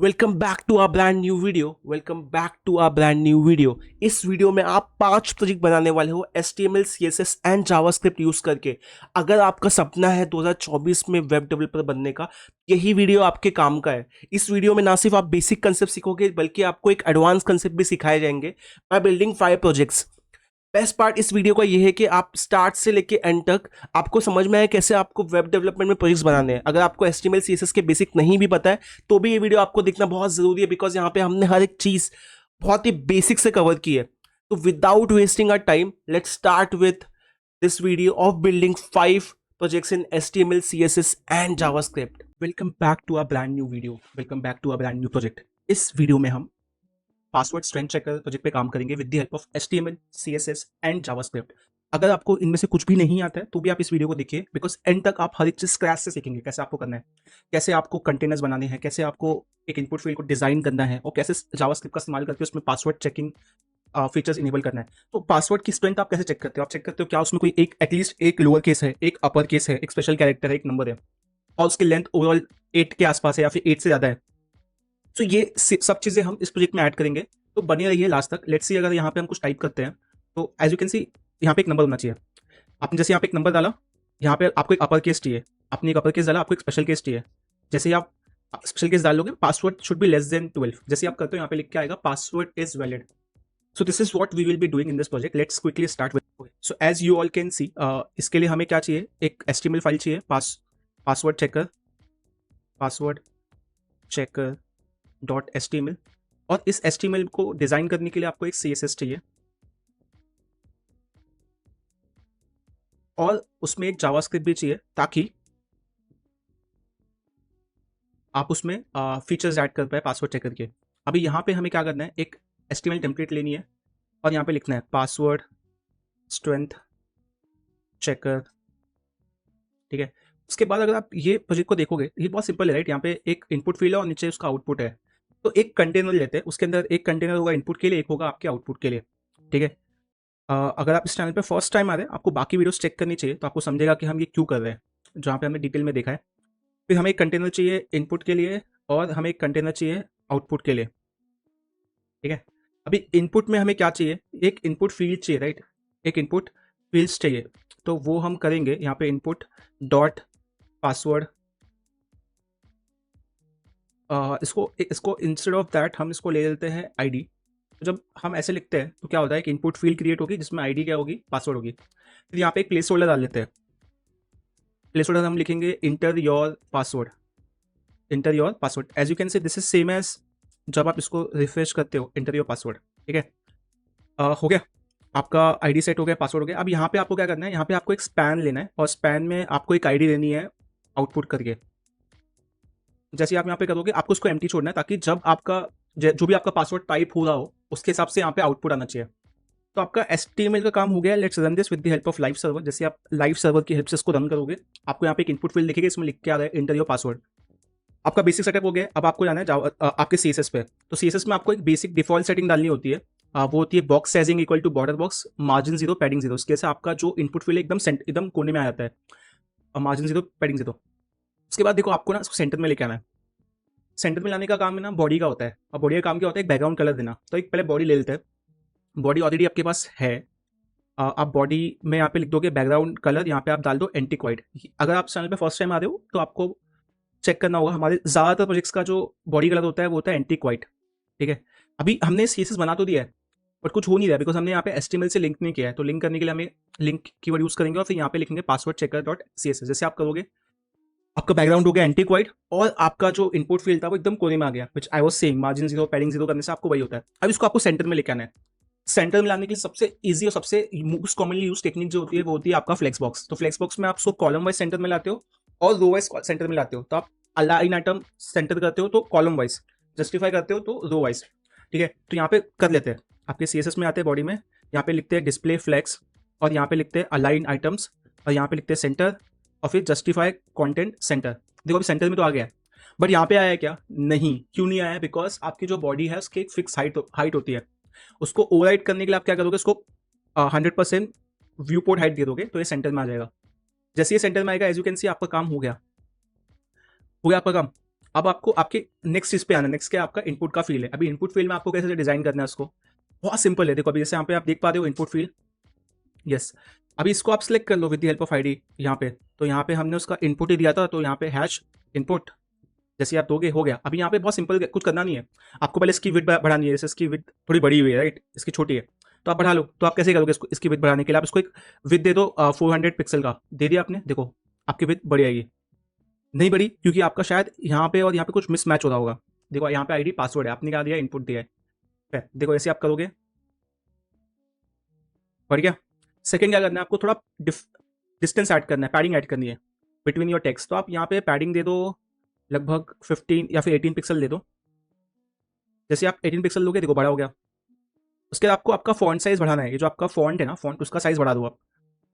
Welcome back to our brand new video. इस video में आप 5 प्रोजेक्ट बनाने वाले हो HTML, CSS and JavaScript use करके। अगर आपका सपना है 2024 में वेब डेवलपर बनने का, यही वीडियो आपके काम का है। इस वीडियो में ना सिर्फ आप बेसिक कंसेप्ट सीखोगे बल्कि आपको एक एडवांस कंसेप्ट भी सिखाए जाएंगे by building 5 projects. Best part इस वीडियो का यह है कि आप स्टार्ट से लेके एंड तक आपको समझ में आए कैसे आपको वेब डेवलपमेंट में प्रोजेक्ट्स बनाने हैं। अगर आपको HTML CSS के बेसिक नहीं भी पता है तो भी ये वीडियो आपको देखना बहुत जरूरी है, बिकॉज यहाँ पे हमने हर एक चीज बहुत ही बेसिक से कवर की है। तो without wasting our time, let's start with this video of building 5 projects in HTML, CSS and JavaScript. Welcome back to a brand new video, welcome back to a brand new project. इस video में हम password strength checker project पे काम करेंगे with the help of HTML, CSS and JavaScript. अगर आपको इनमें से कुछ भी नहीं आता है तो भी आप इस वीडियो को देखिए, बिकॉज एंड तक आप हर एक चीज स्क्रैच से सीखेंगे। कैसे आपको करना है, कैसे आपको कंटेनर्स बनाने हैं, कैसे आपको एक इनपुट फील्ड को डिजाइन करना है और कैसे जावास्क्रिप्ट का इस्तेमाल करके उसमें पासवर्ड चेकिंग फीचर्स इनेबल करना है। तो पासवर्ड की स्ट्रेंथ आप कैसे चेक करते हो? आप चेक करते हो क्या उसमें कोई एक एटलीस्ट एक लोअर केस है, एक अपर केस है, एक स्पेशल कैरेक्टर है, एक नंबर है और उसकी लेंथ ओवरऑल 8 के आसपास है या फिर 8 से ज्यादा है। तो ये सब चीजें हम इस प्रोजेक्ट में ऐड करेंगे, तो बने रहिए लास्ट तक। लेट्स सी, अगर यहाँ पे हम कुछ टाइप करते हैं तो एज यू कैन सी यहाँ पे एक नंबर होना चाहिए। आपने जैसे यहाँ पे एक नंबर डाला, यहाँ पे आपको एक अपर केस चाहिए, आपने एक अपर केस डाला, आपको एक स्पेशल केस चाहिए। जैसे ही आप स्पेशल केस डाल लोगे, password should be less than 12। जैसे आप करते हो यहाँ पे लिख के आएगा password is valid. So this is what we will be doing in this project. Let's quickly start with. So as you all can see, इसके लिए हमें क्या चाहिए, एक HTML फाइल चाहिए, पासवर्ड चेकर डॉट HTML। और इस HTML को डिजाइन करने के लिए आपको एक CSS चाहिए और उसमें एक जावास्क्रिप्ट भी चाहिए, ताकि आप उसमें फीचर्स ऐड कर पाए पासवर्ड चेकर के। अभी यहाँ पे हमें क्या करना है, एक HTML टेम्पलेट लेनी है और यहाँ पे लिखना है पासवर्ड स्ट्रेंथ चेकर। ठीक है, उसके बाद अगर आप ये प्रोजेक्ट को देखोगे, ये बहुत सिंपल है, राइट। यहाँ पे एक इनपुट फील्ड है और नीचे उसका आउटपुट है। तो एक कंटेनर लेते हैं, उसके अंदर एक कंटेनर होगा इनपुट के लिए, एक होगा आपके आउटपुट के लिए। ठीक है, अगर आप इस चैनल पे फर्स्ट टाइम आ रहे हैं, आपको बाकी वीडियोस चेक करनी चाहिए, तो आपको समझेगा कि हम ये क्यों कर रहे हैं, जहाँ पे हमने डिटेल में देखा है। फिर हमें एक कंटेनर चाहिए इनपुट के लिए और हमें एक कंटेनर चाहिए आउटपुट के लिए। ठीक है, अभी इनपुट में हमें क्या चाहिए, एक इनपुट फील्ड चाहिए, राइट। एक इनपुट फील्ड्स चाहिए, तो वो हम करेंगे यहाँ पे इनपुट डॉट पासवर्ड। इसको इंस्टेड ऑफ दैट हम इसको ले लेते हैं ID। तो जब हम ऐसे लिखते हैं तो क्या होता है, एक इनपुट फील्ड क्रिएट होगी जिसमें ID क्या होगी, पासवर्ड होगी। फिर यहाँ पे एक प्लेस होल्डर डाल लेते हैं। प्लेस होल्डर हम लिखेंगे enter your password. As you can say this is same as जब आप इसको रिफ्रेश करते हो, इंटर योर पासवर्ड। ठीक है, हो गया, आपका ID सेट हो गया, पासवर्ड हो गया। अब यहाँ पे आपको क्या करना है, यहाँ पे आपको एक स्पैन लेना है और स्पैन में आपको एक ID देनी है आउटपुट करके। जैसे आप यहाँ पे करोगे, आपको उसको एम्प्टी छोड़ना है, ताकि जब आपका जो भी आपका पासवर्ड टाइप हो रहा हो उसके हिसाब से यहाँ पे आउटपुट आना चाहिए। तो आपका HTML का काम हो गया। Let's run this with the help of live server. जैसे आप लाइव सर्वर की हेल्प से इसको रन करोगे, आपको यहाँ पे एक इनपुट फील्ड दिखेगा, इसमें लिख के आ रहा है इंटर योर पासवर्ड। आपका बेसिक सेटअप हो गया। अब आपको जाना है आपके CSS पे। तो CSS में आपको एक बेसिक डिफॉल्ट सेटिंग डालनी होती है, वो होती है box sizing equal to border box, margin 0, padding 0। इसके से आपका जो इनपुट फील्ड एकदम कोने में आ जाता है, मार्जिन 0, पैडिंग 0। उसके बाद देखो, आपको ना इसको सेंटर में लेके आना है। सेंटर में लाने का काम है ना बॉडी का होता है, और बॉडी का काम क्या होता है, एक बैकग्राउंड कलर देना। तो एक पहले बॉडी ले लेते हैं। बॉडी ऑलरेडी आपके पास है, आप बॉडी में यहाँ पे लिख दोगे बैकग्राउंड कलर, यहाँ पे आप डाल दो एंटिक वाइट। अगर आप चैनल पे फर्स्ट टाइम आ रहे हो तो आपको चेक करना होगा, हमारे ज़्यादातर प्रोजेक्ट्स का जो बॉडी कलर होता है वो होता है एंटिक वाइट। ठीक है, अभी हमने CSS बना तो दिया है बट कुछ हो नहीं रहा, बिकॉज हमने यहाँ पे HTML से लिंक नहीं किया है। तो लिंक करने के लिए हमें लिंक कीवर्ड यूज करेंगे और फिर यहाँ पे लिखेंगे पासवर्ड चेकर डॉट CSS। जैसे आप करोगे, आपका बैकग्राउंड हो गया एंटिक वाइट और आपका जो इनपुट फील्ड था वो एकदम कोने में आ गया, which I was saying, margin 0, padding 0 करने से आपको वही होता है। अब इसको आपको सेंटर में लेके आना है। सेंटर में लाने के लिए सबसे इजी और सबसे मोस्ट कॉमनली यूज टेक्निक जो होती है वो होती है आपका फ्लेक्स बॉक्स। तो फ्लेक्स बॉक्स में आप उसको कॉलम वाइज सेंटर में लाते हो और रो वाइज सेंटर में लाते हो। तो आप अलाइन आइटम सेंटर करते हो तो कॉलम वाइज, जस्टिफाई करते हो तो रो वाइज। ठीक है, तो यहाँ पे कर लेते हैं। आपके CSS में आते हैं बॉडी में, यहाँ पे लिखते हैं डिस्प्ले फ्लेक्स और यहाँ पे लिखते हैं अलाइन आइटम्स और यहाँ पे लिखते हैं सेंटर और फिर जस्टिफाई कंटेंट सेंटर। देखो अभी सेंटर में तो आ गया, बट यहाँ पे आया है क्या, नहीं। क्यों नहीं आया, बिकॉज आपकी जो बॉडी है उसकी एक फिक्स हाइट होती है। उसको ओवरराइड करने के लिए आप क्या करोगे, उसको 100% व्यू पोर्ट हाइट दे दोगे तो ये सेंटर में आ जाएगा। जैसे ये सेंटर में आएगा, एज यू कैन सी आपका काम हो गया आपका काम। अब आपको आपके नेक्स्ट चीज़ पे आना, नेक्स्ट क्या आपका इनपुट का फील्ड है। अभी इनपुट फील्ड में आपको कैसे डिज़ाइन करना है उसको, बहुत सिंपल है। देखो अभी जैसे यहाँ पे आप देख पा रहे हो इनपुट फील्ड, यस। अभी इसको आप सिलेक्ट कर लो with the help of ID यहाँ पे। तो यहाँ पे हमने उसका इनपुट ही दिया था, तो यहाँ पे हैश इनपुट जैसे आप दोगे हो गया। अभी यहाँ पे बहुत सिंपल, कुछ करना नहीं है आपको, पहले इसकी विड्थ बढ़ानी है। जैसे इसकी विड्थ थोड़ी बड़ी हुई है राइट, इसकी छोटी है, तो आप बढ़ा लो। तो आप कैसे करोगे इसको, इसकी विड्थ बढ़ाने के लिए आप इसको एक विड्थ दे दो 400 पिक्सल का, दे दिया आपने। देखो आपकी विड्थ बढ़ आएगी। नहीं बढ़ी क्योंकि आपका शायद यहाँ पे और यहाँ पे कुछ मिसमैच होता होगा। देखो यहाँ पे आईडी पासवर्ड है, आपने क्या दिया, इनपुट दिया है। फिर देखो ऐसे आप करोगे, बढ़ गया। सेकंड क्या करना है आपको, थोड़ा डिस्टेंस ऐड करना है, पैडिंग ऐड करनी है बिटवीन योर टेक्स्ट। तो आप यहाँ पे पैडिंग दे दो लगभग 15 या फिर 18 पिक्सल दे दो। जैसे आप 18 पिक्सल लोगे देखो बड़ा हो गया। उसके बाद आपको आपका फॉन्ट साइज बढ़ाना है। ये जो आपका फॉन्ट है ना, फॉन्ट उसका साइज बढ़ा दो आप।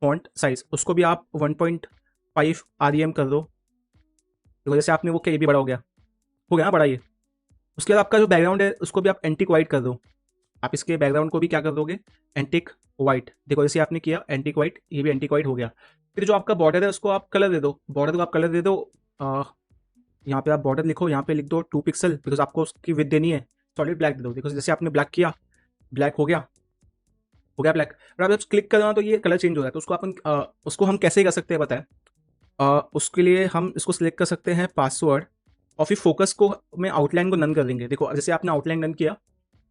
फॉन्ट साइज उसको भी आप 1.5 REM कर दो। देखो जैसे आपने वो क्या, ये भी बड़ा हो गया ना बड़ा ये। उसके बाद आपका जो बैकग्राउंड है उसको भी आप एंटिक वाइट कर दो। आप इसके बैकग्राउंड को भी क्या कर दोगे, एंटिक वाइट। देखो जैसे आपने किया एंटिक वाइट, ये भी एंटिक वाइट हो गया। फिर जो आपका बॉर्डर है उसको आप कलर दे दो, बॉर्डर को आप कलर दे दो। यहाँ पे आप बॉर्डर लिखो, यहाँ पे लिख दो 2 पिक्सल, बिकॉज आपको उसकी विड्थ देनी है। सॉलिड ब्लैक दे दो। देखो जैसे आपने ब्लैक किया, ब्लैक हो गया ब्लैक। और आप जब क्लिक करना तो ये कलर चेंज हो जाए। तो उसको अपन उसको हम कैसे कर सकते हैं बताएं। उसके लिए हम इसको सिलेक्ट कर सकते हैं पासवर्ड, और फिर फोकस को में आउटलाइन को नन कर देंगे। देखो जैसे आपने आउटलाइन नन किया,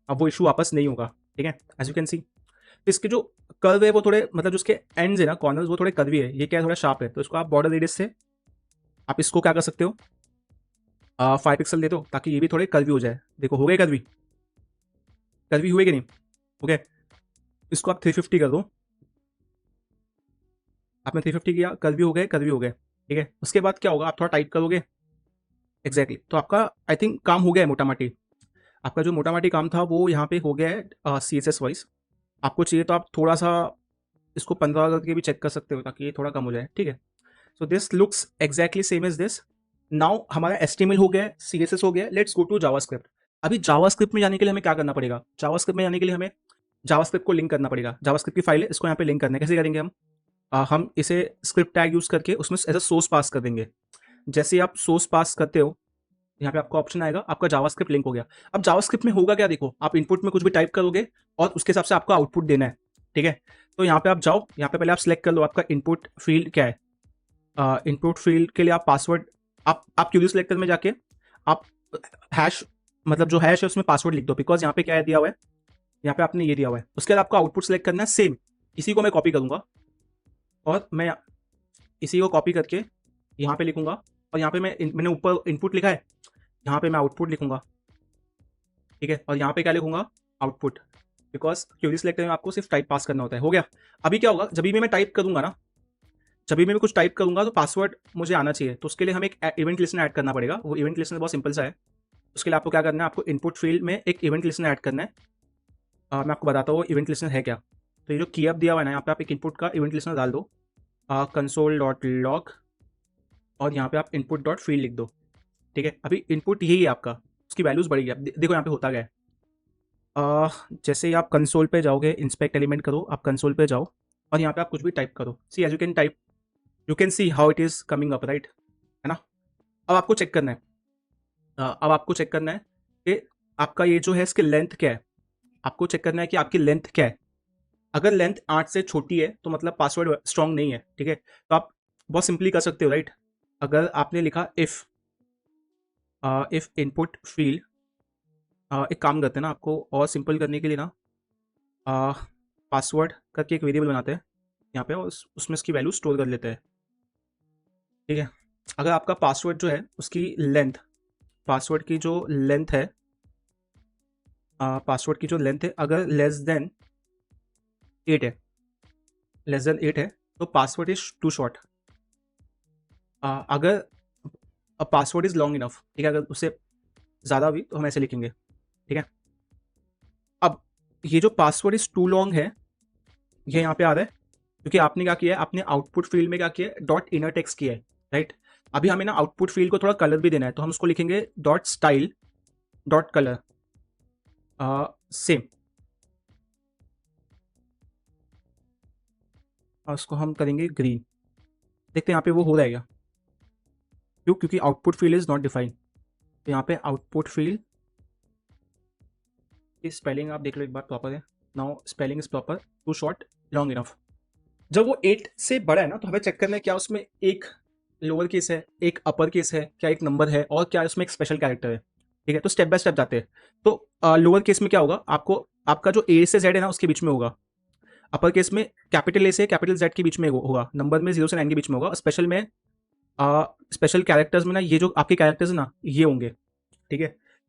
अब वो इशू वापस नहीं होगा, ठीक है, एज यू कैन सी। इसके जो कर्व है वो थोड़े, मतलब जो उसके एंड्स है ना, कॉर्नर्स, वो थोड़े कर्वी है। ये क्या है, थोड़ा शार्प है। तो इसको आप बॉर्डर रेडियस से आप इसको क्या कर सकते हो, 5 पिक्सल दे दो, ताकि ये भी थोड़े कर्वी हो जाए। देखो हो गए कर्वी, कर्वी हुए कि नहीं, हो गए। इसको आप 350 कर दो। आपने 350 किया, कर्वी हो गए, कर्वी हो गए, ठीक है। उसके बाद क्या होगा, आप थोड़ा टाइप करोगे, एग्जैक्टली तो आपका आई थिंक काम हो गया है मोटा माटी। आपका जो मोटा माटी काम था वो यहाँ पे हो गया है CSS वाइज। आपको चाहिए तो आप थोड़ा सा इसको 15 करके भी चेक कर सकते हो, ताकि ये थोड़ा कम हो जाए, ठीक है। So this looks exactly same as this. Now हमारा HTML हो गया है, CSS हो गया है, लेट्स गो टू जावास्क्रिप्ट। अभी जावास्क्रिप्ट में जाने के लिए हमें क्या करना पड़ेगा, जावास्क्रिप्ट में जाने के लिए हमें जावास्क्रिप्ट को लिंक करना पड़ेगा। जावास्क्रिप्ट की फाइल है, इसको यहाँ पे लिंक करना है। कैसे करेंगे हम, हम इसे स्क्रिप्ट टैग यूज करके उसमें एज अ सोर्स पास कर देंगे। जैसे ही आप सोर्स पास करते हो, यहाँ पे आपको ऑप्शन आएगा, आपका जावास्क्रिप्ट लिंक हो गया। अब जावास्क्रिप्ट में होगा क्या, देखो आप इनपुट में कुछ भी टाइप करोगे और उसके हिसाब से आपको आउटपुट देना है, ठीक है। तो यहाँ पे आप जाओ, यहाँ पे पहले आप सिलेक्ट कर लो आपका इनपुट फील्ड क्या है। इनपुट फील्ड के लिए आप पासवर्ड, आप क्यूरी सिलेक्टर में जाके आप हैश, मतलब जो हैश है उसमें पासवर्ड लिख दो, बिकॉज यहाँ पे क्या है दिया हुआ है, यहाँ पे आपने ये दिया हुआ है। उसके बाद आपको आउटपुट सेलेक्ट करना है, सेम इसी को मैं कॉपी करूंगा और मैं इसी को कॉपी करके यहाँ पे लिखूंगा। और यहाँ पे मैंने ऊपर इनपुट लिखा है, यहाँ पे मैं आउटपुट लिखूंगा, ठीक है। और यहाँ पे क्या लिखूंगा, आउटपुट, बिकॉज क्यूरी सिलेक्टर में आपको सिर्फ टाइप पास करना होता है। हो गया। अभी क्या होगा, जब भी मैं टाइप करूंगा ना, जब भी मैं कुछ टाइप करूंगा तो पासवर्ड मुझे आना चाहिए। तो उसके लिए हमें एक इवेंट लिस्टनर ऐड करना पड़ेगा। वो इवेंट लिस्टनर बहुत सिंपल सा है। उसके लिए आपको क्या करना है, आपको इनपुट फील्ड में एक इवेंट लिस्टनर ऐड करना है। मैं आपको बताता हूँ इवेंट लिस्टनर है क्या। तो ये जो की अप दिया हुआ है ना, यहाँ पे आप एक इनपुट का इवेंट लिस्टनर डाल दो, console.log, और यहाँ पे आप इनपुट डॉट फील्ड लिख दो, ठीक है। अभी इनपुट यही है आपका, उसकी वैल्यूज बढ़ेगी। आप देखो यहाँ पे होता गया है। जैसे ही आप कंसोल पे जाओगे, इंस्पेक्ट एलिमेंट करो, आप कंसोल पे जाओ और यहाँ पे आप कुछ भी टाइप करो। See as you can type, you can see how it is coming up, right, है ना। अब आपको चेक करना है, अब आपको चेक करना है कि आपका ये जो है इसकी लेंथ क्या है। आपको चेक करना है कि आपकी लेंथ क्या है। अगर लेंथ 8 से छोटी है तो मतलब पासवर्ड स्ट्रांग नहीं है, ठीक है। तो आप बहुत सिंपली कर सकते हो, राइट। अगर आपने लिखा इफ इनपुट फील्ड, एक काम करते हैं ना, आपको और सिंपल करने के लिए ना पासवर्ड करके एक वेरिएबल बनाते हैं यहाँ पे, और उसमें इसकी वैल्यू स्टोर कर लेते हैं, ठीक है। अगर आपका पासवर्ड जो है उसकी लेंथ, पासवर्ड की जो लेंथ है, पासवर्ड की जो लेंथ है अगर लेस देन 8 है, लेस देन 8 है, तो पासवर्ड इज टू शॉर्ट। अगर पासवर्ड इज लॉन्ग इनफ, ठीक है, अगर उससे ज़्यादा हुई तो हम ऐसे लिखेंगे, ठीक है। अब ये जो पासवर्ड इज टू लॉन्ग है, ये यहाँ पे आ रहा है क्योंकि आपने क्या किया है, आपने आउटपुट फील्ड में क्या किया है, डॉट इनर टेक्स्ट किया है, राइट। अभी हमें ना आउटपुट फील्ड को थोड़ा कलर भी देना है, तो हम उसको लिखेंगे dot style dot colour, same. और उसको हम करेंगे ग्रीन। देखते हैं यहाँ पे वो हो जाएगा, क्यों, क्योंकि output field is not defined. तो यहाँ पे आउटपुट फील्ड की स्पेलिंग आप देख लो एक बार प्रॉपर है। Now spelling is proper, too short, long enough. जब वो 8 से बड़ा है ना, तो हमें चेक करना है क्या उसमें एक लोअर केस है, एक अपर केस है, क्या एक नंबर है, और क्या उसमें एक स्पेशल कैरेक्टर है। ठीक है, तो स्टेप बाय स्टेप जाते हैं। तो लोअर केस में क्या होगा, आपको आपका जो ए से जेड है ना उसके बीच में होगा। अपर केस में कैपिटल ए से कैपिटल जेड के बीच में होगा। नंबर में 0 से 9 के बीच में होगा। स्पेशल में स्पेशल कैरेक्टर्स में ना ये जो आपके कैरेक्टर्स है ना ये होंगे। ठीक है,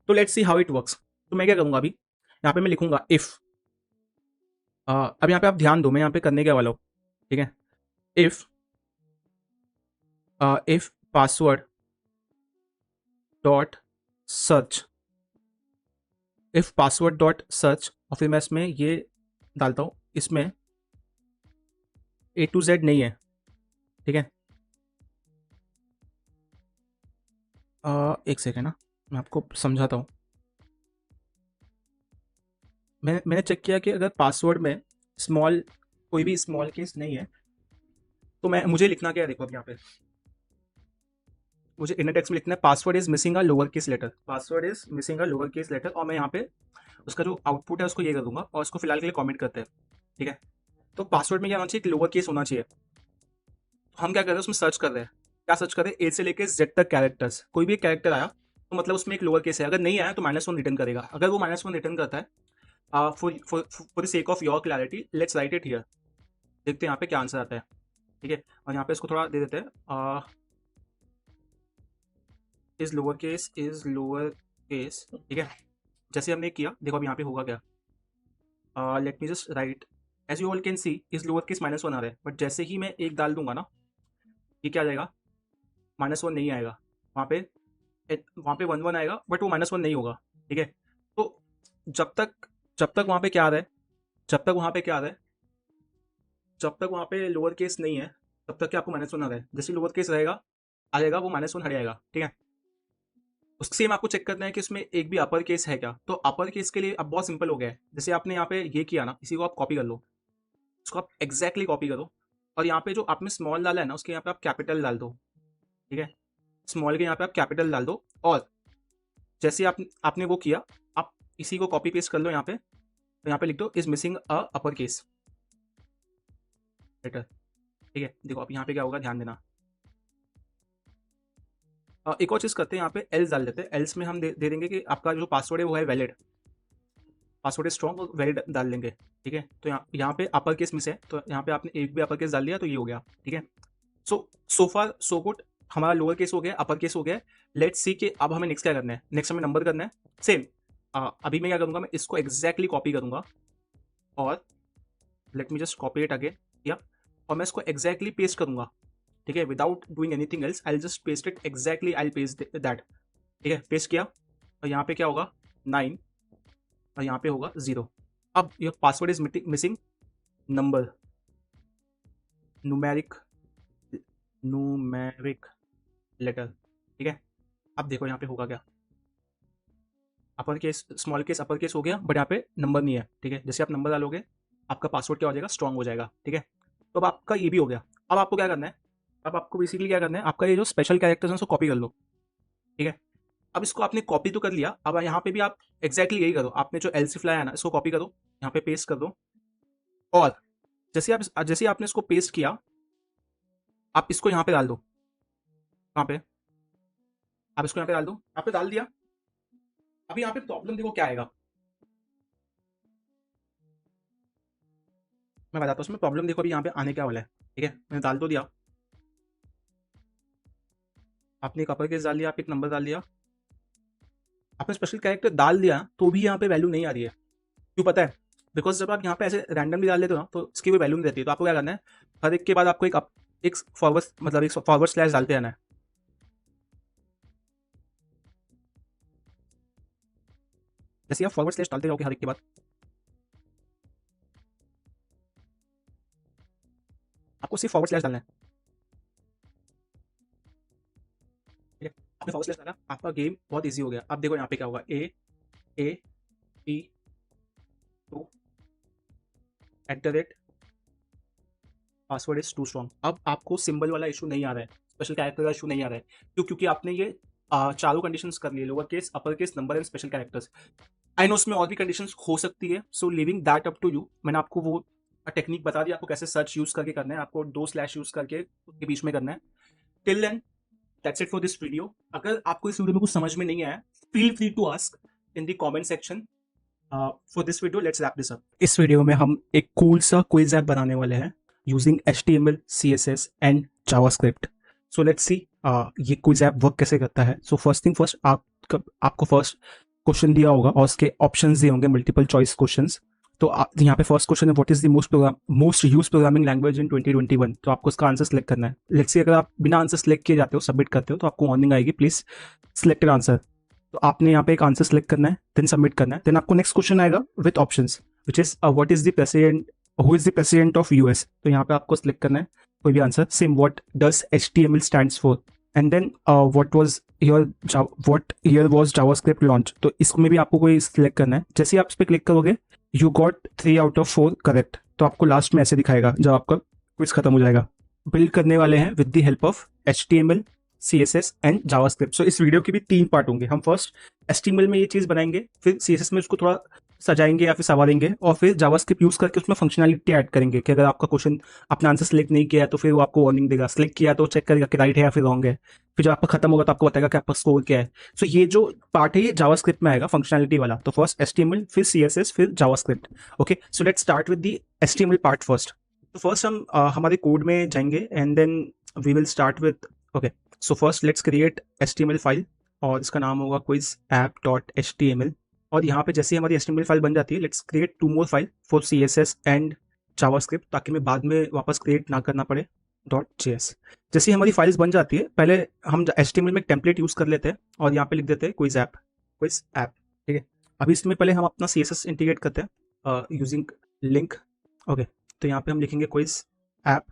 तो let's see how it works. तो मैं क्या करूंगा अभी, यहाँ पे मैं लिखूंगा इफ। अब यहाँ पे आप ध्यान दो, मैं यहाँ पे करने के वाला हूँ। ठीक है, if if password dot search, if password dot search, और फिर मैं इसमें ये डालता हूँ, इसमें ए टू जेड नहीं है। ठीक है, एक सेकेंड ना, मैं आपको समझाता हूँ। मैंने चेक किया कि अगर पासवर्ड में स्मॉल, कोई भी स्मॉल केस नहीं है, तो मैं मुझे लिखना क्या है, देखो अब यहाँ पे मुझे इनर टेक्स्ट में लिखना है password is missing a lower case letter, password is missing a lower case letter, और मैं यहाँ पे उसका जो आउटपुट है उसको ये कर दूंगा, और उसको फिलहाल के लिए कमेंट करते हैं। ठीक है, तो पासवर्ड में क्या होना चाहिए, एक लोअर केस होना चाहिए। तो हम क्या कर रहे हैं, उसमें सर्च कर रहे हैं, क्या सर्च कर रहे हैं, ए से लेकर जेड तक कैरेक्टर्स, कोई भी एक कैरेक्टर आया तो मतलब उसमें एक लोअर केस है। अगर नहीं आया तो -1 रिटर्न करेगा। अगर वो -1 रिटर्न करता है, for the sake of your clarity let's write it here. देखते हैं यहाँ पे क्या आंसर आता है। ठीक है, और यहाँ पे इसको थोड़ा दे देते हैं, इज लोअर केस। ठीक है, जैसे हमने किया, देखो अब यहाँ पे होगा क्या, let me just write, as you all can see is lower case -1 आ रहा है, बट जैसे ही मैं एक डाल दूंगा ना, ये क्या आ जाएगा, -1 नहीं आएगा। वहाँ पे वहाँ पे 1 1 आएगा, बट वो -1 नहीं होगा। ठीक है, तो जब तक जब तक वहाँ पे क्या आ रहा है, जब तक वहाँ पे क्या आ रहा है, जब तक वहाँ पे लोअर केस नहीं है, तब तक क्या आपको -1 आ रहा है। जैसे लोअर केस रहेगा, आ जाएगा, वो -1 हट जाएगा। ठीक है, उसके सेम आपको चेक करना है कि उसमें एक भी अपर केस है क्या। तो अपर केस के लिए अब बहुत सिंपल हो गया है। जैसे आपने यहाँ पे ये किया ना, इसी को आप कॉपी कर लो, इसको आप एग्जैक्टली कॉपी करो, और यहाँ पे जो आपने स्मॉल डाला है ना, उसके यहाँ पे आप कैपिटल डाल दो। ठीक है, स्मॉल के यहाँ पे आप कैपिटल डाल दो, और जैसे आपने वो किया, आप इसी को कॉपी पेस्ट कर लो यहाँ पे, तो यहाँ पे लिख दो is missing a upper case letter. ठीक है, देखो अब यहाँ पे क्या होगा, ध्यान देना। एक और चीज़ करते हैं, यहाँ पे एल्स डाल देते हैं। एल्स में हम दे देंगे कि आपका जो पासवर्ड है वो है वैलिड, पासवर्ड इज स्ट्रॉन्ग, और वैलिड डाल देंगे। ठीक है, तो यहाँ पे अपर केस मिस है, तो यहाँ पे आपने एक भी अपर केस डाल दिया तो ये हो गया। ठीक है, सो फार सो गुड, हमारा लोअर केस हो गया, अपर केस हो गया। लेट्स सी कि अब हमें नेक्स्ट क्या करना है, नेक्स्ट हमें नंबर करना है। सेम, अभी मैं क्या करूँगा, मैं इसको एग्जैक्टली कॉपी करूँगा, और late me just copy it again, या और मैं इसको एग्जैक्टली पेस्ट करूँगा। ठीक है, without doing anything else, I just paste it exactly, I paste that. ठीक है, पेस्ट किया, और यहाँ पे क्या होगा 9, और यहाँ पे होगा 0। अब your password is missing number, numeric numeric letter. ठीक है, अब देखो यहाँ पे होगा क्या, upper case small case upper case हो गया, बट यहाँ पे नंबर नहीं है। ठीक है, जैसे आप नंबर डालोगे आपका पासवर्ड क्या हो जाएगा, स्ट्रॉन्ग हो जाएगा। ठीक है, तो अब आपका ये भी हो गया। अब आपको क्या करना है, अब आपको बेसिकली क्या करना है, आपका ये जो स्पेशल कैरेक्टर्स हैं उसको कॉपी कर लो। ठीक है, अब इसको आपने कॉपी तो कर लिया, अब यहाँ पे भी आप एग्जैक्टली यही करो। आपने जो एलसीफ लाया है ना, इसको कॉपी करो, यहाँ पे पेस्ट कर दो, और जैसे आपने इसको पेस्ट किया, आप इसको यहाँ पे डाल दो। कहाँ पे, आप इसको यहाँ पे डाल दो, यहाँ पे डाल दिया। अभी यहाँ पे प्रॉब्लम देखो क्या आएगा, मैं बताता हूँ उसमें प्रॉब्लम। देखो अभी यहाँ पे आने क्या वाला है। ठीक है, मैंने डाल तो दिया, आपने एक अपर केस डाल दिया, आप एक नंबर डाल दिया, आपने स्पेशल कैरेक्टर डाल दिया, तो भी यहाँ पे वैल्यू नहीं आ रही है। क्यों पता है, बिकॉज जब आप यहाँ पे ऐसे रैंडमली डाल देते हो ना, तो इसकी कोई वैल्यू नहीं रहती है। तो आपको क्या करना है, हर एक के बाद आपको एक फॉरवर्ड, मतलब एक फॉरवर्ड स्लैश डालते रहना है। जैसे आप फॉरवर्ड स्लैश डालते रहोगे हर एक के बाद, आपको सिर्फ फॉरवर्ड स्लैश डालना है। ठीक है, आपने फॉरवर्ड स्लैश डाला, आपका गेम बहुत ईजी हो गया। अब देखो यहाँ पे क्या होगा, A P 2 @ password is too strong. अब आपको सिंबल वाला इशू नहीं आ रहा है, स्पेशल कैरेक्टर का इशू नहीं आ रहा है। क्यों, क्योंकि आपने ये चारों कंडीशंस कर लिए, lower case, upper case, number and special characters. I know उसमें और भी कंडीशंस हो सकती है, so leaving that up to you. मैंने आपको वो टेक्निक बता दी, आपको कैसे सर्च यूज करके करना है, आपको 2 स्लैश यूज करके उसके बीच में करना है। Till then that's it for this video. अगर आपको इस वीडियो में कुछ समझ में नहीं आया, feel free to ask in the comment section. For this video let's wrap this up. इस वीडियो में हम एक कूल सा क्विज ऐप बनाने वाले हैं using HTML, CSS and JavaScript. So let's see ये क्विज ऐप वर्क कैसे करता है। सो फर्स्ट थिंग फर्स्ट, आपको फर्स्ट क्वेश्चन दिया होगा और उसके ऑप्शंस दिए होंगे, मल्टीपल चॉइस क्वेश्चंस। तो यहाँ पे फर्स्ट क्वेश्चन है, what is the most use programming language in 2021। तो आपको उसका आंसर सेलेक्ट करना है। लेट्स सी अगर आप बिना आंसर सेलेक्ट किए जाते हो, सबमिट करते हो, तो आपको वार्निंग आएगी, प्लीज सिलेक्टेड आंसर। तो आपने यहाँ पे एक आंसर सेलेक्ट करना है, देन सबमिट करना है। देन आपको नेक्स्ट क्वेश्चन आएगा with options, which is what is the president, who is the president of US। तो यहाँ पे आपको सिलेक्ट करना है कोई भी answer. Same, what does HTML stands for, and then what year was JavaScript launch. तो इसमें भी आपको कोई सिलेक्ट करना है। जैसे ही आप इस पर क्लिक करोगे, you got 3 out of 4 correct. तो आपको लास्ट में ऐसे दिखाएगा जब आपका क्विज खत्म हो जाएगा। बिल्ड करने वाले हैं with the help of HTML, CSS and JavaScript. So इस वीडियो के भी 3 पार्ट होंगे। हम फर्स्ट HTML में ये चीज़ बनाएंगे, फिर CSS में उसको थोड़ा सजाएंगे या फिर संवारेंगे, और फिर जावास्क्रिप्ट यूज करके उसमें फंक्शनैलिटी ऐड करेंगे कि अगर आपका क्वेश्चन अपना आंसर सेलेक्ट नहीं किया है तो फिर वो आपको वार्निंग देगा, सेलेक्ट किया तो चेक करेगा कि राइट है या फिर रॉन्ग है। फिर जब आपका खत्म होगा तो आपको बताएगा कि आपका स्कोर क्या है। सो ये जो पार्ट है ये जावास्क्रिप्ट में आएगा, फंक्शनैलिटी वाला। तो फर्स्ट HTML, फिर CSS, फिर JavaScript. Okay, so let's start with the HTML part first. तो फर्स्ट हम हमारे कोड में जाएंगे and then we will start with, okay, so first let's create HTML file और इसका नाम होगा quizapp.html। और यहाँ पे जैसे हमारी HTML फाइल बन जाती है, let's create 2 more file for CSS and JavaScript, ताकि मैं बाद में वापस क्रिएट ना करना पड़े .js। जैसे ही हमारी फाइल्स बन जाती है, पहले हम HTML में एक टेम्पलेट यूज कर लेते हैं और यहाँ पे लिख देते हैं क्विज ऐप। ठीक है, अभी इसमें पहले हम अपना CSS इंटीग्रेट करते हैं यूजिंग लिंक। ओके, तो यहाँ पे हम लिखेंगे क्विज ऐप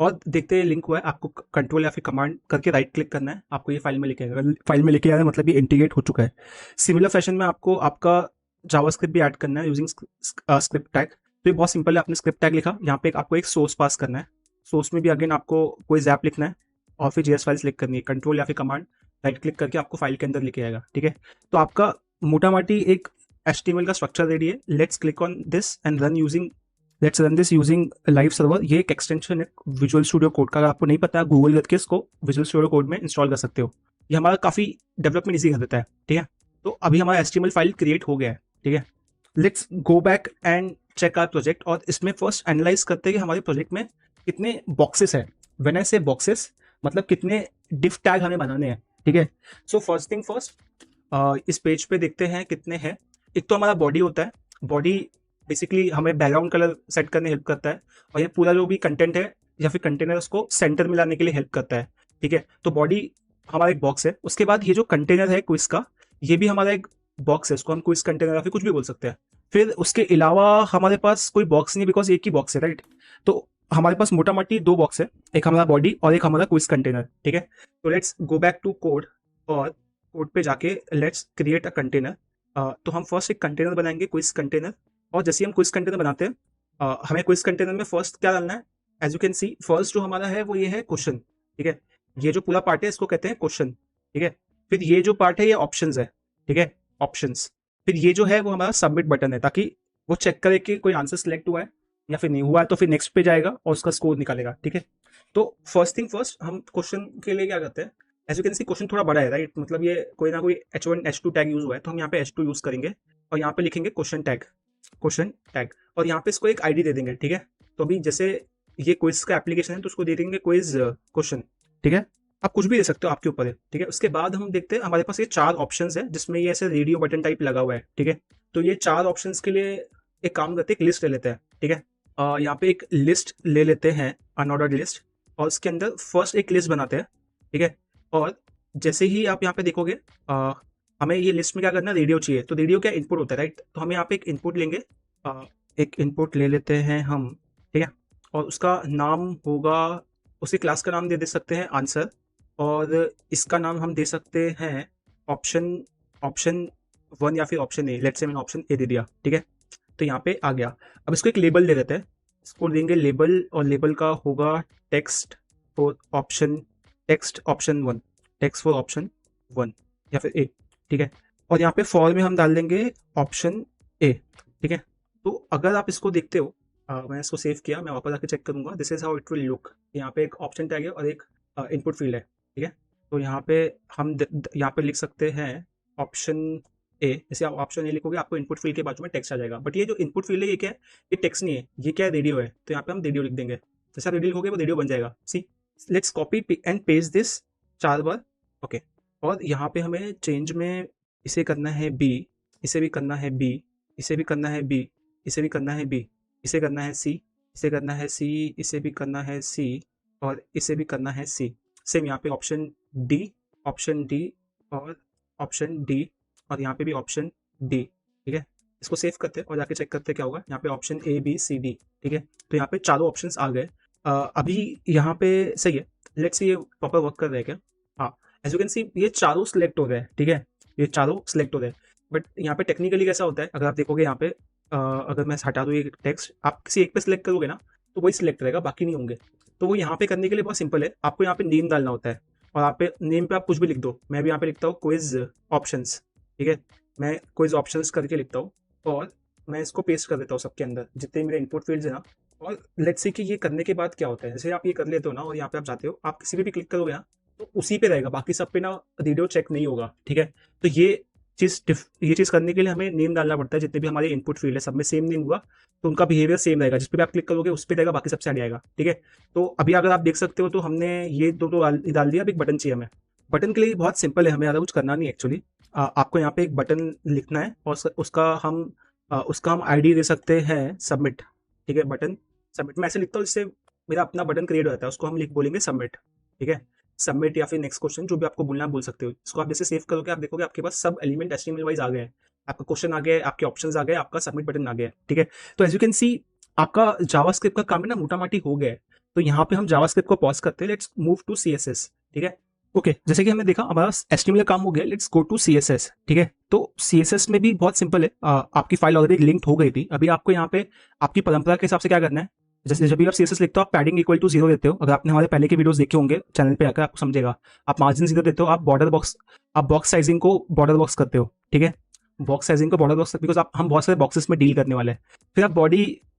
और देखते हैं लिंक हुआ है। आपको कंट्रोल या फिर कमांड करके राइट क्लिक करना है, आपको ये फाइल में लिखेगा। फाइल में लिखे आ रहा है मतलब ये इंटीग्रेट हो चुका है। सिमिलर फैशन में आपको आपका जावास्क्रिप्ट भी ऐड करना है यूजिंग स्क्रिप्ट टैग। तो ये बहुत सिंपल है, आपने स्क्रिप्ट टैग लिखा, यहाँ पे आपको एक सोर्स पास करना है। सोर्स में भी अगेन आपको कोई ऐप लिखना है और फिर JS फाइल सेलेक्ट करनी है, कंट्रोल या फिर कमांड राइट क्लिक करके आपको फाइल के अंदर लिखे आएगा। ठीक है, तो आपका मोटा मोटी एक HTML का स्ट्रक्चर रेडी है। Let's click on this and let's run this using live server. ये एक एक्सटेंशन है विजुअल स्टूडियो कोड का। अगर आपको नहीं पता है, गूगल करके इसको विजुअल स्टूडियो कोड में इंस्टॉल कर सकते हो। ये हमारा काफ़ी डेवलपमेंट ईजी कर देता है। ठीक है, तो अभी हमारा HTML फाइल क्रिएट हो गया है। ठीक है, let's go back and check our project और इसमें फर्स्ट एनालाइज करते हैं कि हमारे प्रोजेक्ट में कितने बॉक्सेस है। व्हेन आई से बॉक्सेस मतलब कितने डिफ टैग हमें बनाने हैं। ठीक है, सो फर्स्ट थिंग फर्स्ट, इस पेज पे देखते हैं कितने हैं। एक तो हमारा बॉडी होता है। बॉडी बेसिकली हमें बैकग्राउंड कलर सेट करने हेल्प करता है और ये पूरा जो भी कंटेंट है या फिर कंटेनर उसको सेंटर में लाने के लिए हेल्प करता है। ठीक है, तो बॉडी हमारा एक बॉक्स है। उसके बाद ये जो कंटेनर है क्विज का, ये भी हमारा एक बॉक्स है, इसको हम क्विज कंटेनर या फिर कुछ भी बोल सकते हैं। फिर उसके अलावा हमारे पास कोई बॉक्स नहीं, बिकॉज एक ही बॉक्स है, राइट। तो हमारे पास मोटा मोटी 2 बॉक्स है, एक हमारा बॉडी और एक हमारा क्विज कंटेनर। ठीक है, तो let's go back to code और कोड पे जाके लेट्स क्रिएट अ कंटेनर। तो हम फर्स्ट एक कंटेनर बनाएंगे, क्विज कंटेनर। और जैसे हम क्विज कंटेनर बनाते हैं, हमें क्विज कंटेनर में फर्स्ट क्या डालना है। As you can see, first जो हमारा है वो ये है क्वेश्चन। ठीक है, ये जो पूरा पार्ट है इसको कहते हैं क्वेश्चन। ठीक है, फिर ये जो पार्ट है ये ऑप्शंस है। ठीक है, ऑप्शंस। फिर ये जो है वो हमारा सबमिट बटन है, ताकि वो चेक करे कि कोई आंसर सेलेक्ट हुआ है या फिर नहीं हुआ है, तो फिर नेक्स्ट पे जाएगा और उसका स्कोर निकालेगा। ठीक है, तो फर्स्ट थिंग फर्स्ट, हम क्वेश्चन के लिए क्या करते हैं। As you can see, question थोड़ा बड़ा है, राइट। मतलब ये कोई ना कोई H1 H2 टैग यूज हुआ है, तो हम यहाँ पे H2 यूज करेंगे और यहाँ पे लिखेंगे क्वेश्चन टैग और यहाँ पे इसको एक ID दे देंगे। ठीक है, तो अभी जैसे ये क्विज का एप्लीकेशन है तो उसको दे देंगे क्विज क्वेश्चन। ठीक है, आप कुछ भी दे सकते हो, आपके ऊपर है। ठीक है, उसके बाद हम देखते हैं हमारे पास ये 4 ऑप्शंस है जिसमें ये ऐसे रेडियो बटन टाइप लगा हुआ है। ठीक है, तो ये 4 ऑप्शंस के लिए एक काम करते हैं, एक लिस्ट ले लेते हैं। ठीक है, यहाँ पे एक लिस्ट ले लेते हैं, अनऑर्डर्ड लिस्ट, और उसके अंदर फर्स्ट एक लिस्ट बनाते हैं। ठीक है, और जैसे ही आप यहाँ पे देखोगे, हमें ये लिस्ट में क्या करना है, रेडियो चाहिए। तो रेडियो क्या इनपुट होता है, राइट। तो हम यहाँ पे एक इनपुट लेंगे, एक इनपुट ले लेते हैं हम। ठीक है, और उसका नाम होगा, उसी क्लास का नाम दे सकते हैं आंसर, और इसका नाम हम दे सकते हैं ऑप्शन 1 या फिर ऑप्शन ए। लेट्स से मैंने ऑप्शन ए दे दिया। ठीक है, तो यहाँ पे आ गया। अब इसको एक लेबल दे देते हैं, इसको देंगे लेबल, और लेबल का होगा टेक्स्ट फॉर ऑप्शन 1। या फिर ए, ठीक है। और यहाँ पे फॉर में हम डाल देंगे ऑप्शन ए, ठीक है। तो अगर आप इसको देखते हो, मैं इसको सेव किया, मैं वापस आके चेक करूंगा, this is how it will look. यहाँ पे एक ऑप्शन टैग है और एक इनपुट फील्ड है, ठीक है। तो यहाँ पे हम यहाँ पे लिख सकते हैं ऑप्शन ए। जैसे आप ऑप्शन ए लिखोगे आपको इनपुट फील्ड के बाजू में टेक्स्ट आ जाएगा, बट ये जो इनपुट फील्ड है ये क्या है, ये टेक्स्ट नहीं है, ये क्या है, रेडियो है। तो यहाँ पे हम रेडियो लिख देंगे, जैसे आप रेडियो लिखोगे वो रेडियो बन जाएगा। See, let's copy and paste this 4 बार, ओके। और यहाँ पे हमें चेंज में इसे करना है बी, इसे भी करना है बी, इसे भी करना है बी, इसे भी करना है बी, इसे करना है सी, इसे करना है सी, इसे भी करना है सी, और इसे भी करना है सी। सेम यहाँ पे ऑप्शन डी, ऑप्शन डी और ऑप्शन डी, और यहाँ पे भी ऑप्शन डी, ठीक है। इसको सेव करते हैं और जाके चेक करते हैं क्या होगा। यहाँ पे option A B C D, ठीक है। तो यहाँ पे चारों ऑप्शंस आ गए। अभी यहाँ पे सही है, लेट्स सी ये प्रॉपर वर्क कर रहे हैं क्या। हाँ, एज यू कैन सी ये चारों सिलेक्ट हो रहे हैं, ठीक है, ये चारों सिलेक्ट हो रहे हैं। बट यहाँ पे टेक्निकली कैसा होता है, अगर आप देखोगे यहाँ पे अगर मैं हटा दूँ ये टेक्स्ट, आप किसी एक पे सिलेक्ट करोगे ना तो वही सिलेक्ट रहेगा, बाकी नहीं होंगे। तो वो यहाँ पे करने के लिए बहुत सिंपल है, आपको यहाँ पे नेम डालना होता है, और आप पे नेम पे आप कुछ भी लिख दो। मैं भी यहाँ पे लिखता हूँ क्विज ऑप्शंस, ठीक है। मैं क्विज ऑप्शंस करके लिखता हूँ और मैं इसको पेस्ट कर देता हूँ सबके अंदर जितने मेरे इनपुट फील्ड्स है ना। और लेट्स सी कि ये करने के बाद क्या होता है, जैसे आप ये कर लेते हो ना और यहाँ पे आप जाते हो, आप किसी पे भी क्लिक करोगे ना तो उसी पे रहेगा, बाकी सब पे ना रेडियो चेक नहीं होगा, ठीक है। तो ये चीज़ करने के लिए हमें नेम डालना पड़ता है। जितने भी हमारे इनपुट फील्ड है सब में सेम नेम होगा तो उनका बिहेवियर सेम रहेगा, जिस पे भी आप क्लिक करोगे उस पे रहेगा, बाकी सबसे हट जाएगा, ठीक है। तो अभी अगर आप देख सकते हो तो हमने ये दो तो डाल दिया। अब एक बटन चाहिए हमें। बटन के लिए बहुत सिंपल है, हमें ज़्यादा कुछ करना नहीं एक्चुअली। आपको यहाँ पे एक बटन लिखना है और उसका हम आईडी दे सकते हैं सबमिट, ठीक है। बटन सबमिट मैं ऐसे लिखता हूँ जिससे मेरा अपना बटन क्रिएट हो जाता है, उसको हम लिख बोलेंगे सबमिट, ठीक है। सबमिट या फिर नेक्स्ट क्वेश्चन, जो भी आपको बोलना बोल सकते हो। इसको आप जैसे सेव करोगे आप देखोगे आपके पास सब एलिमेंट एचटीएमएल वाइज आ गए हैं, आपका क्वेश्चन आ गया है, आपके ऑप्शंस आ गए, आपका सबमिट बटन आ गया है, ठीक है। तो एज यू कैन सी आपका जावास्क्रिप्ट का काम है ना मोटा माटी हो गया है। तो यहाँ पे हम जावास्क्रिप्ट को पॉज करते हैं, लेट्स मूव टू सीएसएस, ठीक है। ओके, जैसे कि हमने देखा हमारा एचटीएमएल काम हो गया, लेट्स गो टू सीएसएस, ठीक है। तो सीएसएस में भी बहुत सिंपल है, आपकी फाइल ऑलरेडी लिंक्ड हो गई थी। अभी आपको यहाँ पे आपकी परंपरा के हिसाब से क्या करना है, जैसे जब भी आप सीएसएस लिखते हो आप पैडिंग इक्वल टू 0 देते हो। अगर आपने हमारे पहले के वीडियोस देखे होंगे चैनल पे आकर आपको समझेगा। आप मार्जिन 0 देते हो, आप बॉक्स साइजिंग को बॉर्डर बॉक्स करते हो, ठीक है। बॉक्स साइजिंग को बॉर्डर बॉक्स, बिकॉज हम बहुत सारे बॉक्सेस में डील करने वाले हैं। फिर आप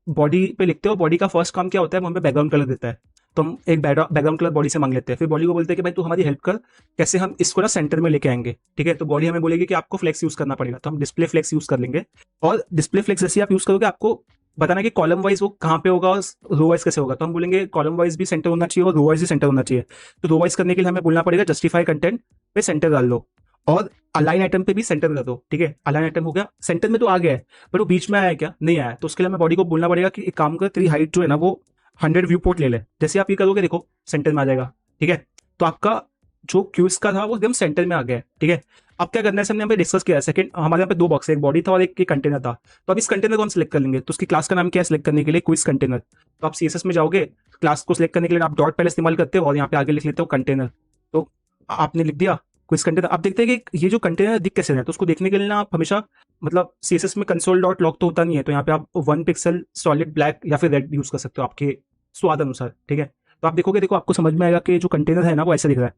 बॉडी पे लिखते हो, बॉडी का फर्स्ट काम क्या होता है, वो हमें बैकग्राउंड कलर देता है। तो हम एक बैकग्राउंड कलर बॉडी से मांग लेते हैं, फिर बॉडी को बोलते हैं कि भाई तू हमारी हेल्प कर, कैसे हम इसको ना सेंटर में लेके आएंगे, ठीक है। तो बॉडी हमें बोलेगी कि आपको फ्लेक्स यूज करना पड़ेगा, तो हम डिस्प्ले फ्लेक्स यूज कर लेंगे। और डिस्प्ले फ्लेक्स जैसे आप यूज करोगे आपको बताना कि कॉलम वाइज वो कहाँ पे होगा और रो वाइज कैसे होगा। तो हम बोलेंगे कॉलम वाइज भी सेंटर होना चाहिए और रो वाइज भी सेंटर होना चाहिए। तो रो वाइज करने के लिए हमें बोलना पड़ेगा जस्टिफाई कंटेंट पे सेंटर डाल दो, और अलाइन आइटम पे भी सेंटर कर दो, ठीक है। अलाइन आइटम हो गया, सेंटर में तो आ गया है पर वो बीच में आया है क्या, नहीं आया। तो उसके लिए हमें बॉडी को बोलना पड़ेगा कि एक काम कर, तेरी हाइट जो है ना वो 100 व्यू पोर्ट ले ले। जैसे आप ये करोगे देखो सेंटर में आ जाएगा, ठीक है। तो आपका जो क्यूज का था वो एकदम सेंटर में आ गया है, ठीक है। अब क्या करना है, हमने यहाँ पे डिस्कस किया। सेकंड हमारे यहाँ पे 2 बॉक्स है, एक बॉडी था और एक कंटेनर था। तो अब इस कंटेनर को हम सिलेक्ट कर लेंगे। तो उसकी क्लास का नाम क्या है सिलेक्ट करने के लिए, क्विज कंटेनर। तो आप सीएसएस में जाओगे, क्लास को सिलेक्ट करने के लिए आप डॉट पहले इस्तेमाल करते हो और यहाँ पे आगे लिख लेते हो कंटेनर। तो आपने लिख दिया क्विज कंटेनर। आप देखते हैं कि ये जो कंटेनर दिख कैसे रहा है, तो उसको देखने के लिए ना आप हमेशा मतलब सीएसएस में कंसोल डॉट लॉग तो होता नहीं है, तो यहाँ पे आप 1 पिक्सल सॉलिड ब्लैक या फिर रेड यूज कर सकते हो आपके स्वाद अनुसार, ठीक है। तो आप देखोगे, देखो आपको समझ में आएगा कि जो कंटेनर है ना वो ऐसा दिख रहा है,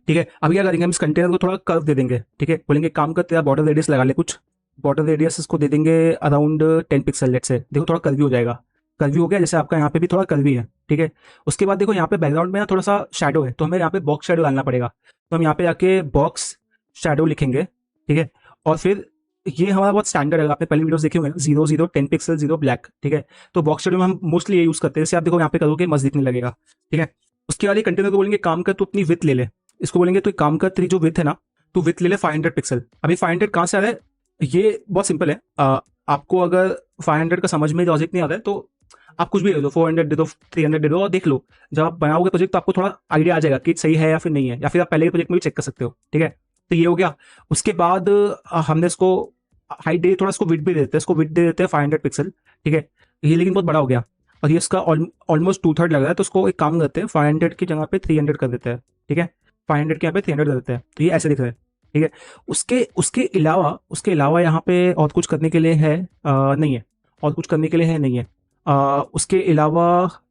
ठीक है। अभी क्या करेंगे, हम इस कंटेनर को थोड़ा कर्व दे देंगे, ठीक है। बोलेंगे काम करते हैं, बॉर्डर रेडियस लगा ले कुछ। बॉर्डर रेडियस इसको दे देंगे अराउंड 10 पिक्सल लेट से। देखो थोड़ा कर्वी हो जाएगा, कर्वी हो गया। जैसे आपका यहाँ पे भी थोड़ा कर्वी है, ठीक है। उसके बाद देखो यहाँ पे बैकग्राउंड में ना थोड़ा सा शेडो है, तो हमें यहाँ पे बॉक्स शेडो डालना पड़ेगा। तो हम यहाँ पे आके बॉक्स शेडो लिखेंगे, ठीक है। और फिर ये हमारा बहुत स्टैंडर्ड है, आपने पहले वीडियोस देखे होंगे ना, 0 0 10 पिक्सल 0 ब्लैक, ठीक है। तो बॉक्स शेडो में हम मोस्टली ये यूज करते हैं। जैसे आप देखो यहाँ पे करोगे मस्त दिखने लगेगा, ठीक है। उसके बाद ये कंटेनर को बोलेंगे काम कर, तो अपनी विथ ले ले। इसको बोलेंगे तो काम कर, तेरी जो विथ है ना तो विथ ले ले 500 पिक्सल। अभी 500 कहाँ से आ रहा है, ये बहुत सिंपल है। आपको अगर 500 का समझ में लॉजिक नहीं आता है तो आप कुछ भी दे दो, 400 दे दो, 300 दे दो, और देख लो जब आप बनाओगे प्रोजेक्ट तो आपको थोड़ा आइडिया आ जाएगा कि सही है या फिर नहीं है, या फिर आप पहले के प्रोजेक्ट में भी चेक कर सकते हो, ठीक है। तो ये हो गया। उसके बाद हमने इसको हाइट दे, थोड़ा इसको विड्थ भी देते हैं, इसको विड्थ दे देते हैं 500 पिक्सल, ठीक है। ये लेकिन बहुत बड़ा हो गया और ये इसका ऑलमोस्ट 2/3 लग रहा है, तो उसको एक काम करते हैं 500 की जगह पे 300 कर देते हैं, ठीक है। 500 के यहाँ पे 300 कर देते हैं, तो ये ऐसे दिख रहा है, ठीक है। उसके अलावा यहाँ पे और कुछ करने के लिए है नहीं है, और कुछ करने के लिए है नहीं है। उसके अलावा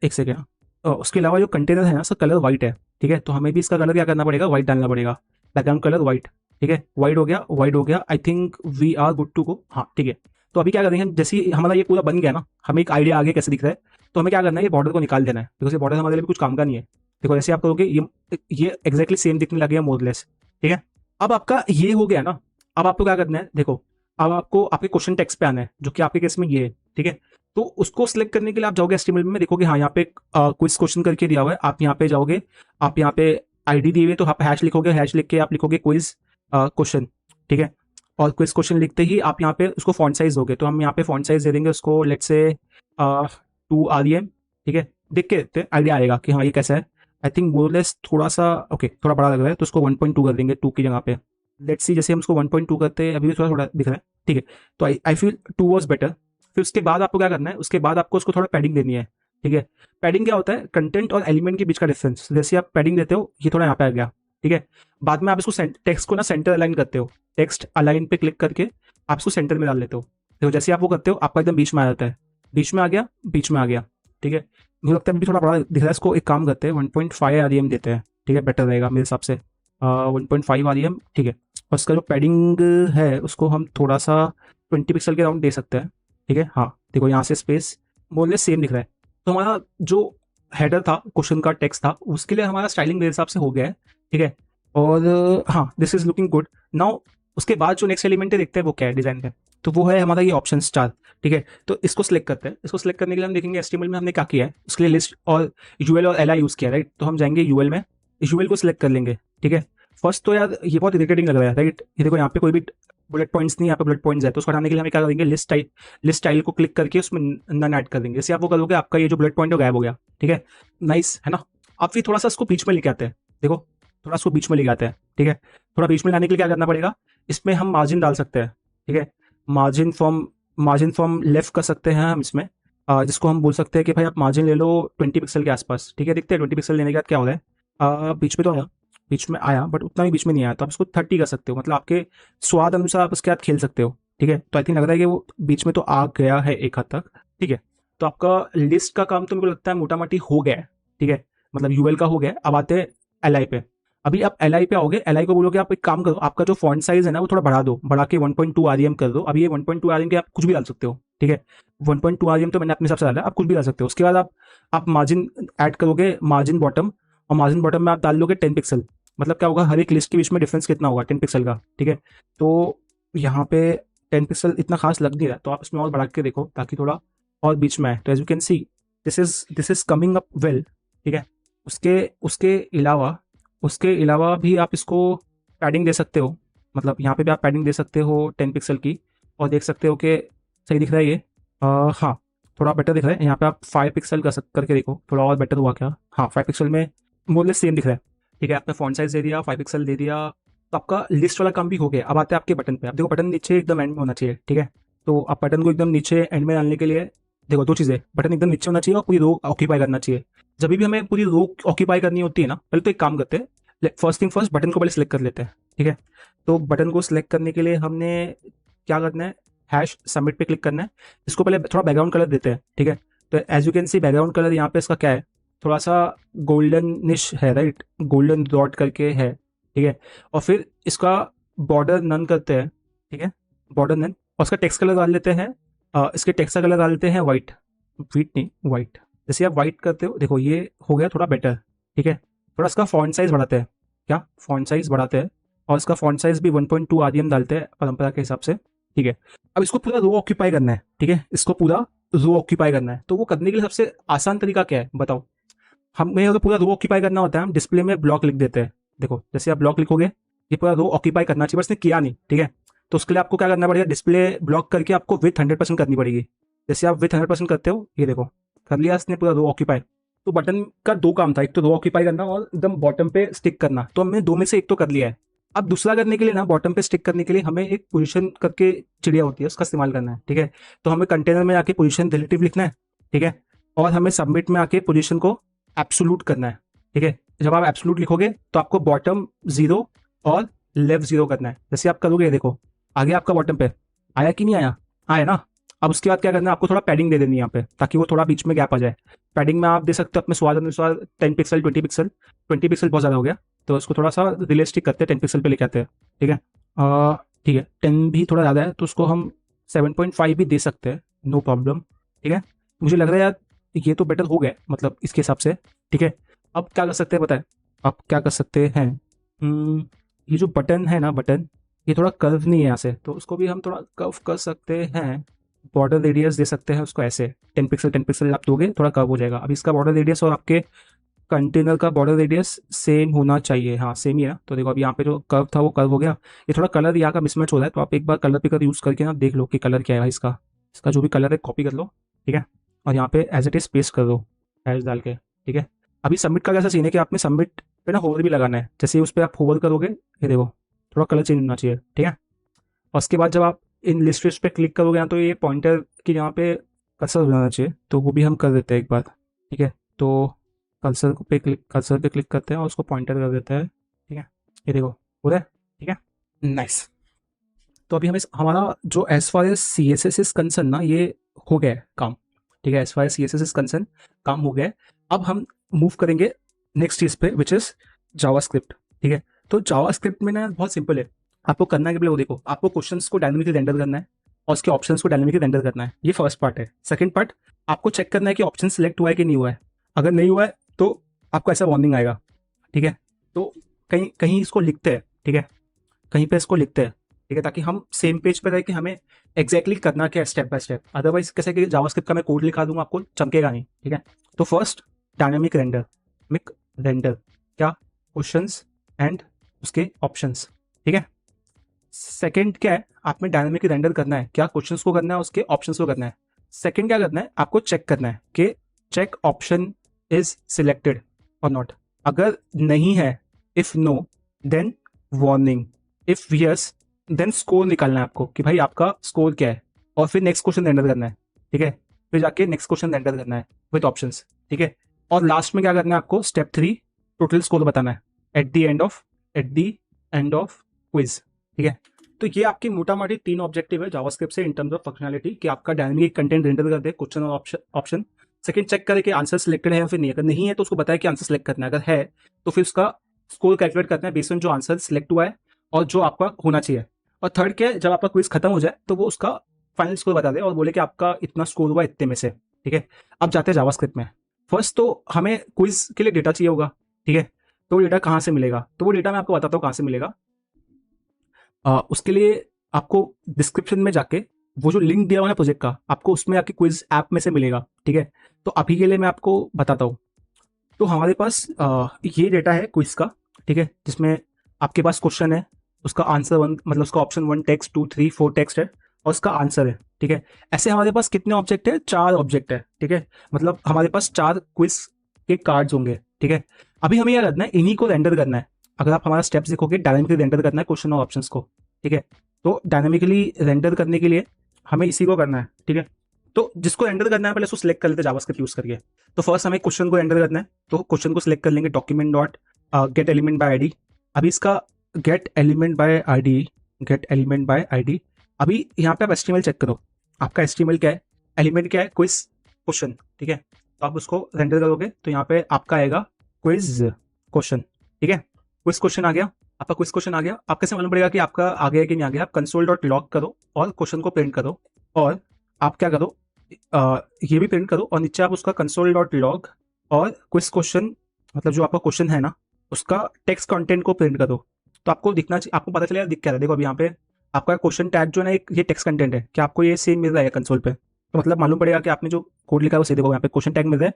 एक सेकेंड, उसके अलावा जो कंटेनर है ना उसका कलर वाइट है, ठीक है। तो हमें भी इसका कलर क्या करना पड़ेगा, वाइट डालना पड़ेगा, बैकग्राउंड कलर वाइट, ठीक है, वाइड हो गया, वाइड हो गया, I think we are good to go. हाँ ठीक है। तो अभी क्या करेंगे हम, जैसे ही हमारा ये पूरा बन गया ना, हमें एक आइडिया आ गया कैसे दिख रहा है, तो हमें क्या करना है, ये बॉर्डर को निकाल देना है, बिकॉज ये बॉर्डर हमारे लिए भी कुछ काम का नहीं है। देखो जैसे आप करोगे ये एग्जैक्टली सेम दिखने लगे मोरलेस। ठीक है, अब आपका ये हो गया ना, अब आपको क्या करना है, देखो अब आपको आपके क्वेश्चन टेक्स्ट पे आना है, जो कि आपके केस में ये है। ठीक है, तो उसको सिलेक्ट करने के लिए आप जाओगे एचटीएमएल में, देखोगे हाँ यहाँ पे क्विज क्वेश्चन करके दिया हुआ है, आप यहाँ पे जाओगे, आप यहाँ पे आईडी दिए हुए, तो आप हैश लिखोगे, हैश लिख के आप लिखोगे क्विज क्वेश्चन। ठीक है, और क्विज क्वेश्चन लिखते ही आप यहाँ पे उसको फॉन्ट साइज दोगे, तो हम यहाँ पे फॉन्ट साइज दे देंगे उसको, लेट्स से 2 REM। ठीक है, देख के आइडिया आएगा कि हाँ ये कैसा है। आई थिंक मोरलेस थोड़ा सा ओके थोड़ा बड़ा लग रहा है, तो उसको 1.2 कर देंगे 2 की जगह पे। लेट्स सी, जैसे हम उसको 1.2 करते हैं, अभी भी थोड़ा थोड़ा दिख रहा है। ठीक है, तो आई फील 2 वॉज बेटर। फिर उसके बाद आपको क्या करना है, उसके बाद आपको उसको थोड़ा पैडिंग देनी है। ठीक है, पैडिंग क्या होता है, कंटेंट और एलिमेंट के बीच का डिफरेंस, जैसे आप पैडिंग देते हो ये थोड़ा यहाँ पे आ गया। ठीक है, बाद में आप इसको टेक्स्ट को ना सेंटर अलाइन करते हो, टेक्स्ट अलाइन पे क्लिक करके आप इसको सेंटर में डाल लेते हो। देखो जैसे आप वो करते हो आपका एकदम बीच में आ जाता है, बीच में आ गया, बीच में आ गया। ठीक है, मुझे लगता है अभी थोड़ा बड़ा दिख रहा है, इसको एक काम करते हैं 1.5 REM देते हैं। ठीक है, बेटर रहेगा मेरे हिसाब से 1.5 REM। ठीक है, और उसका जो पैडिंग है उसको हम थोड़ा सा 20 पिक्सल के राउंड दे सकते हैं। ठीक है, हाँ देखो यहाँ से स्पेस मोरलेस सेम दिख रहा है। तो हमारा जो हेडर था, क्वेश्चन का टेक्स्ट था, उसके लिए हमारा स्टाइलिंग मेरे हिसाब से हो गया है। ठीक है, और हाँ this is looking good now. उसके बाद जो नेक्स्ट एलिमेंट है देखते हैं वो क्या है डिजाइन में, तो वो है हमारा ये ऑप्शन स्टार। ठीक है, तो इसको सिलेक्ट करते हैं। इसको सिलेक्ट करने के लिए हम देखेंगे एचटीएमएल में हमने क्या किया है, उसके लिए लिस्ट और यूएल और एलआई यूज किया, राइट। तो हम जाएंगे यूएल में, यूएल को सिलेक्ट कर लेंगे। ठीक है, फर्स्ट तो यार ये बहुत इरिटेटिंग लग रहा है, राइट। ये देखो यहाँ पे कोई भी बुलेट पॉइंट्स नहीं, यहाँ पे बुलेट पॉइंट्स है, तो उसको हटाने के लिए हमें क्या करेंगे, लिस्ट स्टाइल को क्लिक करके उसमें नन ऐड कर देंगे। जैसे आप वो करोगे आपका ये जो बुलेट पॉइंट है गायब हो गया। ठीक है, नाइस है ना। अब फिर थोड़ा सा इसको बीच में लेके आते हैं, देखो थोड़ा इसको बीच में लेके आते हैं। ठीक है, थोड़ा बीच में लाने के लिए क्या करना पड़ेगा, इसमें हम मार्जिन डाल सकते हैं। ठीक है, मार्जिन फॉर्म लेफ्ट कर सकते हैं हम इसमें, जिसको हम बोल सकते हैं कि भाई आप मार्जिन ले लो 20 पिक्सल के आसपास। ठीक है, देखते हैं 20 पिक्सल लेने के बाद क्या हो रहा है। बीच में तो आया, बीच में आया बट उतना भी बीच में नहीं आया, तो आप इसको 30 कर सकते हो, मतलब आपके स्वाद अनुसार आप उसके साथ खेल सकते हो। ठीक है, तो आई थिंक लग रहा है कि वो बीच में तो आ गया है एक हद तक। ठीक है, तो आपका लिस्ट का काम तो मेरे को लगता है मोटा मोटी हो गया है। ठीक है, मतलब यूएल का हो गया। अब आते हैं एलआई पे। अभी आप एलआई पे आओगे, एलआई को बोलोगे आप एक काम करो, आपका जो फॉन्ट साइज है ना वो थोड़ा बढ़ा दो, बढ़ा के 1.2 REM कर दो। अभी ये 1.2 REM के आप कुछ भी डाल सकते हो। ठीक है, 1.2 REM तो मैंने अपने हिसाब से डाला, आप कुछ भी डाल सकते हो। उसके बाद आप मार्जिन ऐड करोगे, मार्जिन बॉटम, और मार्जिन बॉटम में आप डाल लोगे 10 पिक्सल। मतलब क्या होगा, हर एक लिस्ट के बीच में डिफरेंस कितना होगा, 10 पिक्सल का। ठीक है, तो यहाँ पे 10 पिक्सल इतना खास लग नहीं रहा, तो आप इसमें और बढ़ा के देखो ताकि थोड़ा और बीच में आए। तो as you can see this is coming up well. ठीक है, उसके उसके अलावा उसके अलावा भी आप इसको पैडिंग दे सकते हो, मतलब यहाँ पे भी आप पैडिंग दे सकते हो 10 पिक्सल की, और देख सकते हो कि सही दिख रहा है ये। हाँ थोड़ा बेटर दिख रहा है। यहाँ पे आप 5 पिक्सल करके देखो थोड़ा और बेटर हुआ क्या। हाँ 5 पिक्सल में मोरलेस सेम दिख रहा है। ठीक है, आपने फॉन्ट साइज दे दिया, 5 पिक्सल दे दिया, तो आपका लिस्ट वाला काम भी हो गया। अब आते हैं आपके बटन पे। आप देखो बटन नीचे एकदम एंड में होना चाहिए। ठीक है, तो आप बटन को एकदम नीचे एंड में डालने के लिए देखो दो चीज़ें, बटन एकदम नीचे होना चाहिए और पूरी रो ऑक्यूपाई करना चाहिए। जब भी हमें पूरी रो ऑक्यूपाई करनी होती है ना, पहले तो एक काम करते हैं, फर्स्ट थिंग फर्स्ट बटन को पहले सिलेक्ट कर लेते हैं। ठीक है, तो बटन को सिलेक्ट करने के लिए हमने क्या करना है, हैश सबमिट पे क्लिक करना है। इसको पहले थोड़ा बैकग्राउंड कलर देते हैं। ठीक है, तो as you can see background colour यहाँ पे इसका क्या है, थोड़ा सा गोल्डनिश है, राइट, गोल्डन डॉट करके है। ठीक है, और फिर इसका बॉर्डर नन करते हैं। ठीक है, बॉर्डर नन, और इसका टेक्स्ट कलर डाल लेते हैं, इसके टेक्स्ट का कलर डाल लेते हैं वाइट, वीट नहीं वाइट। जैसे आप वाइट करते हो देखो ये हो गया थोड़ा बेटर। ठीक है, थोड़ा इसका फॉन्ट साइज बढ़ाते हैं, क्या फॉन्ट साइज बढ़ाते हैं, और इसका फॉन्ट साइज भी 1.2 REM डालते हैं परंपरा के हिसाब से। ठीक है, अब इसको पूरा रो ऑक्यूपाई करना है। ठीक है, इसको पूरा रो ऑक्यूपाई करना है, तो वो करने के लिए सबसे आसान तरीका क्या है बताओ। हमें अगर पूरा रो ऑक्यूपाई करना होता है हम डिस्प्ले में ब्लॉक लिख देते हैं। देखो जैसे आप ब्लॉक लिखोगे ये पूरा रो ऑक्यूपाई करना चाहिए, बस इसने किया नहीं। ठीक है, तो उसके लिए आपको क्या करना पड़ेगा, डिस्प्ले ब्लॉक करके आपको विथ 100% करनी पड़ेगी। जैसे आप विथ 100% करते हो, ये देखो कर लिया इसने पूरा रो ऑक्यूपाई। तो बटन का दो काम था, एक तो रो ऑक्यूपाई करना और एकदम बॉटम पे स्टिक करना, तो हमने दो में से एक तो कर लिया है। अब दूसरा करने के लिए ना, बॉटम पे स्टिक करने के लिए हमें एक पोजीशन करके चिड़िया होती है उसका इस्तेमाल करना है। ठीक है, तो हमें कंटेनर में आके पोजीशन रिलेटिव लिखना है। ठीक है, और हमें सबमिट में आके पोजीशन को एब्सोल्यूट करना है। ठीक है, जब आप एब्सोल्यूट लिखोगे तो आपको बॉटम 0 और लेफ्ट 0 करना है। जैसे आप करोगे देखो आ गया आपका बॉटम पे, आया कि नहीं आया, आया ना। अब उसके बाद क्या करना है, आपको थोड़ा पैडिंग दे देनी है यहाँ पे, ताकि वो थोड़ा बीच में गैप आ जाए। पैडिंग में आप दे सकते हो अपने स्वाद अनुसार 10 पिक्सल 20 पिक्सल। 20 पिक्सल बहुत ज़्यादा हो गया, तो उसको थोड़ा सा रियलिस्टिक करते हैं, 10 पिक्सल पे लेके आते हैं। ठीक है। ठीक है, 10 भी थोड़ा ज़्यादा है तो उसको हम 7.5 भी दे सकते हैं, नो प्रॉब्लम। ठीक है, मुझे लग रहा है यार ये तो बेटर हो गया मतलब इसके हिसाब से। ठीक है, अब क्या कर सकते हैं पता है, अब क्या कर सकते हैं, ये जो बटन है ना, बटन ये थोड़ा कर्व नहीं है यहाँ से, तो उसको भी हम थोड़ा कर्व कर सकते हैं। बॉर्डर रेडियस दे सकते हैं उसको ऐसे, 10 पिक्सल 10 पिक्सल आप दोगे थोड़ा कर्व हो जाएगा। अब इसका बॉर्डर रेडियस और आपके कंटेनर का बॉर्डर रेडियस सेम होना चाहिए, हाँ सेम ही है ना। तो देखो अभी यहाँ पे जो कर्व था वो कर्व हो गया। ये थोड़ा कलर यहाँ का मिसमैच हो रहा है, तो आप एक बार कलर पिकर यूज़ करके ना देख लो कि कलर क्या है भाई इसका। इसका जो भी कलर है कॉपी कर लो, ठीक है, और यहाँ पे एज इट इज पेस्ट कर दो हैश डाल के। ठीक है, अभी सबमिट का कैसा सीन है कि आपने सबमिट पे ना होवर भी लगाना है, जैसे उस पर आप होवर करोगे ये देखो थोड़ा कलर चेंज होना चाहिए। ठीक है, और उसके बाद जब आप इन लिस्ट पे क्लिक करोगे ना तो ये पॉइंटर की यहाँ पे कर्सर हो जाना चाहिए, तो वो भी हम कर देते हैं एक बार। ठीक है, तो कर्सर पे क्लिक करते हैं और उसको पॉइंटर कर देते हैं। ठीक है, ये देखो हो रहा है। ठीक है, नाइस। तो अभी हमें हमारा जो as far as C S S is concern ना ये हो गया है काम। ठीक है, as far as C S S is concern काम हो गया है। अब हम मूव करेंगे नेक्स्ट चीज़ पे विच इज़ जावास्क्रिप्ट। ठीक है, तो जावास्क्रिप्ट में ना बहुत सिंपल है, आपको करना है कि वो देखो आपको क्वेश्चंस को डायनेमिकली रेंडर करना है और उसके ऑप्शंस को डायनेमिकली रेंडर करना है, ये फर्स्ट पार्ट है। सेकंड पार्ट, आपको चेक करना है कि ऑप्शन सिलेक्ट हुआ है कि नहीं हुआ है। अगर नहीं हुआ है तो आपको ऐसा वार्निंग आएगा। ठीक है, तो कहीं कहीं इसको लिखते हैं, ठीक है, कहीं पे इसको लिखते हैं, ठीक है, ताकि हम सेम पेज पे रहे कि हमें एग्जैक्टली करना क्या है स्टेप बाय स्टेप। अदरवाइज कैसे कि जावास्क्रिप्ट का मैं कोड लिखा दूंगा आपको चमकेगा नहीं। ठीक है, तो फर्स्ट डायनामिक रेंडर, मिक रेंडर क्या, क्वेश्चंस एंड उसके ऑप्शंस। ठीक है, सेकंड क्या है, आप में डायनामिक रेंडर करना है क्या, क्वेश्चंस को करना है उसके ऑप्शंस को करना है। सेकंड क्या करना है, आपको चेक करना है कि चेक ऑप्शन इज सिलेक्टेड और नॉट। अगर नहीं है, if no then warning, if yes then score निकालना है आपको कि भाई आपका स्कोर क्या है, और फिर नेक्स्ट क्वेश्चन रेंडर करना है। ठीक है, फिर जाके नेक्स्ट क्वेश्चन रेंडर करना है विद ऑप्शंस। ठीक है, और लास्ट में क्या करना है आपको, स्टेप 3 टोटल स्कोर बताना है at the end of quiz. ठीक है, तो ये आपकी मोटा मोटी 3 ऑब्जेक्टिव है जावास्क्रिप्ट से इन टर्म्स ऑफ फंक्शनैलिटी कि आपका डायनामिक कंटेंट रेंडर कर दे क्वेश्चन और ऑप्शन। सेकंड, चेक करे कि आंसर सिलेक्टेड है या फिर नहीं, अगर नहीं है तो उसको बताए कि आंसर सिलेक्ट करना है, अगर है तो फिर उसका स्कोर कैलकुलेट करना है बेस्ड ऑन जो आंसर सिलेक्ट हुआ है और जो आपका होना चाहिए। और थर्ड क्या है, जब आपका क्विज खत्म हो जाए तो वो उसका फाइनल स्कोर बता दे और बोले कि आपका इतना स्कोर हुआ इतने में से। ठीक है, अब जाते हैं जावास्क्रिप्ट में। फर्स्ट तो हमें क्विज के लिए डेटा चाहिए होगा। ठीक है, तो वो डेटा कहाँ से मिलेगा, तो वो डेटा मैं आपको बताता हूँ कहाँ से मिलेगा। उसके लिए आपको डिस्क्रिप्शन में जाके वो जो लिंक दिया हुआ है प्रोजेक्ट का, आपको उसमें आपके क्विज ऐप में से मिलेगा। ठीक है, तो अभी के लिए मैं आपको बताता हूँ। तो हमारे पास ये डेटा है क्विज का। ठीक है, जिसमें आपके पास क्वेश्चन है, उसका आंसर 1 मतलब उसका ऑप्शन 1 टेक्स्ट, 2 3 4 टेक्स्ट है और उसका आंसर है। ठीक है, ऐसे हमारे पास कितने ऑब्जेक्ट है, 4 ऑब्जेक्ट है। ठीक है, मतलब हमारे पास 4 क्विज के कार्ड्स होंगे। ठीक है, अभी हमें यह करना है, इन्हीं को रेंडर करना है। अगर आप हमारा स्टेप्स देखोगे, डायनामिकली रेंडर करना है क्वेश्चन और ऑप्शंस को। ठीक है, तो डायनामिकली रेंडर करने के लिए हमें इसी को करना है। ठीक है, तो जिसको रेंडर करना है पहले उसको सिलेक्ट कर लेते हैं जावास्क्रिप्ट यूज करके। तो फर्स्ट हमें क्वेश्चन को रेंडर करना है, तो क्वेश्चन को सिलेक्ट कर लेंगे, document dot gate element by ID. अभी इसका गेट एलिमेंट बाय आईडी, अभी यहाँ पे आप एचटीएमएल चेक करो, आपका एचटीएमएल क्या है, एलिमेंट क्या है, क्विज क्वेश्चन। ठीक है, तो आप उसको रेंडर करोगे तो यहाँ पे आपका आएगा क्विज क्वेश्चन। ठीक है, क्विज क्वेश्चन आ गया, आपका क्विज क्वेश्चन आ गया। आप कैसे मालूम पड़ेगा कि आपका आ गया कि नहीं आ गया, आप कंसोल डॉट लॉग करो और क्वेश्चन को प्रिंट करो, और आप क्या करो, ये भी प्रिंट करो और नीचे आप उसका कंसोल डॉट लॉग और क्विज क्वेश्चन मतलब जो आपका क्वेश्चन है ना उसका टेक्स्ट कंटेंट को प्रिंट करो। तो आपको दिखना चाहिए, आपको पता चलेगा दिख क्या रहा है। देखो अभी यहाँ पे आपका क्वेश्चन टैग जो है ना, एक ये टेक्स्ट कंटेंट है, क्या आपको ये सेम मिल रहा है कंसोल पे, तो मतलब मालूम पड़ेगा कि आपने जो कोड लिखा है वो सही। देखो यहाँ पे क्वेश्चन टैग मिल रहा है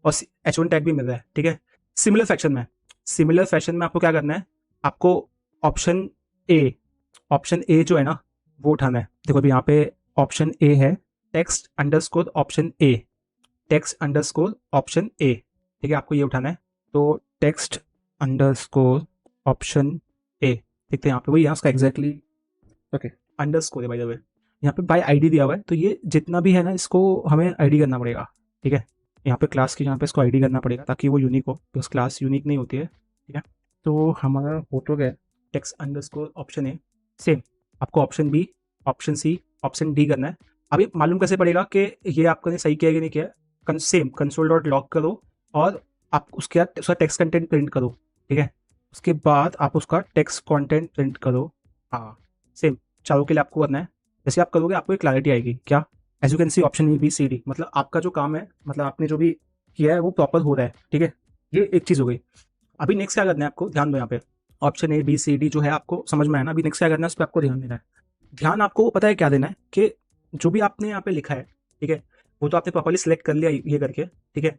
और H1 टैग भी मिल रहा है। ठीक है, सिमिलर फैशन में आपको क्या करना है, आपको ऑप्शन ए जो है ना वो उठाना है। देखो अभी यहाँ पे ऑप्शन ए है, टेक्स्ट अंडरस्कोर ऑप्शन ए। ठीक है, आपको ये उठाना है, तो टेक्स्ट अंडरस्कोर ऑप्शन ए देखते हैं यहाँ पे, वही यहाँ उसका एग्जैक्टली ओके अंडरस्कोर है बाय द वे, यहाँ पे बाय आईडी दिया हुआ है, तो ये जितना भी है ना इसको हमें आईडी करना पड़ेगा। ठीक है, यहाँ पे क्लास की यहाँ पे इसको आईडी करना पड़ेगा ताकि वो यूनिक हो, बिकॉज क्लास यूनिक नहीं होती है। ठीक है, तो हमारा फोटो गया text underscore option A, same आपको option B, option C, option D करना है। अभी मालूम कैसे पड़ेगा कि ये आपने सही किया कि नहीं किया, सेम कंसोल डॉट लॉग करो और आप उसके बाद उसका टेक्स्ट कंटेंट प्रिंट करो। ठीक है, उसके बाद आप उसका टेक्स्ट कंटेंट प्रिंट करो हाँ सेम, चारों के लिए आपको करना है। जैसे आप करोगे आपको एक क्लैरिटी आएगी क्या, as you can see option A B C D, मतलब आपका जो काम है, मतलब आपने जो भी किया है वो प्रॉपर हो रहा है, ठीक है। ये एक चीज़ हो गई। अभी नेक्स्ट क्या करना है आपको, ध्यान दो यहाँ पे। Option A B C D जो है आपको समझ में आया ना, अभी नेक्स्ट क्या करना है उस पर आपको ध्यान देना है। ध्यान आपको पता है क्या देना है कि जो भी आपने यहाँ पे लिखा है, ठीक है, वो तो आपने प्रॉपर्ली सिलेक्ट कर लिया ये करके, ठीक है।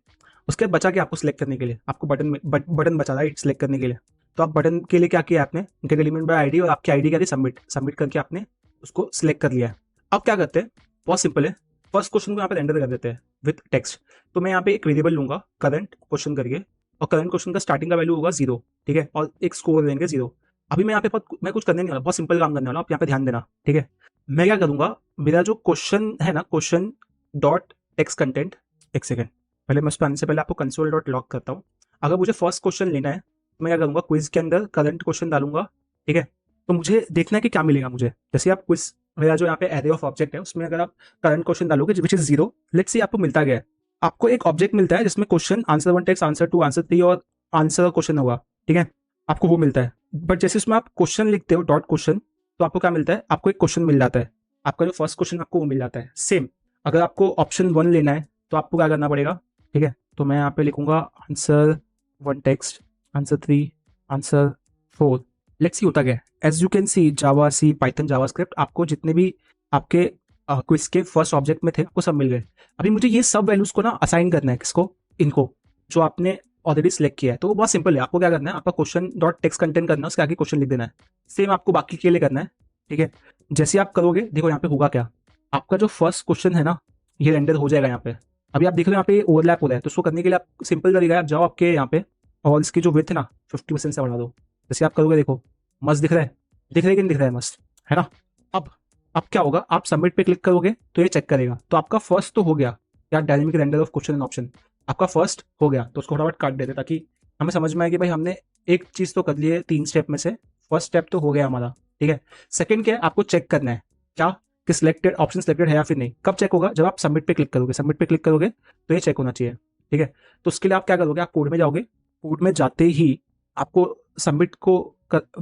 उसके बाद बचा के आपको सिलेक्ट करने के लिए आपको बटन बचा रहा है सिलेक्ट करने के लिए। तो आप बटन के लिए क्या किया आपने, गेट एलिमेंट बाय आईडी, और आपकी आईडी क्या थी सबमिट, सबमिट करके आपने उसको सिलेक्ट कर लिया है। अब क्या करते हैं, बहुत सिंपल है। फर्स्ट क्वेश्चन को यहाँ पे रेंडर कर देते हैं विथ टेक्स्ट। तो मैं यहाँ पे एक वेरिएबल लूंगा करंट क्वेश्चन करके, और करंट क्वेश्चन का स्टार्टिंग का वैल्यू होगा 0, ठीक है, और एक स्कोर देंगे 0। अभी मैं यहाँ पे मैं कुछ करने नहीं वाला, बहुत सिंपल काम करने वाला, आप यहाँ पे ध्यान देना, ठीक है। मैं क्या करूंगा, मेरा जो क्वेश्चन है ना, क्वेश्चन डॉट टेक्स्ट कंटेंट, एक सेकेंड, पहले मैं उस पर आने से पहले आपको कंसोल डॉट लॉग करता हूँ। अगर मुझे फर्स्ट क्वेश्चन लेना है तो मैं क्या करूँगा, क्विज के अंदर करंट क्वेश्चन डालूंगा, ठीक है। तो मुझे देखना है कि क्या मिलेगा मुझे। जैसे आप क्विज, मेरा जो यहाँ पे एरे ऑफ ऑब्जेक्ट है उसमें अगर आप करंट क्वेश्चन डालोगे विच इज 0, लेट्स सी आपको मिलता गया है, आपको एक ऑब्जेक्ट मिलता है जिसमें question answer 1 text, answer 2, answer 3 और आंसर क्वेश्चन होगा, ठीक है, आपको वो मिलता है। बट जैसे उसमें आप क्वेश्चन लिखते हो डॉट क्वेश्चन, तो आपको क्या मिलता है, आपको एक क्वेश्चन मिल जाता है, आपका जो फर्स्ट क्वेश्चन आपको वो मिल जाता है। सेम अगर आपको ऑप्शन 1 लेना है तो आपको क्या करना पड़ेगा, ठीक है। तो मैं यहाँ पे लिखूंगा answer 1 text, answer 3, answer 4। Let's see होता क्या है, as you can see Java, C, Python, JavaScript, आपको जितने भी आपके क्विज के फर्स्ट ऑब्जेक्ट में थे आपको सब मिल गए। अभी मुझे ये सब वैल्यूज को ना असाइन करना है, किसको, इनको जो आपने ऑलरेडी सिलेक्ट किया है। तो वो बहुत सिंपल है, आपको क्या करना है, आपका क्वेश्चन डॉट टेक्स्ट कंटेंट करना है, उसके आगे क्वेश्चन लिख देना है। सेम आपको बाकी के लिए करना है, ठीक है। जैसे आप करोगे देखो यहाँ पे होगा क्या, आपका जो फर्स्ट क्वेश्चन है ना ये रेंडर हो जाएगा यहाँ पे। अभी आप देख रहे हो यहाँ पे ओवरलैप हो रहा है, तो उसको करने के लिए आप सिंपल तरीका है, आप जाओ आपके यहाँ पे और इसकी जो विड्थ है ना 50% से बढ़ा दो। जैसे आप करोगे देखो मस्त दिख रहा है, दिख रहा है कि नहीं दिख रहा है, मस्त है ना। अब अब क्या होगा, आप सबमिट पे क्लिक करोगे तो ये चेक करेगा, तो आपका फर्स्ट तो हो गया या dynamic render of question and option, आपका फर्स्ट हो गया। तो उसको फटाफट काट देते ताकि हमें समझ में आए कि भाई हमने एक चीज़ तो कर ली है 3 स्टेप में से, फर्स्ट स्टेप तो हो गया हमारा, ठीक है। सेकंड क्या है, आपको चेक करना है क्या कि सिलेक्टेड ऑप्शन सिलेक्टेड है या फिर नहीं। कब चेक होगा, जब आप सबमिट पे क्लिक करोगे, सबमिट पे क्लिक करोगे तो ये चेक होना चाहिए, ठीक है। तो उसके लिए आप क्या करोगे, आप कोड में जाओगे, कोड में जाते ही आपको सबमिट को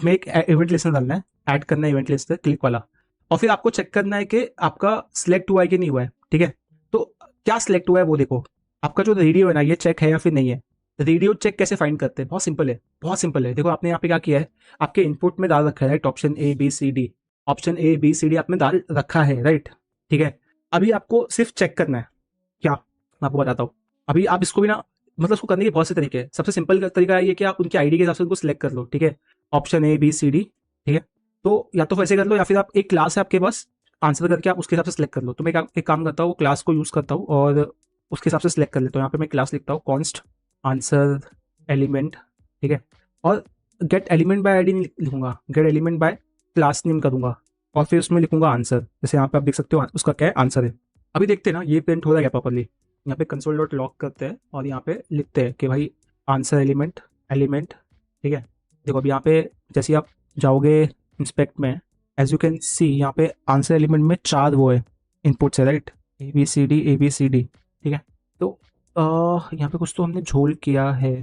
में एक इवेंट लिस्ट डालना है, ऐड करना है इवेंट लिस्ट क्लिक वाला, और फिर आपको चेक करना है कि आपका सिलेक्ट हुआ है कि नहीं हुआ है, ठीक है। तो क्या सिलेक्ट हुआ है वो देखो, आपका जो रेडियो है ना ये चेक है या फिर नहीं है। रेडियो चेक कैसे फाइंड करते हैं, बहुत सिंपल है, बहुत सिंपल है। देखो आपने यहाँ पे क्या किया है, आपके इनपुट में डाल रखा है right, option A B C D, option A B C D आपने डाल रखा है राइट, ठीक है। अभी आपको सिर्फ चेक करना है क्या, मैं आपको बताता हूँ। अभी आप इसको भी ना, मतलब उसको करने के बहुत से तरीके हैं। सबसे सिंपल तरीका ये कि आप उनकी आईडी के हिसाब से उनको सिलेक्ट कर लो, ठीक है, option A B C D, ठीक है। तो या तो वैसे कर लो या फिर आप एक क्लास है आपके पास, आंसर करके आप उसके हिसाब से सिलेक्ट कर लो। तो मैं एक काम करता हूँ, क्लास को यूज़ करता हूँ और उसके हिसाब से सिलेक्ट कर लेता हूँ। यहाँ पे मैं क्लास लिखता हूँ कॉन्स्ट आंसर एलिमेंट, ठीक है, और गेट एलिमेंट बाय आईडी लिखूंगा, gate element by class name करूंगा, और फिर उसमें लिखूंगा आंसर। जैसे यहाँ पे आप देख सकते हो उसका क्या है, आंसर है। अभी देखते हैं ना ये प्रिंट हो रहा है क्या प्रॉपरली। यहाँ पे कंसोल डॉट लॉग करते हैं और यहाँ पे लिखते हैं कि भाई आंसर एलिमेंट एलिमेंट, ठीक है। देखो अभी यहाँ पे जैसे आप जाओगे इंस्पेक्ट में, एज यू कैन सी यहाँ पे आंसर एलिमेंट में 4 वो है इनपुट्स है right, A B C D A B C D, ठीक है। तो यहाँ पे कुछ तो हमने झोल किया है,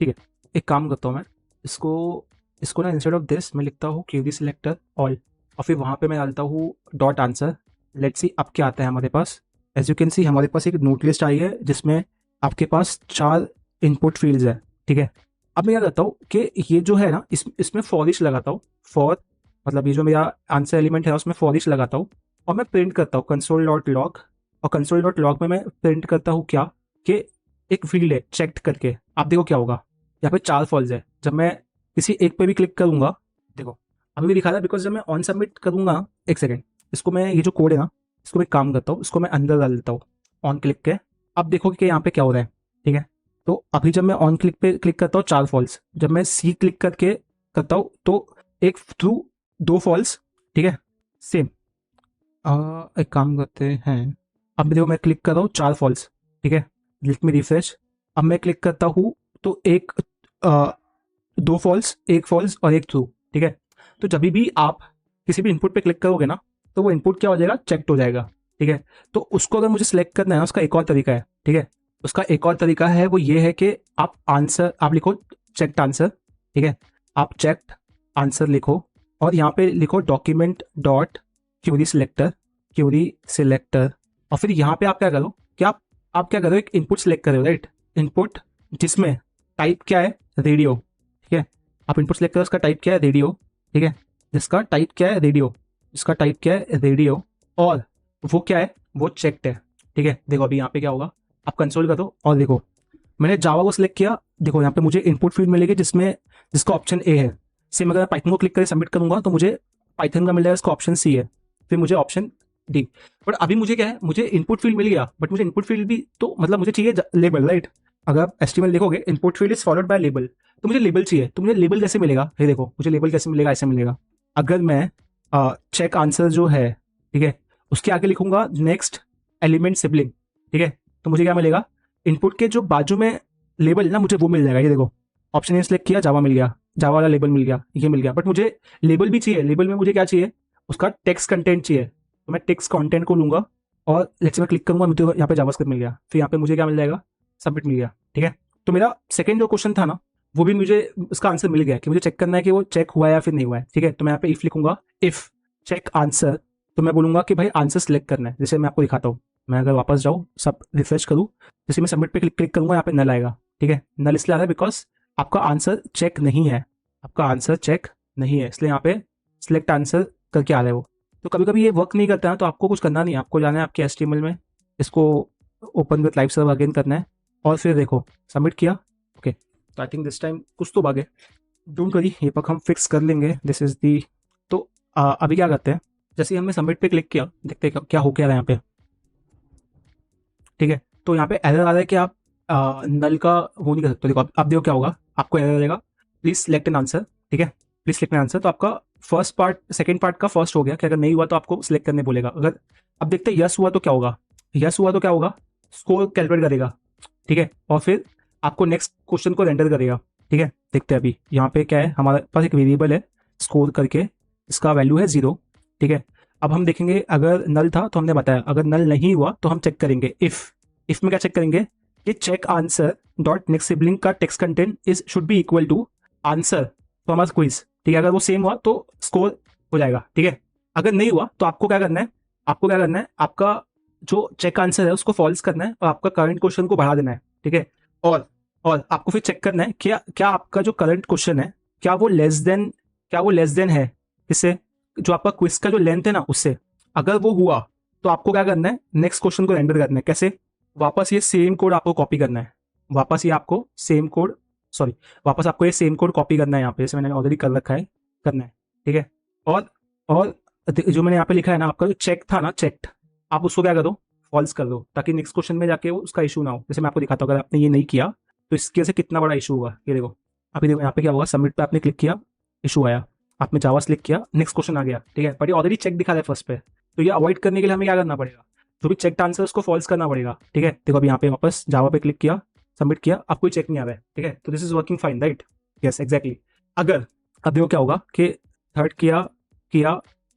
ठीक है। एक काम करता हूँ मैं, इसको इसको ना इंस्टेड ऑफ दिस मैं लिखता हूँ क्यूरी सिलेक्टर ऑल, और फिर वहाँ पे मैं डालता हूँ डॉट आंसर। लेट्स सी अब क्या आता है हमारे पास। एज यू कैन सी हमारे पास एक नोट लिस्ट आई है जिसमें आपके पास 4 इनपुट फील्ड्स है, ठीक है। अब मैं क्या करता हूँ कि ये जो है ना इसमें फॉरिश लगाता हूँ, फॉर मतलब ये जो मेरा आंसर एलिमेंट है उसमें फॉरिश लगाता हूँ, और मैं प्रिंट करता हूँ कंसोल डॉट लॉग, और कंसोल डॉट लॉग में मैं प्रिंट करता हूँ क्या कि एक फील्ड है चेक्ड करके। आप देखो क्या होगा, यहाँ पे 4 फॉल्स है। जब मैं किसी एक पे भी क्लिक करूंगा, देखो अभी भी दिखा रहा है, बिकॉज जब मैं ऑन सबमिट करूंगा, एक सेकेंड, इसको मैं ये जो कोड है ना इसको मैं काम करता हूँ, इसको मैं अंदर डाल देता हूँ ऑन क्लिक के। अब देखो कि यहाँ पे क्या हो रहा है, ठीक है। तो अभी जब मैं ऑन क्लिक पे क्लिक करता हूँ 4 फॉल्स, जब मैं सी क्लिक करके करता हूँ तो एक थ्रू 2 फॉल्स, ठीक है। सेम एक काम करते हैं, अब देखो मैं क्लिक कर रहा हूँ 4 फॉल्स, ठीक है। Let me refresh. अब मैं क्लिक करता हूँ तो एक 2 फॉल्स, एक फॉल्स और एक ट्रू, ठीक है। तो जब भी आप किसी भी इनपुट पे क्लिक करोगे ना तो वो इनपुट क्या हो जाएगा, चेक्ड हो जाएगा, ठीक है। तो उसको अगर मुझे सिलेक्ट करना है उसका एक और तरीका है, ठीक है। उसका एक और तरीका है वो ये है कि आप आंसर आप लिखो चेक्ड आंसर, ठीक है। आप चेक्ड आंसर लिखो, और यहाँ पे लिखो डॉक्यूमेंट डॉट क्यूरी सिलेक्टर। और फिर यहाँ पे आप क्या करो कि आप क्या करो, एक इनपुट सेलेक्ट करो, राइट। इनपुट जिसमें टाइप क्या है, रेडियो, ठीक है। आप इनपुट सेलेक्ट करो, उसका टाइप क्या है, रेडियो, ठीक है। जिसका टाइप क्या है, रेडियो, जिसका टाइप क्या है, रेडियो, और वो क्या है, वो चेक्ड है, ठीक है। देखो अभी यहाँ पे क्या होगा, आप कंसोल करो और देखो मैंने जावा को सिलेक्ट किया। देखो यहाँ पे मुझे इनपुट फील्ड मिलेगी जिसका ऑप्शन ए है। सेम अगर मैं पाइथन को क्लिक करके सबमिट करूंगा तो मुझे पाइथन का मिल जाएगा, इसका ऑप्शन सी है, फिर मुझे ऑप्शन डी। बट अभी मुझे क्या है, मुझे इनपुट फील्ड मिल गया, बट मुझे इनपुट फील्ड भी तो मतलब मुझे चाहिए लेबल, राइट। अगर आप एचटीएमएल देखोगे, input field is followed by label, तो मुझे लेबल चाहिए। तो मुझे लेबल कैसे मिलेगा, ये देखो मुझे लेबल कैसे मिलेगा, ऐसे मिलेगा। अगर मैं चेक आंसर जो है, ठीक है, उसके आगे लिखूंगा नेक्स्ट एलिमेंट सिबलिंग, ठीक है, तो मुझे क्या मिलेगा, इनपुट के जो बाजू में लेबल ना, मुझे वो मिल जाएगा। ये देखो ऑप्शन ए सेलेक्ट किया, जावा मिल गया, जावा वाला लेबल मिल गया, ये मिल गया। बट मुझे लेबल भी चाहिए। लेबल में मुझे क्या चाहिए, उसका टेक्स्ट कंटेंट चाहिए। तो मैं टेक्स्ट कंटेंट को लूंगा और लेट्स से मैं क्लिक करूंगा, मुझे यहाँ पे जावास्क्रिप्ट मिल गया, फिर यहाँ पे मुझे क्या मिल जाएगा, सबमिट मिल गया, ठीक है। तो मेरा सेकंड जो क्वेश्चन था ना, वो भी मुझे उसका आंसर मिल गया कि मुझे चेक करना है कि वो चेक हुआ है या फिर नहीं हुआ है, ठीक है। तो मैं यहाँ पे इफ लिखूंगा, इफ चेक आंसर, तो मैं बोलूंगा कि भाई आंसर सिलेक्ट करना है। जैसे मैं आपको दिखाता हूँ, मैं अगर वापस जाऊँ, सब रिफ्रेश करूँ, जैसे मैं सबमिट पे क्लिक करूंगा, यहाँ पे नल आएगा, ठीक है। नल इसलिए आ रहा है बिकॉज आपका आंसर चेक नहीं है, आपका आंसर चेक नहीं है, इसलिए यहाँ पे सिलेक्ट आंसर करके आ रहा है वो। तो कभी कभी ये वर्क नहीं करता है, तो आपको कुछ करना नहीं है, आपको जाना है आपके HTML में, इसको open with live server again करना है, और फिर देखो सबमिट किया, ओके। तो आई थिंक दिस टाइम कुछ तो भागे, डोंट वरी, ये पक हम फिक्स कर लेंगे। This is the. तो अभी क्या करते हैं, जैसे ही हमने सबमिट पे क्लिक किया, देखते हैं क्या हो क्या रहा है यहाँ पे, ठीक है। तो यहाँ पे एरर आ रहा है कि आप नल का वो नहीं कर सकते। देखो अब देखो क्या होगा, आपको एरर आएगा, प्लीज सिलेक्ट एन आंसर, ठीक है, प्लीज सिलेक्ट एन आंसर। तो आपका फर्स्ट पार्ट सेकंड पार्ट का फर्स्ट हो गया कि अगर नहीं हुआ तो आपको सिलेक्ट करने बोलेगा। अगर अब देखते हैं यस हुआ तो क्या होगा, यस हुआ तो क्या होगा, स्कोर कैलकुलेट करेगा, ठीक है, और फिर आपको नेक्स्ट क्वेश्चन को रेंडर करेगा, ठीक है। देखते हैं अभी यहाँ पे क्या है, हमारे पास एक वेरिएबल है स्कोर करके, इसका वैल्यू है 0, ठीक है। अब हम देखेंगे अगर नल था तो हमने बताया, अगर नल नहीं हुआ तो हम चेक करेंगे इफ में क्या चेक करेंगे कि check answer dot next sibling का text content is should be equal to answer from our quiz, ठीक है। अगर वो सेम हुआ तो स्कोर हो जाएगा, ठीक है। अगर नहीं हुआ तो आपको क्या करना है, आपका जो चेक आंसर है उसको फॉल्स करना है और आपका करंट क्वेश्चन को बढ़ा देना है, ठीक है। और आपको फिर चेक करना है क्या आपका जो करंट क्वेश्चन है क्या वो लेस देन है इससे, जो आपका क्विज का जो लेंथ है ना उससे। अगर वो हुआ तो आपको क्या करना है, नेक्स्ट क्वेश्चन को रेंडर करना है। कैसे, वापस ये सेम कोड आपको कॉपी करना है, वापस आपको ये सेम कोड कॉपी करना है यहाँ पे, जैसे मैंने ऑलरेडी कर रखा है, करना है, ठीक है। और जो मैंने यहाँ पे लिखा है ना, आपका जो चेक था ना, चेक्ड, आप उसको क्या करो, फॉल्स कर दो, ताकि नेक्स्ट क्वेश्चन में जाके वो उसका इशू ना हो। जैसे मैं आपको दिखाता हूँ, अगर आपने ये नहीं किया तो इसकी वजह से कितना बड़ा इशू होगा। ये देखो अभी देखो यहाँ पे क्या होगा, सबमिट पे आपने क्लिक किया, इशू आया, आपने जावा क्लिक किया, नेक्स्ट क्वेश्चन आ गया, ठीक है। बट ये ऑलरेडी चेक दिखा रहा है फर्स्ट पे, तो ये अवॉइड करने के लिए हमें क्या करना पड़ेगा, जो भी चेक आंसर उसको फॉल्स करना पड़ेगा, ठीक है। देखो अभी यहाँ पे वापस जावा पे क्लिक किया, सबमिट किया, अब कोई चेक नहीं आ रहा है, ठीक है। तो this is working fine, right, yes exactly. अगर अब देखो क्या होगा कि थर्ड किया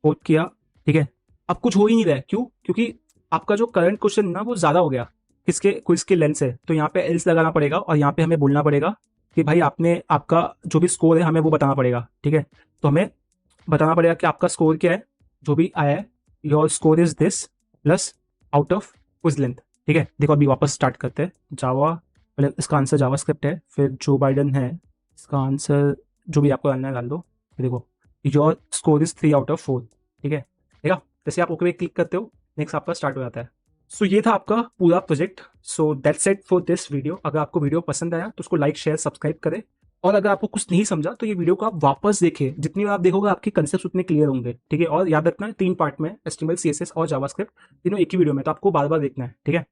फोर्थ किया, ठीक है, अब कुछ हो ही नहीं रहा है, क्यों, क्योंकि आपका जो करंट क्वेश्चन ना वो ज्यादा हो गया किसके क्विज के लेंथ से। तो यहाँ पे एल्स लगाना पड़ेगा और यहाँ पे हमें बोलना पड़ेगा कि भाई आपका जो भी स्कोर है हमें वो बताना पड़ेगा, ठीक है। तो हमें बताना पड़ेगा कि आपका स्कोर क्या है, जो भी आया है, your score is this plus out of quiz length, ठीक है। देखो अभी वापस स्टार्ट करते हैं, जावा मतलब इसका आंसर जावास्क्रिप्ट है, फिर जो बाइडन है इसका आंसर जो भी आपको डालना है डाल दो। देखो your score is 3 out of 4, ठीक है। ठीक है, जैसे आप ओके पे क्लिक करते हो, नेक्स्ट आपका स्टार्ट हो जाता है। सो ये था आपका पूरा project. So that's it for this video. अगर आपको वीडियो पसंद आया तो उसको लाइक शेयर सब्सक्राइब करें, और अगर आपको कुछ नहीं समझा तो ये वीडियो को आप वापस देखें, जितनी बार आप देखोगे आपके कंसेप्ट उतने क्लियर होंगे, ठीक है। और याद रखना है 3 पार्ट में, HTML CSS और जावास्क्रिप्ट तीनों एक ही वीडियो में, तो आपको बार बार देखना है, ठीक है।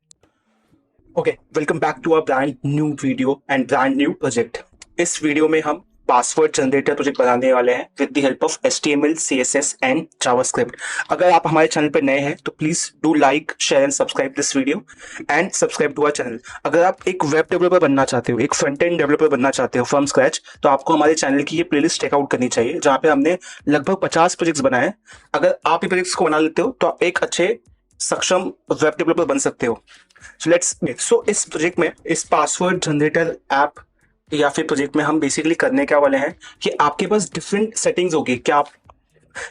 Okay, welcome back to a brand new video and brand new project. इस वीडियो में हम पासवर्ड जनरेटर प्रोजेक्ट बनाने वाले हैं with the help of HTML CSS and JavaScript. अगर आप हमारे चैनल पर नए हैं तो please do like share and subscribe this video and subscribe to our channel. अगर आप एक वेब डेवलपर बनना चाहते हो, एक फ्रंट एंड डेवलपर बनना चाहते हो फ्रॉम स्क्रैच, तो आपको हमारे चैनल की ये प्लेलिस्ट चेकआउट करनी चाहिए, जहाँ पे हमने लगभग 50 प्रोजेक्ट्स बनाए हैं। अगर आप ये प्रोजेक्ट्स को बना लेते हो तो आप एक अच्छे सक्षम वेब डेवलपर बन सकते हो। सो इस प्रोजेक्ट में, इस पासवर्ड जनरेटर ऐप या फिर प्रोजेक्ट में हम बेसिकली करने क्या वाले हैं कि आपके पास डिफरेंट सेटिंग्स होगी। क्या आप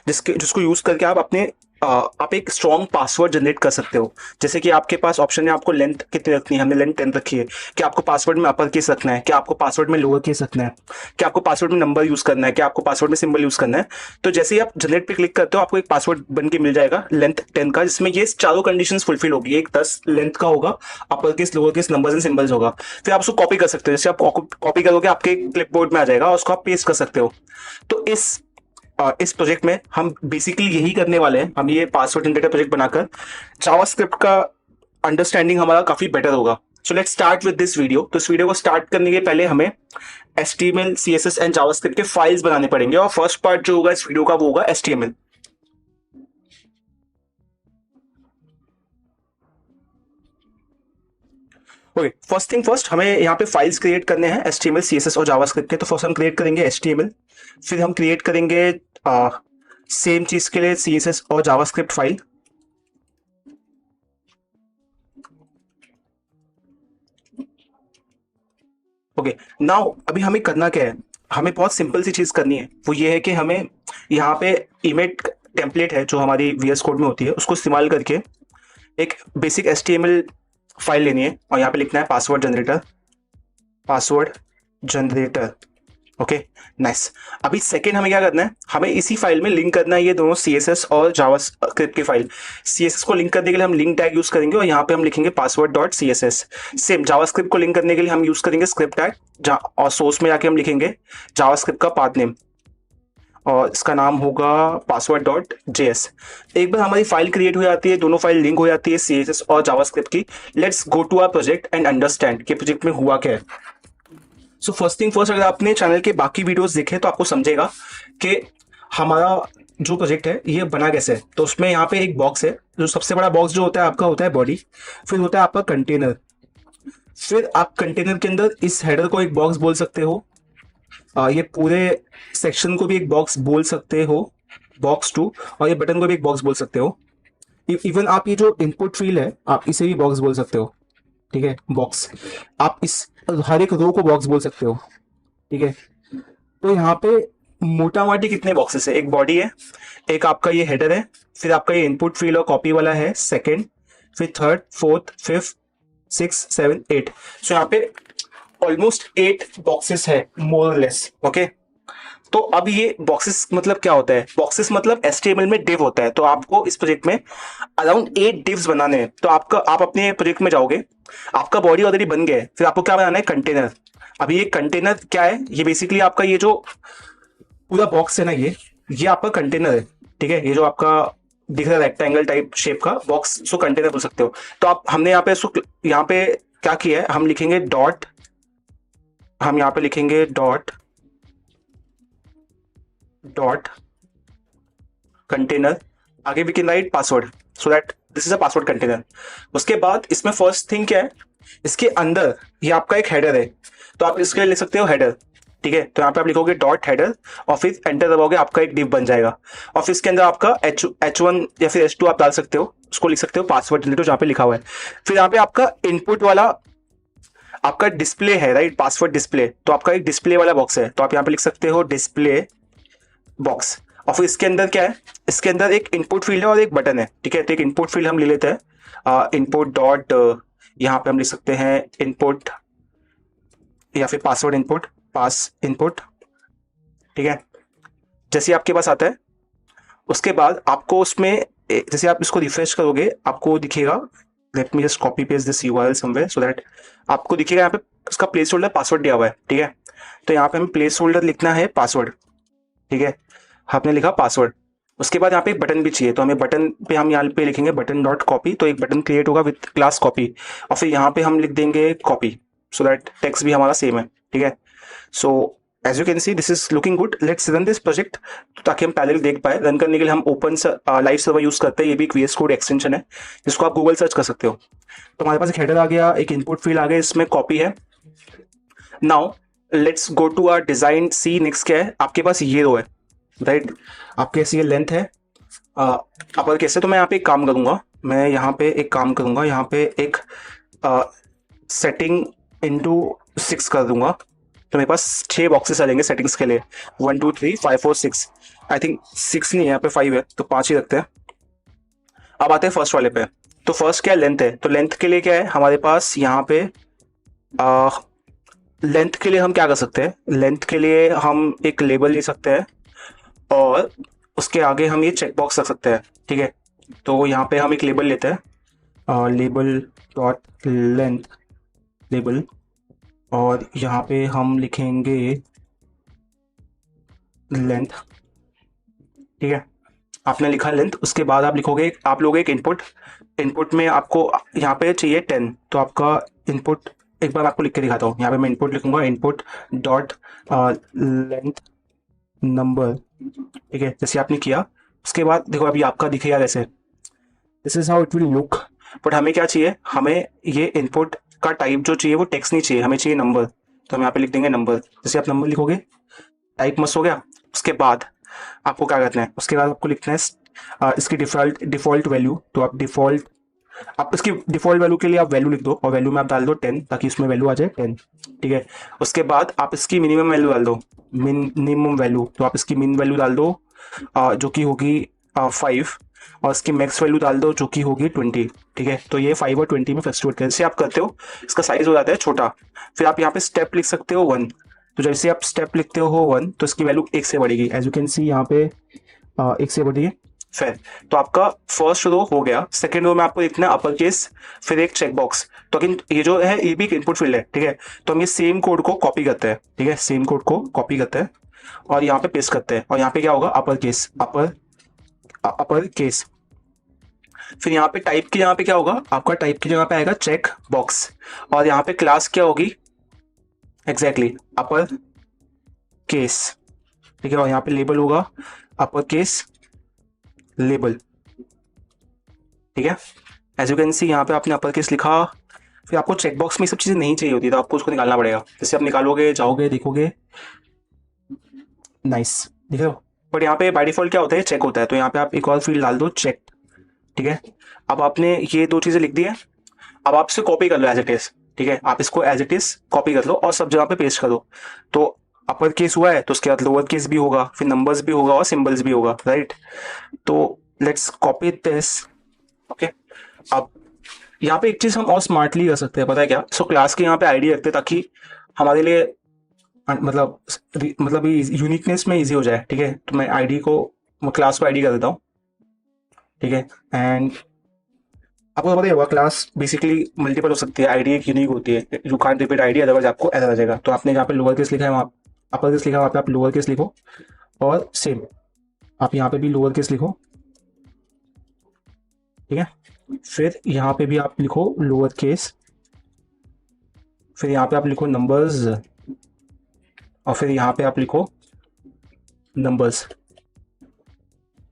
जिसको यूज करके आप अपने आप एक स्ट्रॉन्ग पासवर्ड जनरेट कर सकते हो। जैसे कि आपके पास ऑप्शन है आपको लेंथ कितनी रखनी है, हमने लेंथ 10 रखी है। क्या आपको पासवर्ड में अपर केस रखना है, क्या आपको पासवर्ड में लोअर केस रखना है, क्या आपको पासवर्ड में नंबर यूज करना है, क्या आपको पासवर्ड में सिंबल यूज करना है। तो जैसे ही आप जनरेट पे क्लिक करते हो आपको एक पासवर्ड बन के मिल जाएगा लेंथ 10 का, जिसमें ये चारों कंडीशन फुलफिल होगी। एक 10 लेंथ का होगा, upper case lower case numbers and symbols होगा। फिर आप उसको कॉपी कर सकते हो, जैसे आप कॉपी करोगे आपके क्लिपबोर्ड में आ जाएगा और उसको आप पेस्ट कर सकते हो। तो इस प्रोजेक्ट में हम बेसिकली यही करने वाले हैं। हम ये पासवर्ड जनरेटर प्रोजेक्ट बनाकर जावास्क्रिप्ट का अंडरस्टैंडिंग हमारा काफी बेटर होगा। सो let's start with this video. तो इस वीडियो को स्टार्ट करने के पहले हमें HTML, CSS एंड जावास्क्रिप्ट के फाइल्स बनाने पड़ेंगे, और फर्स्ट पार्ट जो होगा इस वीडियो का वो होगा HTML। Okay, first thing first, हमें यहाँ पे फाइल्स क्रिएट करने हैं HTML, CSS और जावास्क्रिप्ट के। तो फर्स्ट हम क्रिएट करेंगे HTML, फिर हम क्रिएट करेंगे सेम चीज के लिए CSS और जावास्क्रिप्ट फाइल। ओके, नाउ अभी हमें करना क्या है, हमें बहुत सिंपल सी चीज करनी है। वो ये है कि हमें यहाँ पे इमेज टेम्पलेट है जो हमारी VS कोड में होती है, उसको इस्तेमाल करके एक बेसिक HTML फाइल लेनी है और यहाँ पे लिखना है पासवर्ड जनरेटर। Okay, nice. अभी सेकेंड हमें क्या करना है, हमें इसी फाइल में लिंक करना है ये दोनों CSS और जावास्क्रिप्ट की फाइल। CSS को लिंक करने के लिए हम लिंक टैग यूज करेंगे और यहाँ पे हम लिखेंगे password.css। सेम जावास्क्रिप्ट को लिंक करने के लिए हम यूज करेंगे स्क्रिप्ट टैग, और सोर्स में जाके हम लिखेंगे जावास्क्रिप्ट का पाथ नेम और इसका नाम होगा password.js। एक बार हमारी फाइल क्रिएट हो जाती है, दोनों फाइल लिंक हो जाती है CSS और जावास्क्रिप्ट की, let's go to our project and understand कि प्रोजेक्ट में हुआ क्या है। सो फर्स्ट थिंग फर्स्ट, अगर आपने चैनल के बाकी वीडियोस देखे तो आपको समझेगा कि हमारा जो प्रोजेक्ट है ये बना कैसे है। तो उसमें यहाँ पे एक बॉक्स है, जो सबसे बड़ा बॉक्स जो होता है आपका होता है बॉडी, फिर होता है आपका कंटेनर, फिर आप कंटेनर के अंदर इस हेडर को एक बॉक्स बोल सकते हो, ये पूरे सेक्शन को भी एक बॉक्स बोल सकते हो, बॉक्स 2, और ये बटन को भी एक बॉक्स बोल सकते हो। इवन आप ये जो इनपुट फील्ड है आप इसे भी बॉक्स बोल सकते हो, ठीक है, बॉक्स। आप इस हर एक रो को बॉक्स बोल सकते हो, ठीक है। तो यहाँ पे मोटा मोटी कितने बॉक्सेस है, एक बॉडी है, एक आपका ये हेडर है, फिर आपका ये इनपुट फील्ड और कॉपी वाला है सेकंड, फिर थर्ड, फोर्थ, फिफ्थ, 6, 7, 8। सो यहाँ पे ऑलमोस्ट 8 बॉक्सेस है मोर लेस। ओके, तो अब ये बॉक्सेस मतलब क्या होता है, बॉक्सेस मतलब HTML में डिव होता है। तो आपको इस प्रोजेक्ट में अराउंड 8 डिव्स बनाने हैं। तो आप अपने प्रोजेक्ट में जाओगे, आपका बॉडी ऑलरेडी बन गया है, फिर आपको क्या बनाना है, कंटेनर। अभी ये कंटेनर क्या है, ये बेसिकली आपका ये जो पूरा बॉक्स है ना, ये आपका कंटेनर है, ठीक है। ये जो आपका दिख रहा है रेक्टेंगल टाइप शेप का बॉक्स, उसको कंटेनर बोल सकते हो। तो आप हमने यहाँ पे क्या किया है, हम लिखेंगे डॉट, हम यहाँ पे लिखेंगे डॉट कंटेनर, आगे we can write password, so that this is a password container. उसके बाद इसमें फर्स्ट थिंग क्या है, इसके अंदर ये आपका एक हेडर है, तो आप इसके लिए लिख सकते हो हेडर, ठीक है। तो यहाँ पे आप लिखोगे डॉट हेडर और फिर एंटर दबाओगे, आपका एक डिव बन जाएगा। और फिर इसके अंदर आपका H1 या फिर H2 आप डाल सकते हो, उसको लिख सकते हो पासवर्ड जनरेटर जहाँ पे लिखा हुआ है। फिर यहाँ पे आपका इनपुट वाला आपका डिस्प्ले है, राइट, पासवर्ड डिस्प्ले। तो आपका एक डिस्प्ले वाला बॉक्स है, तो आप यहाँ पे लिख सकते हो डिस्प्ले बॉक्स। और फिर इसके अंदर क्या है, इसके अंदर एक इनपुट फील्ड है और एक बटन है, ठीक है। तो एक इनपुट फील्ड हम ले लेते हैं, इनपुट डॉट, यहाँ पे हम लिख सकते हैं इनपुट या फिर पासवर्ड इनपुट, पास इनपुट, ठीक है। जैसे आपके पास आता है उसके बाद आपको उसमें जैसे आप इसको रिफ्रेश करोगे आपको दिखेगा, late me just copy paste this URL somewhere so that आपको दिखेगा यहाँ पे उसका प्लेस होल्डर पासवर्ड दिया हुआ है, ठीक है। तो यहाँ पे हमें प्लेस होल्डर लिखना है पासवर्ड, ठीक है। आपने लिखा पासवर्ड, उसके बाद यहाँ पे एक बटन भी चाहिए, तो हमें बटन पे हम यहाँ पे लिखेंगे बटन डॉट कॉपी। तो एक बटन क्रिएट होगा विद क्लास कॉपी, और फिर यहाँ पे हम लिख देंगे कॉपी, सो दैट टेक्स्ट भी हमारा सेम है, ठीक है। So as you can see this is looking good, let's run this project. ताकि हम पैरेलल देख पाए, रन करने के लिए हम ओपन लाइव सर्वर यूज करते हैं, ये भी एक VS कोड एक्सटेंशन है जिसको आप गूगल सर्च कर सकते हो। तो हमारे पास एक हेडर आ गया, एक इनपुट फील्ड आ गया, इसमें कॉपी है। Now let's go to our design, see next क्या है, आपके पास ये रो है, राइट, आपके ये लेंथ है अपर कैसे। तो मैं यहाँ पे एक काम करूंगा, यहाँ पे एक सेटिंग इनटू 6 कर दूंगा, तो मेरे पास 6 बॉक्सेस आ जाएंगे सेटिंग्स के लिए, 1 2 3 5 4 6। आई थिंक 6 नहीं है यहाँ पे, 5 है, तो 5 ही रखते हैं। अब आते हैं फर्स्ट वाले पे। तो फर्स्ट क्या लेंथ है, तो लेंथ के लिए क्या है हमारे पास यहाँ पे, लेंथ के लिए हम क्या कर सकते हैं, लेंथ के लिए हम एक लेबल ले सकते हैं और उसके आगे हम ये चेक बॉक्स रख सकते हैं, ठीक है। तो यहाँ पे हम एक लेबल लेते हैं, लेबल डॉट लेंथ लेबल, और यहाँ पे हम लिखेंगे लेंथ, ठीक है। आपने लिखा लेंथ, उसके बाद आप लिखोगे, आप लोगे एक इनपुट। इनपुट में आपको यहाँ पे चाहिए 10, तो आपका इनपुट एक बार आपको लिख के दिखाता हूँ। यहाँ पे मैं इनपुट लिखूंगा, इनपुट डॉट लेंथ नंबर, ठीक है। जैसे आपने किया, उसके बाद देखो अभी आपका दिखेगा जैसे, this is how it will look. But हमें क्या चाहिए, हमें ये इनपुट का टाइप जो चाहिए वो टेक्स्ट नहीं चाहिए, हमें चाहिए नंबर। तो हम यहाँ पे लिख देंगे नंबर। जैसे आप नंबर लिखोगे, टाइप मस्त हो गया। उसके बाद आपको क्या करना है, उसके बाद आपको लिखना है इसकी डिफॉल्ट वैल्यू। तो आप डिफॉल्ट, आप इसकी डिफॉल्ट वैल्यू के लिए आप वैल्यू लिख दो, और वैल्यू में आप डाल दो 10, ताकि इसमें वैल्यू आ जाए 10, ठीक है। उसके बाद आप इसकी मिनिमम वैल्यू डाल दो, मिनिमम वैल्यू। तो आप इसकी मिन वैल्यू डाल दो जो कि होगी 5, और इसकी मैक्स वैल्यू डाल दो जो कि होगी 20, ठीक है। तो ये 5 और 20 में फ्लक्चुएट करने से आप करते हो, इसका साइज हो जाता है छोटा। फिर आप यहाँ पे स्टेप लिख सकते हो 1। तो जैसे आप स्टेप लिखते हो 1, तो इसकी वैल्यू 1 से बढ़ेगी। एज यू कैन सी यहाँ पे 1 से बढ़ी है। फिर तो आपका फर्स्ट रो हो गया। सेकंड रो में आपको लिखना है अपर केस, फिर एक चेक बॉक्स। तो अगेन ये जो है ये भी एक इनपुट फील्ड है, ठीक है। तो हम ये सेम कोड को कॉपी करते हैं, ठीक है, सेम कोड को कॉपी करते हैं और यहाँ पे पेस्ट करते हैं। और यहाँ पे क्या होगा, अपर केस, अपर केस। फिर यहाँ पे टाइप की, यहाँ पे क्या होगा आपका, टाइप की जगह पे आएगा चेक बॉक्स, और यहाँ पे क्लास क्या होगी, एग्जैक्टली अपर केस, ठीक है। और यहाँ पे लेबल होगा अपर केस लेबल, ठीक है। एज यू कैन सी यहाँ पे आपने अपर केस लिखा। फिर आपको चेकबॉक्स में सब चीज़ें नहीं चाहिए होती, तो आपको उसको निकालना पड़ेगा। जैसे आप निकालोगे, जाओगे, देखोगे, नाइस, देख रहे हो। बट यहाँ पे बाय डिफॉल्ट क्या होता है, चेक होता है। तो यहाँ पे आप एक और फील्ड डाल दो, चेक, ठीक है। अब आपने ये 2 चीज़ें लिख दी है। अब आप इसे कॉपी कर लो एज इट इज, ठीक है। आप इसको एज इट इज कॉपी कर लो और सब जगह पे पेस्ट कर दो। तो अपर केस हुआ है, तो उसके बाद लोअर केस भी होगा, फिर नंबर्स भी होगा और सिंबल्स भी होगा, राइट। तो लेट्स कॉपी दिस, ओके। अब यहाँ पे एक चीज हम और स्मार्टली कर सकते हैं, पता है क्या। सो क्लास के यहाँ पे आईडी रखते हैं, ताकि हमारे लिए मतलब यूनिकनेस में इजी हो जाए, ठीक है। तो मैं आईडी को, मैं क्लास को आईडी कर देता हूँ, ठीक है। एंड आपको पता ही होगा, क्लास बेसिकली मल्टीपल हो सकती है, आईडी एक यूनिक होती है। You can't repeat ID, otherwise आपको एरर आ जाएगा। तो आपने जहाँ पे लोअर केस लिखा है, वहाँ अपर केस लिखा है, वहाँ पे आप लोअर केस लिखो, और सेम आप यहाँ पे भी लोअर केस लिखो, ठीक है। फिर यहाँ पे भी आप लिखो लोअर केस, फिर यहाँ पे आप लिखो नंबर्स, और फिर यहाँ पे आप लिखो नंबर्स,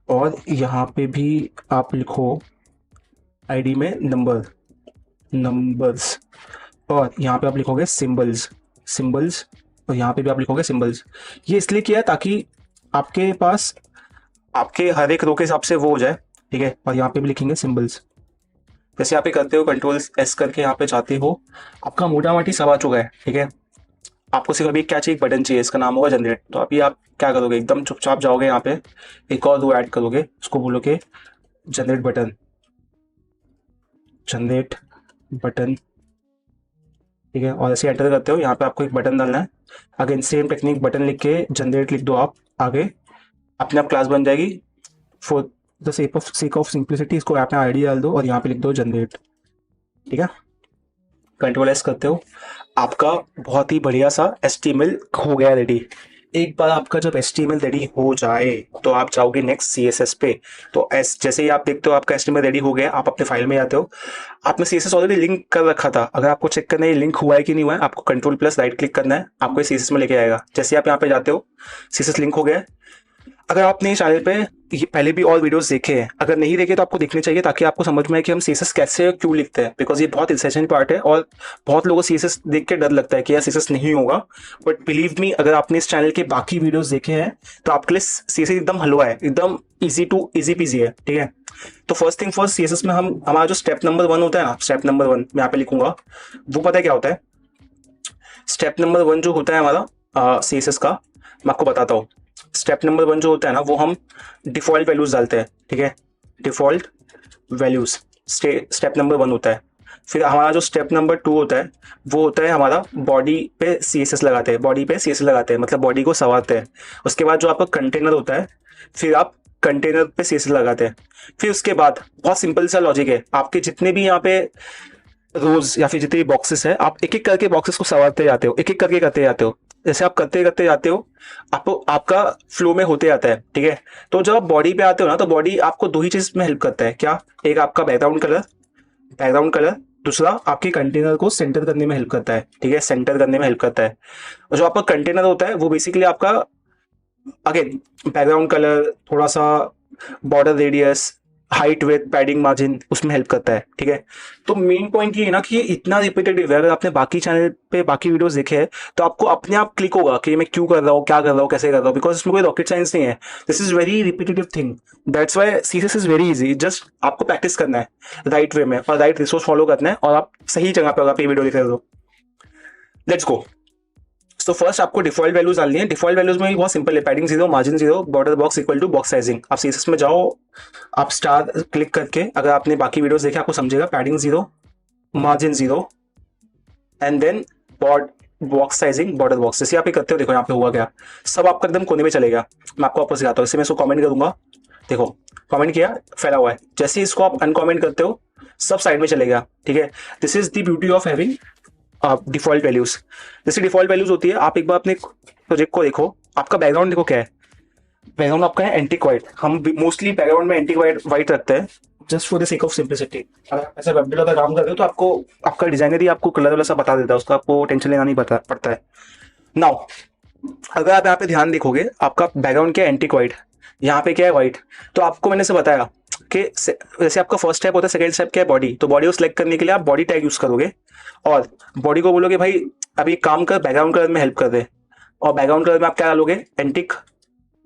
और यहाँ पे भी आप लिखो आईडी में नंबर्स, और यहाँ पे आप लिखोगे सिंबल्स, और यहाँ पे भी आप लिखोगे सिंबल्स। ये इसलिए किया है ताकि आपके पास आपके हर एक रो के हिसाब से वो हो जाए, ठीक है। और यहाँ पे भी लिखेंगे सिंबल्स। जैसे यहाँ पे करते हो, Ctrl+S करके यहाँ पे जाते हो, आपका मोटा मोटी सब आ चुका है, ठीक है। आपको सिर्फ अभी क्या चाहिए, एक बटन चाहिए, इसका नाम होगा जनरेट। तो अभी आप क्या करोगे, एकदम चुपचाप जाओगे, यहाँ पे एक और रो ऐड करोगे, उसको बोलोगे जनरेट बटन, ठीक है। और ऐसे एंटर करते हो, यहाँ पे आपको एक बटन डालना है। अगेन सेम टेक्निक, बटन लिख के जनरेट लिख दो आप आगे, अपने आप क्लास बन जाएगी। For the sake of simplicity इसको आपने आईडी डाल दो और यहाँ पे लिख दो जनरेट, ठीक है। Ctrl+S करते हो, आपका बहुत ही बढ़िया सा HTML हो गया रेडी। एक बार आपका जब HTML रेडी हो जाए, तो आप जाओगे नेक्स्ट CSS पे। तो जैसे ही आप देखते हो आपका HTML रेडी हो गया, आप अपने फाइल में जाते हो। आपने CSS ऑलरेडी लिंक कर रखा था, अगर आपको चेक करना है लिंक हुआ है कि नहीं हुआ है, आपको Ctrl+ राइट क्लिक करना है, आपको CSS में लेके आएगा। जैसे आप यहाँ पे जाते हो, CSS लिंक हो गया है। अगर आपने चैनल पे ये पहले भी और वीडियोस देखे हैं, अगर नहीं देखे तो आपको देखने चाहिए, ताकि आपको समझ में आए कि हम CSS कैसे क्यों लिखते हैं। बिकॉज ये बहुत इंसेंशियल पार्ट है, और बहुत लोगों को CSS देख के डर लगता है कि यार CSS नहीं होगा। बट बिलीव मी, अगर आपने इस चैनल के बाकी वीडियोस देखे हैं, तो आपके लिए CSS एकदम हलवा है, एकदम इजी पीजी है, ठीक है। तो फर्स्ट थिंग फर्स्ट, CSS में हमारा जो स्टेप नंबर 1 होता है ना, स्टेप नंबर 1 मैं यहाँ पे लिखूंगा, वो पता है क्या होता है। स्टेप नंबर 1 जो होता है हमारा CSS का, मैं आपको बताता हूँ। स्टेप नंबर 1 जो होता है ना, वो हम डिफॉल्ट वैल्यूज डालते हैं, ठीक है, डिफॉल्ट वैल्यूज स्टेप नंबर 1 होता है। फिर हमारा जो स्टेप नंबर 2 होता है वो होता है हमारा बॉडी पे CSS लगाते हैं, बॉडी पे CSS लगाते हैं, मतलब बॉडी को संवारते हैं। उसके बाद जो आपका कंटेनर होता है, फिर आप कंटेनर पे CSS लगाते हैं। फिर उसके बाद बहुत सिंपल सा लॉजिक है, आपके जितने भी यहाँ पे रोज या फिर जितने भी बॉक्सेस है, आप एक एक करके बॉक्सेस को संवारते जाते हो, एक एक करके करते जाते हो। जैसे आप करते करते जाते हो, आपको आपका फ्लो में होते जाता है, ठीक है। तो जब आप बॉडी पे आते हो ना, तो बॉडी आपको दो ही चीज में हेल्प करता है, क्या? एक आपका बैकग्राउंड कलर, दूसरा आपके कंटेनर को सेंटर करने में हेल्प करता है, ठीक है, सेंटर करने में हेल्प करता है। और जो आपका कंटेनर होता है वो बेसिकली आपका, अगेन, बैकग्राउंड कलर, थोड़ा सा border radius, height, width, padding, margin, उसमें हेल्प करता है, ठीक है। तो मेन पॉइंट ये है ना कि ये इतना रिपीटेटिव है। अगर आपने बाकी चैनल पे बाकी वीडियोस देखे हैं तो आपको अपने आप क्लिक होगा कि मैं क्यों कर रहा हूँ, क्या कर रहा हूँ, कैसे कर रहा हूँ, बिकॉज इसमें कोई रॉकेट साइंस नहीं है। This is very repetitive thing, that's why CSS is very easy. Just आपको प्रैक्टिस करना है राइट वे में और राइट रिसोर्स फॉलो करना है, और आप सही जगह पे, अगर आप ये वीडियो देख रहे हो। Let's go. तो फर्स्ट आपको डिफॉल्ट वैल्यूज डालनी है। डिफॉल्ट वैल्यूज में भी बहुत सिंपल है, padding 0, margin 0, border box equal to box sizing. आप CSS में जाओ, आप स्टार क्लिक करके, अगर आपने बाकी वीडियोस देखे आपको समझेगा, padding 0, margin 0, and then box sizing, border box. जैसे आप ये करते हो, देखो यहाँ पे हुआ क्या, सब आपका एकदम कोने में चलेगा। मैं आपको वापस सिखाता हूँ। इससे मैं इसको कमेंट करूंगा, देखो कमेंट किया, फैला हुआ है। जैसे ही इसको आप अनकमेंट करते हो, सब साइड में चलेगा, ठीक है। This is the beauty of having default values. जैसे डिफॉल्ट वैल्यूज होती है, आप एक बार अपने प्रोजेक्ट को देखो, आपका बैकग्राउंड देखो क्या है। बैकग्राउंड आपका है एंटिक व्हाइट। हम मोस्टली बैकग्राउंड में एंटिक व्हाइट रखते हैं just for the sake of simplicity. अगर आप ऐसा वेब डेवलपर काम कर रहे हो तो आपको आपका डिजाइनर ही आपको कलर वाला सा बता देता है, उसका आपको टेंशन लेना नहीं पड़ता है। नाउ अगर आप यहाँ पे ध्यान देखोगे, आपका बैकग्राउंड क्या है, एंटिक व्हाइट, यहाँ पे क्या है, व्हाइट। तो आपको मैंने से बताया कि जैसे आपका फर्स्ट स्टेप होता है, सेकंड स्टेप क्या है, बॉडी। तो बॉडी को सिलेक्ट करने के लिए आप बॉडी टैग यूज करोगे और बॉडी को बोलोगे भाई अभी काम कर, बैकग्राउंड कलर में हेल्प कर दे। और बैकग्राउंड कलर में आप क्या डालोगे, एंटिक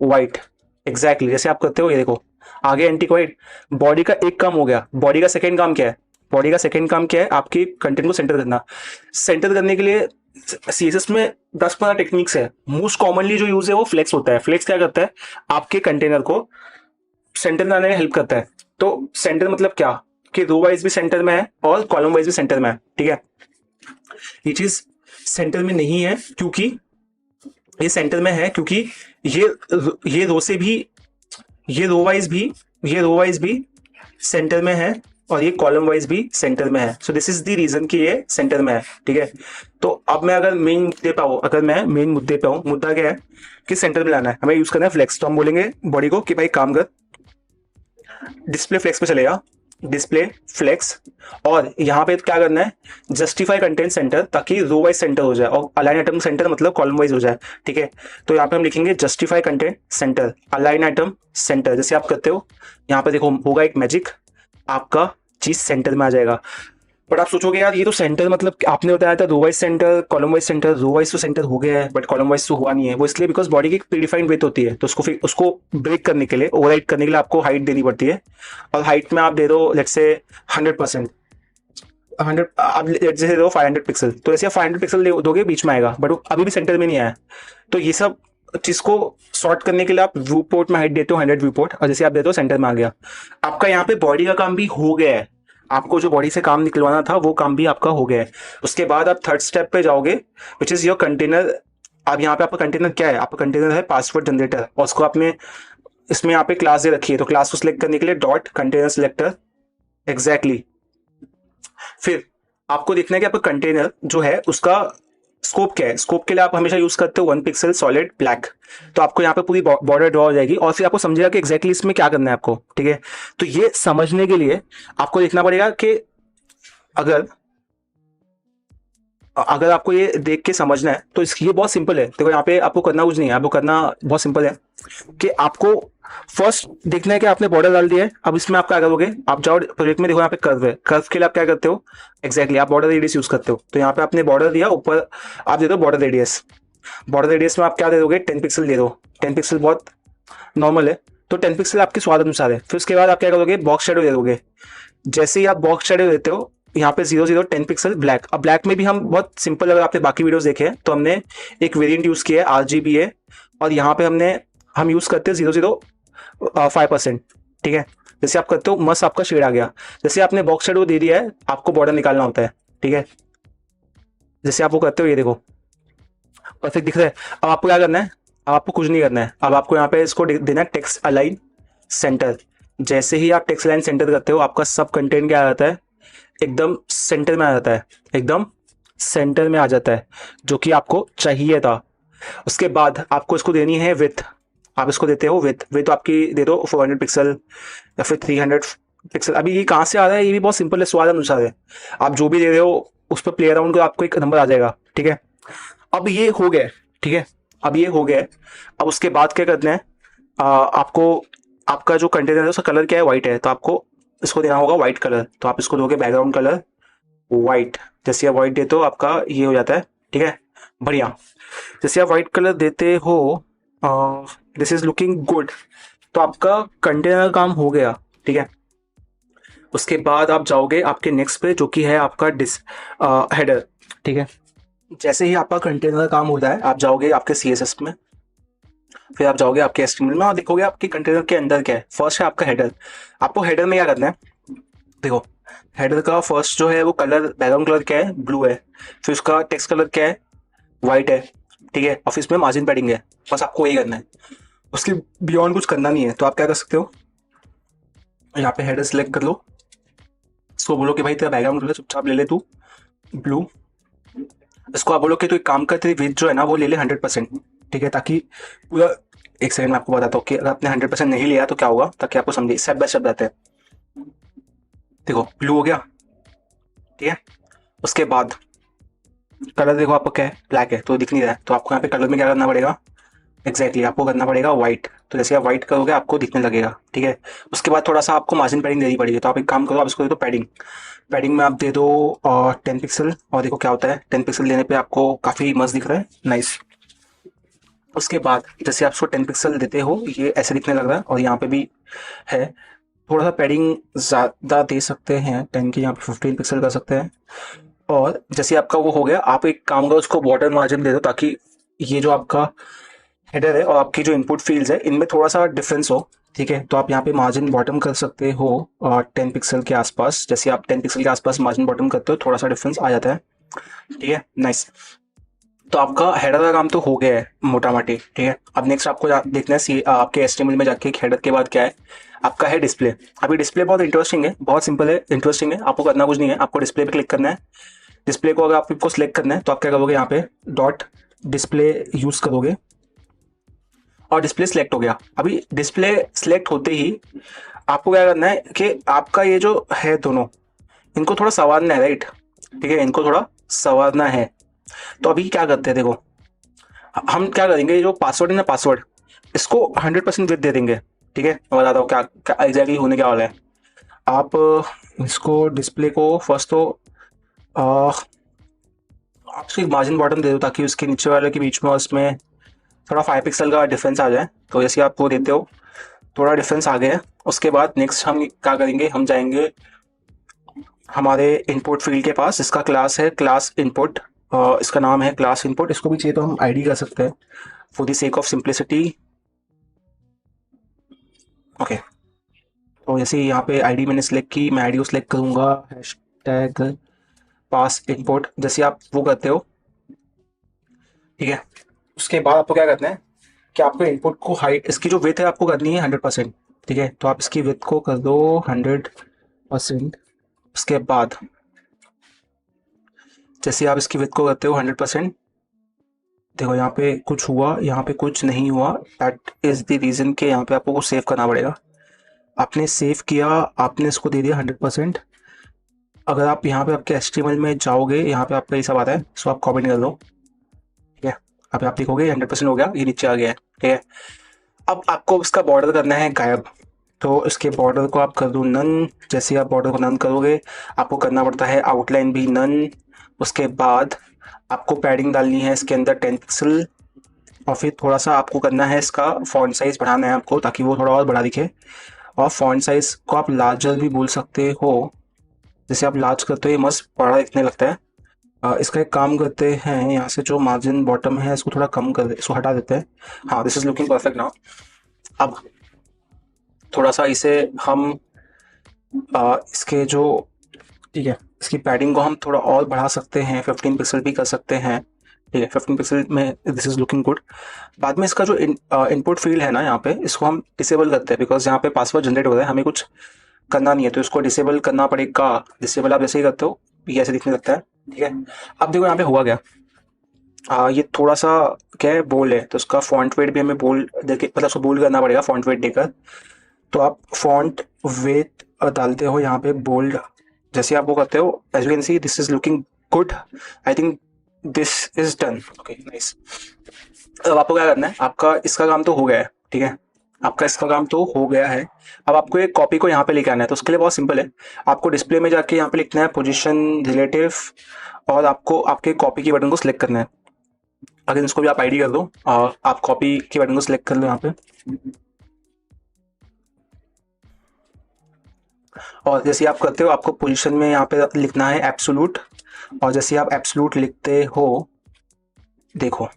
व्हाइट। एग्जैक्टली जैसे आप करते हो, ये देखो आगे एंटिक व्हाइट। बॉडी का एक काम हो गया। बॉडी का सेकंड काम क्या है, बॉडी का सेकंड काम क्या है, आपकी कंटेंट को सेंटर करना। सेंटर करने के लिए CSS में 10-15 टेक्निक्स है। मोस्ट कॉमनली जो यूज है वो फ्लेक्स होता है। फ्लेक्स क्या करता है, आपके कंटेनर को सेंटर में आने में हेल्प करता है। तो सेंटर मतलब क्या, कि रो वाइज भी सेंटर में है और कॉलम वाइज भी सेंटर में है, ठीक है। ये चीज सेंटर में नहीं है क्योंकि ये सेंटर में है क्योंकि ये रो से भी, ये रो वाइज भी सेंटर में है और ये कॉलम वाइज भी सेंटर में है। So this is the reason कि ये सेंटर में है, ठीक है। तो अब मैं अगर मेन मुद्दे पे हूं, मुद्दा क्या है कि सेंटर में लाना है, हमें यूज करना है फ्लेक्स। तो हम बोलेंगे बॉडी को कि भाई काम कर, डिस्प्ले फ्लेक्स पे चलेगा, डिस्प्ले फ्लेक्स। और यहाँ पे क्या करना है, जस्टिफाई कंटेंट सेंटर, ताकि रो वाइज सेंटर हो जाए और अलाइन आइटम सेंटर मतलब कॉलम वाइज हो जाए, ठीक है। तो यहाँ पे हम लिखेंगे justify content centre, align item centre. जैसे आप करते हो, यहाँ पे देखो होगा एक मैजिक, आपका चीज सेंटर में आ जाएगा। बट आप सोचोगे यार ये तो सेंटर मतलब आपने बताया था row wise center, column wise center. Row wise तो सेंटर हो गया है बट कॉलम वाइज तो हुआ नहीं है। वो इसलिए बिकॉज बॉडी की एक प्रीडिफाइंड विड्थ होती है, तो उसको ब्रेक करने के लिए, ओवरराइड करने के लिए आपको हाइट देनी पड़ती है। और हाइट में आप दे दो लेट्स से 100%, 100, आप जैसे दे दो 500 पिक्सल। तो ऐसे आप 500 पिक्सल दोगे, बीच में आएगा, बट वो अभी भी सेंटर में नहीं आया। तो ये सब चीज को सॉर्ट करने के लिए आप व्यू पोर्ट में हाइट देते हो 100 व्यू पोर्ट, और जैसे आप देते हो सेंटर में आ गया। आपका यहाँ पे बॉडी का काम भी हो गया है। आपको जो बॉडी से काम निकलवाना था वो काम भी आपका हो गया है। उसके बाद आप थर्ड स्टेप पे जाओगे, विच इज योर कंटेनर। अब यहाँ पे आपका कंटेनर क्या है, आपका कंटेनर है पासवर्ड जनरेटर, और उसको आपने इसमें यहाँ पे क्लास दे रखी है। तो क्लास को सिलेक्ट करने के लिए डॉट कंटेनर सिलेक्टर, एग्जैक्टली। फिर आपको देखना है कि आपका कंटेनर जो है उसका स्कोप क्या है। स्कोप के लिए आप हमेशा यूज करते हो 1 पिक्सल सॉलिड ब्लैक। तो आपको यहाँ पे पूरी बॉर्डर ड्रॉ हो जाएगी और फिर आपको समझेगा कि एग्जैक्टली इसमें क्या करना है आपको, ठीक है। तो ये समझने के लिए आपको देखना पड़ेगा कि अगर अगर आपको ये देख के समझना है तो ये बहुत सिंपल है। देखो यहाँ पे आपको करना कुछ नहीं है, आपको करना बहुत सिंपल है कि आपको फर्स्ट देखना है कि आपने बॉर्डर डाल दिया है। अब इसमें आप क्या करोगे, आप जाओ प्रोजेक्ट में, देखो यहाँ पे कर्व है। कर्व के लिए आप क्या करते हो, एग्जैक्टली आप बॉर्डर रेडियस यूज करते हो। तो यहाँ पे आपने बॉर्डर दिया, ऊपर आप दे दो बॉर्डर रेडियस। बॉर्डर रेडियस में आप क्या दे दोगे, 10 पिक्सल दे दो। 10 पिक्सल बहुत नॉर्मल है, तो 10 पिक्सल आपके स्वाद अनुसार है। फिर उसके बाद आप क्या करोगे, बॉक्स शेडो दे दोगे। जैसे ही आप बॉक्स शेडो देते हो, यहाँ पे 0010 पिक्सल ब्लैक। अब ब्लैक में भी हम बहुत सिंपल, अगर आपने बाकी वीडियोस देखे हैं तो हमने एक वेरिएंट यूज़ किया है RGBA, और यहाँ पे हम यूज़ करते हैं 0.05%। ठीक है, जैसे आप करते हो मस्त आपका शेड आ गया। जैसे आपने बॉक्स शेड वो दे दिया है, आपको बॉर्डर निकालना होता है। ठीक है, जैसे आप वो करते हो, ये देखो परफेक्ट दिख रहा है। अब आपको क्या करना है, अब आपको कुछ नहीं करना है, अब आपको यहाँ पे इसको देना है टेक्स्ट अलाइन सेंटर। जैसे ही आप टेक्स्ट अलाइन सेंटर करते हो, आपका सब कंटेंट क्या आ जाता है, एकदम सेंटर में आ जाता है, एकदम सेंटर में आ जाता है, जो कि आपको चाहिए था। उसके बाद आपको इसको देनी है विथ। आप इसको देते हो विथ, विथ आपकी दे दो 400 पिक्सल या फिर 300 पिक्सल। अभी ये कहाँ से आ रहा है, ये भी बहुत सिंपल है, स्वाद अनुसार है। आप जो भी दे रहे हो उस पर प्ले अराउंड को आपको एक नंबर आ जाएगा। ठीक है, अब ये हो गया। ठीक है, अब ये हो गया। अब उसके बाद क्या करना है, आपको आपका जो कंटेनर है उसका कलर क्या है, व्हाइट है, तो आपको इसको देना होगा व्हाइट कलर। तो आप इसको दोगे बैकग्राउंड कलर व्हाइट। जैसे आप व्हाइट देते हो आपका ये हो जाता है। ठीक है, बढ़िया। जैसे आप व्हाइट कलर देते हो, दिस इज लुकिंग गुड, तो आपका कंटेनर काम हो गया। ठीक है, उसके बाद आप जाओगे आपके नेक्स्ट पे, जो कि है आपका हेडर। ठीक है, जैसे ही आपका कंटेनर काम होता है, आप जाओगे आपके CSS में, फिर आप जाओगे आपके HTML में और देखोगे आपके कंटेनर के अंदर क्या है। फर्स्ट है आपका हेडर। आपको हेडर में क्या करना है, देखो हेडर का फर्स्ट जो है वो कलर, बैकग्राउंड कलर क्या है, ब्लू है। फिर उसका टेक्स्ट कलर क्या है, व्हाइट है। ठीक है, और फिर इसमें मार्जिन पैडिंग है। बस आपको यही करना है, उसके बियॉन्ड कुछ करना नहीं है। तो आप क्या कर सकते हो, यहाँ पे हेडर सेलेक्ट कर लो, इसको बोलो कि भाई तेरा बैकग्राउंड कलर चुपचाप ले ले तू ब्लू। इसको आप बोलो कि तू एक काम कर, तेरी विड्थ जो है ना वो ले ले 100%। ठीक है, ताकि पूरा, एक सेकंड में आपको बताता हूँ कि अगर आपने 100% नहीं लिया तो क्या होगा, ताकि आपको समझे, स्टेप बाय स्टेप जाते हैं। देखो ब्लू हो गया। ठीक है, उसके बाद कलर देखो आपका क्या है, ब्लैक है, तो दिख नहीं रहा है। तो आपको यहाँ पे कलर में क्या करना पड़ेगा, एग्जैक्टली आपको करना पड़ेगा व्हाइट। तो जैसे आप व्हाइट करोगे आपको दिखने लगेगा। ठीक है, उसके बाद थोड़ा सा आपको मार्जिन पैडिंग देनी पड़ेगी। तो आप एक काम करो, आप इसको दे दो पैडिंग। पैडिंग में आप दे दो 10 पिक्सल, और देखो क्या होता है, 10 पिक्सल देने पे आपको काफ़ी मस्त दिख रहा है, नाइस। उसके बाद जैसे आप इसको 10 पिक्सल देते हो, ये ऐसे दिखने लग रहा है, और यहाँ पे भी है। थोड़ा सा पैडिंग ज़्यादा दे सकते हैं, 10 की यहाँ पे 15 पिक्सल कर सकते हैं। और जैसे आपका वो हो गया, आप एक काम करो, उसको बॉर्डर मार्जिन दे दो, ताकि ये जो आपका हेडर है और आपकी जो इनपुट फील्ड्स है इनमें थोड़ा सा डिफरेंस हो। ठीक है, तो आप यहाँ पे मार्जिन बॉटम कर सकते हो, और 10 पिक्सल के आसपास। जैसे आप 10 पिक्सल के आसपास मार्जिन बॉटम करते हो, थोड़ा सा डिफरेंस आ जाता है। ठीक है, नाइस। तो आपका हेडर का काम तो हो गया है मोटा मोटी। ठीक है, अब नेक्स्ट आपको देखना है आपके HTML में जाके हेडर के बाद क्या है, आपका है डिस्प्ले। अभी डिस्प्ले बहुत इंटरेस्टिंग है, बहुत सिंपल है, इंटरेस्टिंग है। आपको करना कुछ नहीं है, आपको डिस्प्ले पे क्लिक करना है। डिस्प्ले को अगर आपको सिलेक्ट करना है तो आप क्या करोगे, यहाँ पे डॉट डिस्प्ले यूज करोगे, और डिस्प्ले सिलेक्ट हो गया। अभी डिस्प्ले सिलेक्ट होते ही आपको क्या करना है कि आपका ये जो है दोनों, इनको थोड़ा संवारना है, राइट। ठीक है, इनको थोड़ा संवारना है। तो अभी क्या करते हैं, देखो हम क्या करेंगे, जो पासवर्ड है ना, पासवर्ड इसको 100% विड्थ दे देंगे। ठीक है, मैं बताता हूँ क्या क्या एग्जैक्टली होने क्या वाला है। आप इसको डिस्प्ले को फर्स्ट तो आप उसकी मार्जिन बॉटम दे दो, ताकि उसके नीचे वाले के बीच में उसमें थोड़ा 5 पिक्सल का डिफरेंस आ जाए। तो जैसे आप वो देते हो, थोड़ा डिफरेंस आ गया है। उसके बाद नेक्स्ट हम क्या करेंगे, हम जाएंगे हमारे इनपुट फील्ड के पास। इसका क्लास है क्लास इनपुट, इसका नाम है क्लास इनपुट। इसको भी चाहिए तो हम आईडी कर सकते हैं for the sake of simplicity. Okay, तो जैसे यहाँ पे आईडी मैंने सेलेक्ट की, मैं आईडी को सिलेक्ट करूँगा, हैशटैग पास इनपुट, जैसे आप वो करते हो। ठीक है, उसके बाद आपको क्या करना है कि आपको इनपुट को हाइट, इसकी जो विड्थ है आपको करनी है 100%। ठीक है, तो आप इसकी विड्थ को कर दो 100%। उसके बाद जैसे आप इसकी विड्थ को करते हो 100%, देखो यहाँ पे कुछ हुआ, यहाँ पे कुछ नहीं हुआ। दैट इज द रीज़न कि यहाँ पे आपको कुछ सेव करना पड़ेगा। आपने सेव किया, आपने इसको दे दिया 100%। अगर आप यहाँ पे आपके HTML में जाओगे, यहाँ पे आपका ये सब आता है, सो आप कॉमेंट कर दो। ठीक है, अब आप लिखोगे 100% हो गया, ये नीचे आ गया है। ठीक है, अब आपको इसका बॉर्डर करना है गायब। तो इसके बॉर्डर को आप कर दो नन। जैसे आप बॉर्डर को नन करोगे, आपको करना पड़ता है आउटलाइन भी नन। उसके बाद आपको पैडिंग डालनी है इसके अंदर 10 पिक्सल, और फिर थोड़ा सा आपको करना है इसका फॉन्ट साइज़ बढ़ाना है आपको, ताकि वो थोड़ा और बड़ा दिखे। और फॉन्ट साइज़ को आप लार्जर भी बोल सकते हो। जैसे आप लार्ज करते हो ये मस्त बड़ा दिखने लगता है। इसका एक काम करते हैं, यहाँ से जो मार्जिन बॉटम है इसको थोड़ा कम कर दे, इसको हटा देते हैं। हाँ, this is looking perfect now. अब थोड़ा सा इसे हम इसके जो, ठीक है, इसकी पैडिंग को हम थोड़ा और बढ़ा सकते हैं, 15 पिक्सल भी कर सकते हैं। ठीक है, 15 पिक्सल में दिस इज लुकिंग गुड। बाद में इसका जो इनपुट फील्ड है ना, यहाँ पे इसको हम डिसेबल करते हैं, बिकॉज यहाँ पे पासवर्ड जनरेट हो रहा है, हमें कुछ करना नहीं है, तो इसको डिसेबल करना पड़ेगा। डिसेबल आप जैसे ही करते हो ये ऐसे दिखने लगता है। ठीक है, अब देखो यहाँ पे हुआ गया, ये थोड़ा सा क्या है, बोल्ड है, तो उसका फॉन्ट वेट भी हमें बोल्ड देके, मतलब उसको बोल्ड करना पड़ेगा फॉन्ट वेट देकर। तो आप फॉन्ट वेट डालते हो यहाँ पे बोल्ड, जैसे आप वो करते हो, as you can see this is looking good. I think this is done. Okay, nice. अब आपको क्या करना है, आपका इसका काम तो हो गया है। ठीक है, आपका इसका काम तो हो गया है। अब आपको एक कॉपी को यहाँ पे लेके आना है, तो उसके लिए बहुत सिंपल है। आपको डिस्प्ले में जाके यहाँ पे लिखना है पोजीशन रिलेटिव, और आपको आपके कॉपी की बटन को सिलेक्ट करना है। अगर इसको भी आप आईडी कर दो और आप कॉपी के बटन को सिलेक्ट कर लो यहाँ पे, और जैसे आप करते हो आपको पोजीशन में यहाँ पे लिखना है एब्सोल्यूट, और जैसे आप एब्सोल्यूट लिखते हो, देखो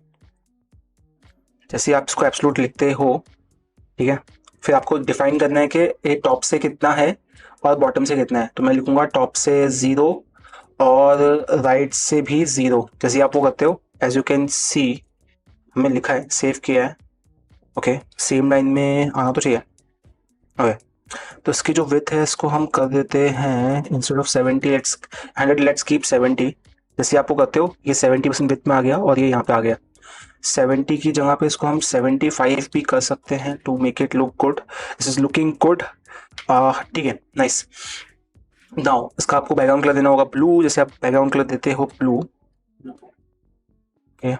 जैसे आप इसको एब्सोल्यूट लिखते हो, ठीक है, फिर आपको डिफाइन करना है कि ये टॉप से कितना है और बॉटम से कितना है। तो मैं लिखूंगा टॉप से 0 और राइट से भी 0, जैसे आप वो करते हो। एज यू कैन सी हमने लिखा है, सेव किया है। ओके, सेम लाइन में आना तो चाहिए। ओके, तो इसकी जो विथ है इसको हम कर देते हैं, instead of 70 let's 100, let's keep 70। जैसे आप वो करते हो ये 70% विथ में आ गया और ये यहाँ पे आ गया 70 की जगह पे इसको हम 75 भी कर सकते हैं to make it look good. This is looking good. ठीक है, नाइस। नाउ इसका आपको बैकग्राउंड कलर देना होगा ब्लू, जैसे आप बैकग्राउंड कलर देते हो blue. Okay,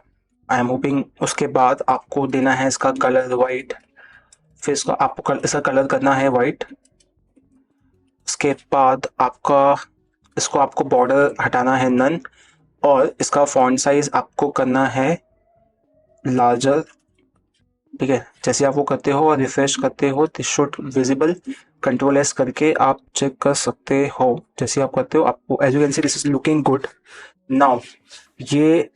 I am hoping. उसके बाद आपको देना है इसका कलर वाइट, फिर इसका आपको इसका कलर करना है वाइट। उसके बाद आपका इसको आपको बॉर्डर हटाना है नन, और इसका फॉन्ट साइज आपको करना है लार्जर। ठीक है, जैसे आप वो करते हो और रिफ्रेश करते हो this should visible, control S करके आप चेक कर सकते हो। जैसे आप करते हो आपको as you can see this is looking good. Now ये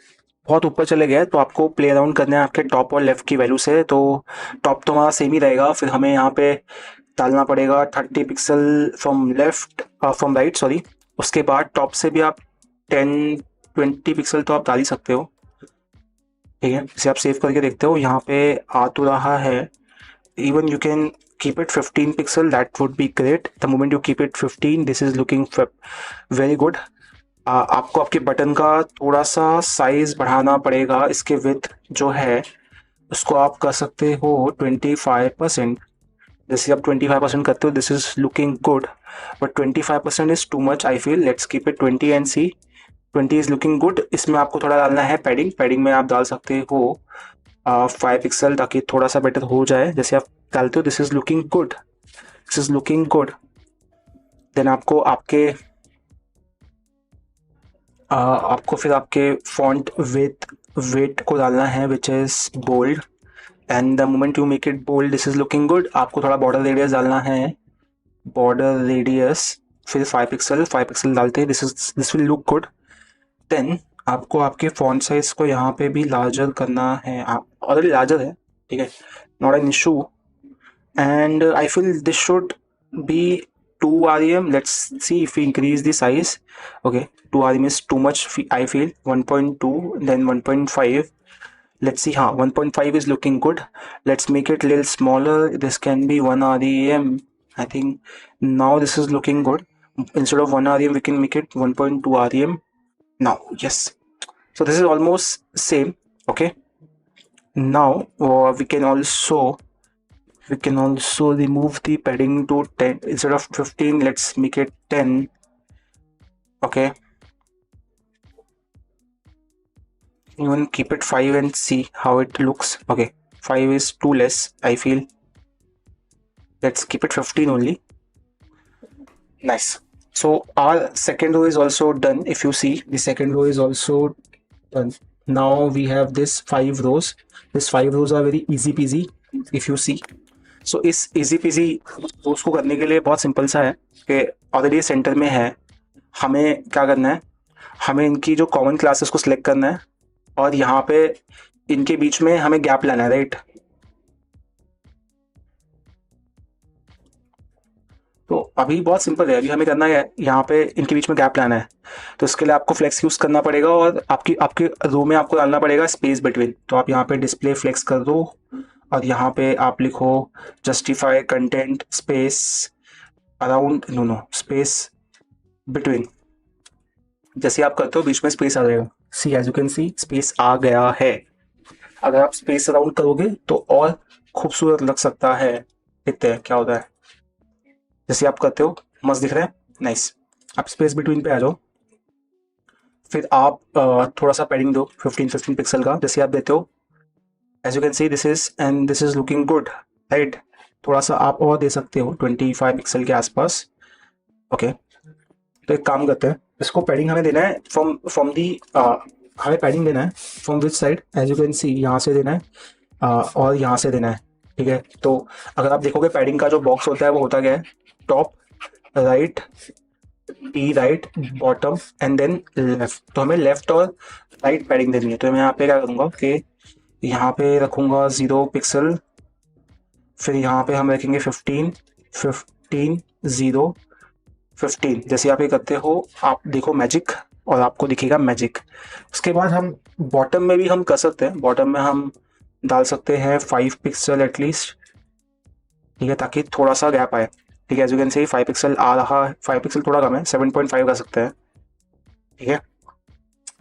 बहुत ऊपर चले गए, तो आपको प्ले अराउंड करना है आपके टॉप और लेफ्ट की वैल्यू से। तो टॉप तो हमारा सेम ही रहेगा, फिर हमें यहाँ पे डालना पड़ेगा 30 pixel from left, from right sorry. उसके बाद टॉप से भी आप 10-20 पिक्सल तो आप डाल ही सकते हो। ठीक है, इसे आप सेव करके देखते हो, यहाँ पे आ तो रहा है। Even you can keep it 15 pixel, that would be great. The moment you keep it 15, this is looking very good. आपको आपके बटन का थोड़ा सा साइज बढ़ाना पड़ेगा, इसके विथ जो है उसको आप कर सकते हो 25%। जैसे आप 25% करते हो this is looking good, but 25% is too much I feel. Let's keep it 20 and see 20 is looking good. इसमें आपको थोड़ा डालना है पैडिंग, पैडिंग में आप डाल सकते हो 5 पिक्सल, ताकि थोड़ा सा बेटर हो जाए। जैसे आप डालते हो this is looking good, this is looking good. Then आपको आपके आपको फिर आपके फॉन्ट वेट को डालना है which is bold, and the moment you make it bold this is looking good. आपको थोड़ा बॉर्डर रेडियस डालना है, बॉर्डर रेडियस फिर 5 पिक्सल डालते हैं, this will look good. Then आपको आपके फॉन्ट साइज को यहाँ पे भी लार्जर करना है, ऑलरेडी लार्जर है, ठीक है, not an issue. And I feel this should be 2 rem. Let's see if we increase the size. Okay, 2 rem is too much, I feel. 1.2, then 1.5. Let's see, 1.5 is looking good. Let's make it a little smaller. This can be 1 rem. I think now this is looking good. Instead of 1 rem, we can make it 1.2 rem. Now, yes. So this is almost same. Okay. Now we can also remove the padding to 10 instead of 15. Let's make it 10. Okay, even keep it 5 and see how it looks. Okay, 5 is too less I feel. Let's keep it 15 only. Nice. So our second row is also done. If you see, the second row is also done. Now we have this 5 rows. These 5 rows are very easy peasy if you see. सो इस easy PG रोज को करने के लिए बहुत simple सा है कि already centre में है, हमें क्या करना है, हमें इनकी जो कॉमन क्लासेस को सिलेक्ट करना है और यहाँ पे इनके बीच में हमें गैप लाना है, राइट। तो अभी बहुत सिंपल है, अभी हमें करना है यहाँ पे इनके बीच में गैप लाना है। तो इसके लिए आपको फ्लेक्स यूज़ करना पड़ेगा और आपके रो में आपको डालना पड़ेगा स्पेस बिटवीन। तो आप यहाँ पे डिस्प्ले फ्लेक्स कर दो और यहाँ पे आप लिखो justify content space around, no space between. जैसे आप करते हो बीच में स्पेस आ जाएगा। See as you can see space आ गया है। अगर आप स्पेस अराउंड करोगे तो और खूबसूरत लग सकता है। देखते हैं क्या होता है। जैसे आप करते हो मस्त दिख रहा है, नाइस। आप स्पेस बिटवीन पे आ जाओ। फिर आप थोड़ा सा पैडिंग दो 15 पिक्सल का, जैसे आप देते हो। As you can see this is looking good, right. थोड़ा सा आप और दे सकते हो 25 पिक्सल के आसपास। ओके, तो एक काम करते हैं, इसको पैडिंग हमें देना है फ्रॉम दी, हमें पैडिंग देना है from which side, as you can see यहाँ से देना है और यहाँ से देना है, ठीक है। तो अगर आप देखोगे पैडिंग का जो बॉक्स होता है वो होता क्या है, top right T right bottom and then left. तो हमें लेफ्ट और राइट पैडिंग देनी है। तो मैं यहाँ पे क्या करूँगा कि यहाँ पे रखूँगा 0 पिक्सल, फिर यहाँ पे हम रखेंगे 15 15 0 15। जैसे आप ये करते हो आप देखो मैजिक, और आपको दिखेगा मैजिक। उसके बाद हम बॉटम में भी हम कर सकते हैं, बॉटम में हम डाल सकते हैं 5 पिक्सल एटलीस्ट, ठीक है, ताकि थोड़ा सा गैप आए, ठीक है। एज यू कैन से 5 पिक्सल आ रहा है, 5 पिक्सल थोड़ा कम है, 7.5 कर सकते हैं, ठीक है।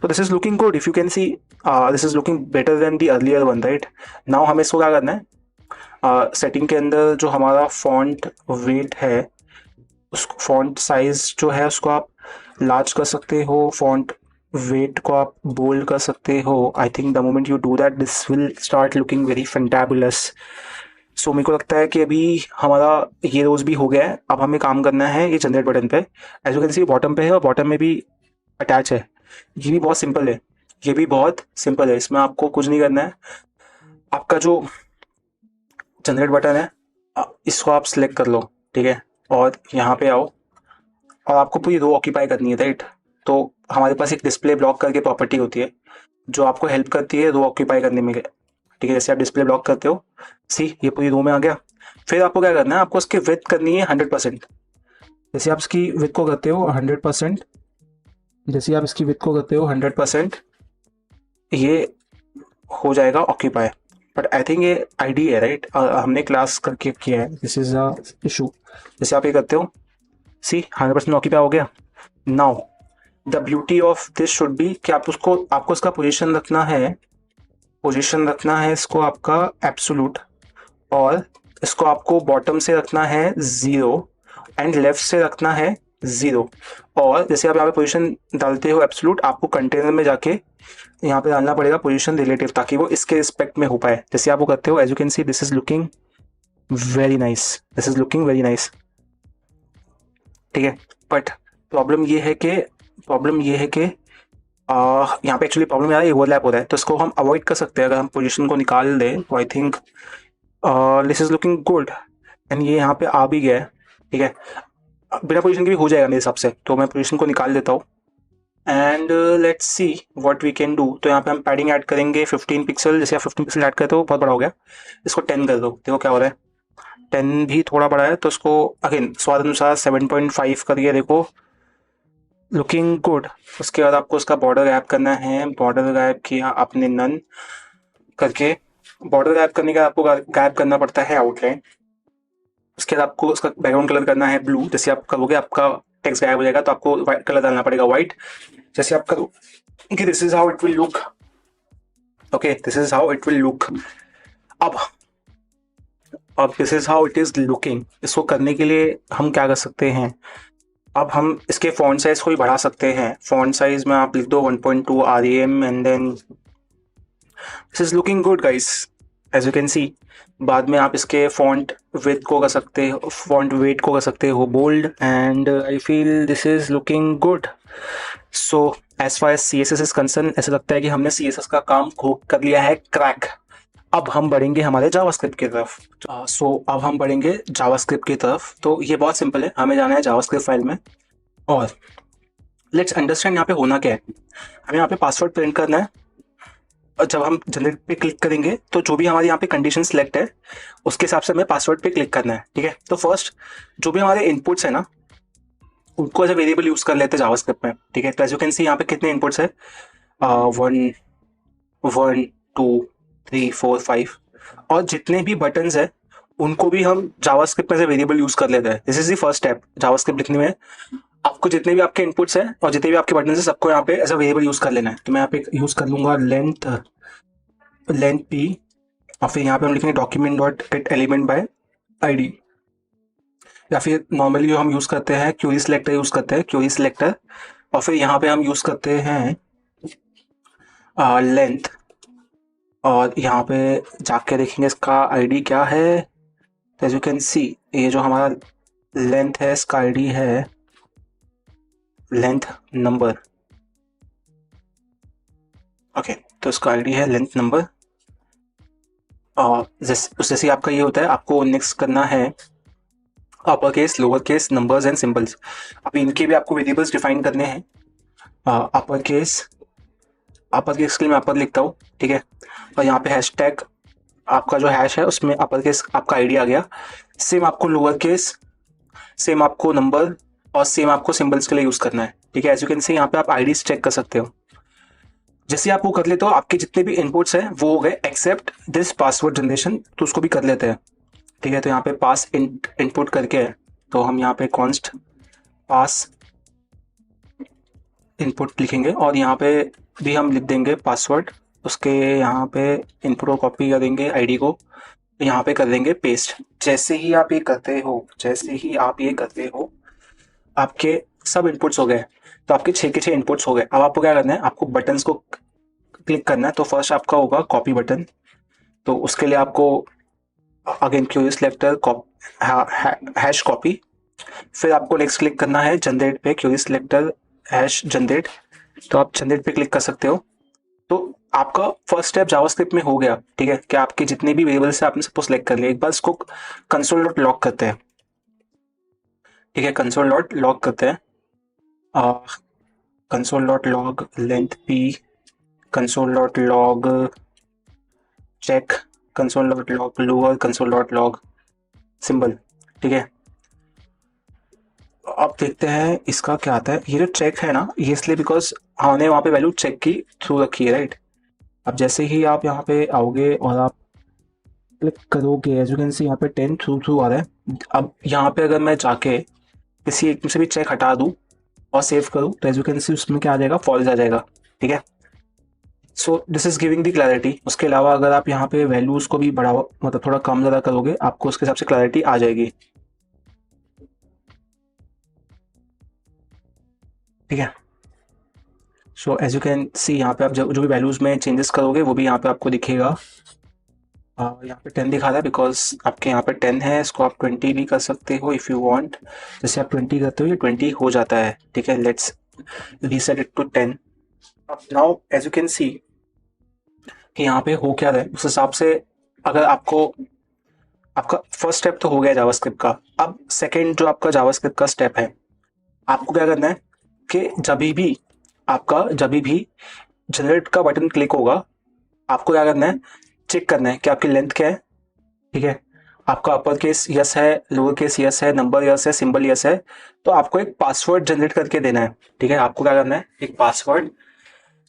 तो this is looking good, if you can see this is looking better then the earlier one, right. Now हमें इसको क्या करना है, सेटिंग के अंदर जो हमारा फॉन्ट वेट है, उस फॉन्ट साइज जो है उसको आप लार्ज कर सकते हो, फॉन्ट वेट को आप बोल्ड कर सकते हो। I think the moment you do that this will start looking very fantabulous. So मेरे को लगता है कि अभी हमारा ये रोज भी हो गया है। अब हमें काम करना है ये जनरेट बटन पे। As you can see bottom पे है और बॉटम में भी अटैच है। ये भी बहुत सिंपल है, ये भी बहुत सिंपल है, इसमें आपको कुछ नहीं करना है। आपका जो जनरेट बटन है इसको आप सिलेक्ट कर लो, ठीक है, और यहाँ पे आओ और आपको पूरी रो ऑक्यूपाई करनी है, राइट। तो हमारे पास एक डिस्प्ले ब्लॉक करके प्रॉपर्टी होती है जो आपको हेल्प करती है रो ऑक्यूपाई करने में, ठीक है। जैसे आप डिस्प्ले ब्लॉक करते हो, सी ये पूरी रो में आ गया। फिर आपको क्या करना है, आपको उसकी विड्थ करनी है 100%। जैसे आप इसकी विड्थ को करते हो 100%, जैसे आप इसकी विड्थ को करते हो 100%, ये हो जाएगा ऑक्यूपाई। बट आई थिंक ये आईडी है, राइट, हमने क्लास करके किया है, दिस इज अ इशू। जैसे आप ये करते हो, सी 100% ऑक्यूपाई हो गया। Now the beauty of this should be कि आपको इसका पोजीशन रखना है, इसको आपका एब्सोल्यूट, और इसको आपको बॉटम से रखना है 0 एंड लेफ्ट से रखना है 0। और जैसे आप यहाँ पे पोजीशन डालते हो एब्सोल्यूट, आपको कंटेनर में जाके यहाँ पे डालना पड़ेगा पोजीशन रिलेटिव, ताकि वो इसके रिस्पेक्ट में हो पाए। जैसे आप वो करते हो, as you can see this is looking very nice, this is looking very nice, ठीक है। बट प्रॉब्लम ये है कि यहाँ पे एक्चुअली प्रॉब्लम यार ओवरलैप हो रहा है, तो इसको हम अवॉइड कर सकते हैं। अगर हम पोजीशन को निकाल दें तो आई think this is looking good, and ये यहाँ पे आ भी गया है, ठीक है। बिना पोजीशन के भी हो जाएगा मेरे हिसाब से, तो मैं पोजीशन को निकाल देता हूँ and let's see what we can do. तो यहाँ पे हम पैडिंग ऐड करेंगे 15 पिक्सल। जैसे आप 15 पिक्सल ऐड करते हो बहुत बड़ा हो गया, इसको 10 कर दो, देखो क्या हो रहा है। 10 भी थोड़ा बड़ा है, तो इसको अगेन स्वाद अनुसार 7.5 करिए, देखो लुकिंग गुड। उसके बाद आपको उसका बॉर्डर गायब करना है, बॉर्डर गायब किया आपने नन करके। बॉर्डर गायब करने का आपको गायब करना पड़ता है आउटलाइन। उसके बाद आपको उसका बैकग्राउंड कलर करना है ब्लू। जैसे आप करोगे आपका टेक्स्ट गायब हो जाएगा, तो आपको व्हाइट कलर डालना पड़ेगा, व्हाइट। जैसे आप करो कि this is how it will look, okay, this is how it will look. अब this is how it is looking. इसको करने के लिए हम क्या कर सकते हैं, अब हम इसके फॉन्ट साइज को भी बढ़ा सकते हैं। फॉन्ट साइज में आप लिख दो 1.2 REM and then this is looking good guys, as you can see. बाद में आप इसके फॉन्ट विड्थ को कर सकते हो, फॉन्ट वेट को कर सकते हो bold, and I feel this is looking good. So as far as CSS is concern, ऐसा लगता है कि हमने CSS का काम कर लिया है क्रैक। अब हम बढ़ेंगे हमारे जावास्क्रिप्ट की तरफ। अब हम बढ़ेंगे जावास्क्रिप्ट की तरफ। तो ये बहुत सिंपल है, हमें जाना है जावास्क्रिप्ट फाइल में, और लेट्स अंडरस्टैंड यहाँ पे होना क्या है। हमें यहाँ पे पासवर्ड प्रिंट करना है, और जब हम जनरेट पे क्लिक करेंगे तो जो भी हमारे यहाँ पे कंडीशन सेलेक्ट है उसके हिसाब से हमें पासवर्ड पे क्लिक करना है, ठीक है। तो फर्स्ट जो भी हमारे इनपुट्स है ना, उनको एज अ वेरिएबल यूज कर लेते हैं जावास्क्रिप्ट में, ठीक है। तो एज यू कैन सी यहाँ पे कितने इनपुट्स है, 1 1 2 3 4 5, और जितने भी बटन्स है उनको भी हम जावास्क्रिप्ट में से वेरिएबल यूज कर लेते हैं। This is the first step JavaScript लिखने में। आपको जितने भी आपके इनपुट्स हैं और जितने भी आपके बटन है सबको यहाँ पे एज अ वेरिएबल यूज कर लेना है। तो मैं यहाँ पे यूज कर लूंगा लेंथ पी, और फिर यहाँ पे हम लिखेंगे document dot gate element by ID, या फिर नॉर्मली जो हम यूज करते हैं क्यूरी सिलेक्टर यूज करते हैं, क्यूरी सिलेक्टर। और फिर यहाँ पे हम यूज करते हैं लेंथ, और यहाँ पे जाके देखेंगे इसका आईडी क्या है। तो एज यू कैन सी ये जो हमारा लेंथ है इसका आईडी है लेंथ नंबर। ओके, तो इसका आईडी है लेंथ नंबर। और जैसे आपका ये होता है, आपको नेक्स्ट करना है upper case, lower case, numbers and symbols. अब इनके भी आपको वेरिएबल्स डिफाइन करने हैं। अपर केस के लिए मैं अपर लिखता हूँ, ठीक है। और यहाँ पे हैशटैग आपका जो हैश है उसमें अपर केस आपका आईडी आ गया। सेम आपको लोअर केस, सेम आपको नंबर, और सेम आपको सिंबल्स के लिए यूज करना है, ठीक है। एज यू कैन सी यहाँ पे आप आईडीज चेक कर सकते हो। जैसे आप वो कर लेते हो, आपके जितने भी इनपुट्स हैं वो हो गए एक्सेप्ट दिस पासवर्ड जनरेशन, तो उसको भी कर लेते हैं, ठीक है। तो यहाँ पे पास इनपुट करके है, तो हम यहाँ पे कॉन्स्ट पास इनपुट लिखेंगे, और यहाँ पे भी हम लिख देंगे पासवर्ड। उसके यहाँ पे इनपुट को कॉपी करेंगे आईडी को, यहाँ पे कर देंगे पेस्ट। जैसे ही आप ये करते हो आपके सब इनपुट्स हो गए। तो आपके 6 के 6 इनपुट्स हो गए। अब आपको क्या करना है, आपको बटन्स को क्लिक करना है। तो फर्स्ट आपका होगा कॉपी बटन, तो उसके लिए आपको again Curie selector hash copy, फिर आपको नेक्स्ट क्लिक करना है जनरेट पे, क्यूरी सिलेक्टर हैश जनरेट। तो आप जनरेट पे क्लिक कर सकते हो। तो आपका फर्स्ट स्टेप जावास्क्रिप्ट में हो गया, ठीक है। कि आपके जितने भी वेरिएबल्स है आपने सबको सिलेक्ट कर लिया। एक बार इसको कंसोल डॉट लॉग करते हैं, ठीक है। कंसोल डॉट लॉग करते हैं, console dot log length P, console dot log check, console dot log lower, console dot log symbol, ठीक है। अब देखते हैं इसका क्या आता है। ये जो चेक है ना, ये इसलिए बिकॉज हमने वहाँ पे वैल्यू चेक की थ्रू रखी है, राइट। अब जैसे ही आप यहाँ पे आओगे और आप क्लिक करोगे, एज यू कैन सी यहाँ पे 10 थ्रू थ्रू आ रहा है। अब यहाँ पे अगर मैं जाके किसी एक से भी चेक हटा दूँ और सेव करूँ, तो एज यू कैन सी उसमें क्या आ जाएगा, फॉल्स आ जाएगा, ठीक है। So this is giving the clarity. उसके अलावा अगर आप यहाँ पे वैल्यूज को भी बढ़ावा, मतलब थोड़ा कम ज़्यादा करोगे, आपको उसके हिसाब से क्लैरिटी आ जाएगी, ठीक है। So as you can see यहाँ पे आप जो भी वैल्यूज में चेंजेस करोगे वो भी यहाँ पे आपको दिखेगा। यहाँ पे 10 दिखा रहा है बिकॉज आपके यहाँ पे 10 है। इसको आप 20 भी कर सकते हो इफ़ यू वांट। जैसे आप 20 करते हो ये 20 हो जाता है, ठीक है। Let's reset it to 10। अब now as you can see कि यहाँ पे हो क्या रहा है, उस हिसाब से अगर आपको, आपका फर्स्ट स्टेप तो हो गया जावास्क्रिप्ट का। अब सेकेंड जो आपका जावास्क्रिप्ट का स्टेप है, आपको क्या करना है कि जब भी जनरेट का बटन क्लिक होगा, आपको क्या करना है, चेक करना है कि आपकी लेंथ क्या है, ठीक है। आपका अपर केस यस है, लोअर केस यस है, नंबर यस है, सिंबल यस है। तो आपको एक पासवर्ड जनरेट करके देना है, ठीक है। आपको क्या करना है, एक पासवर्ड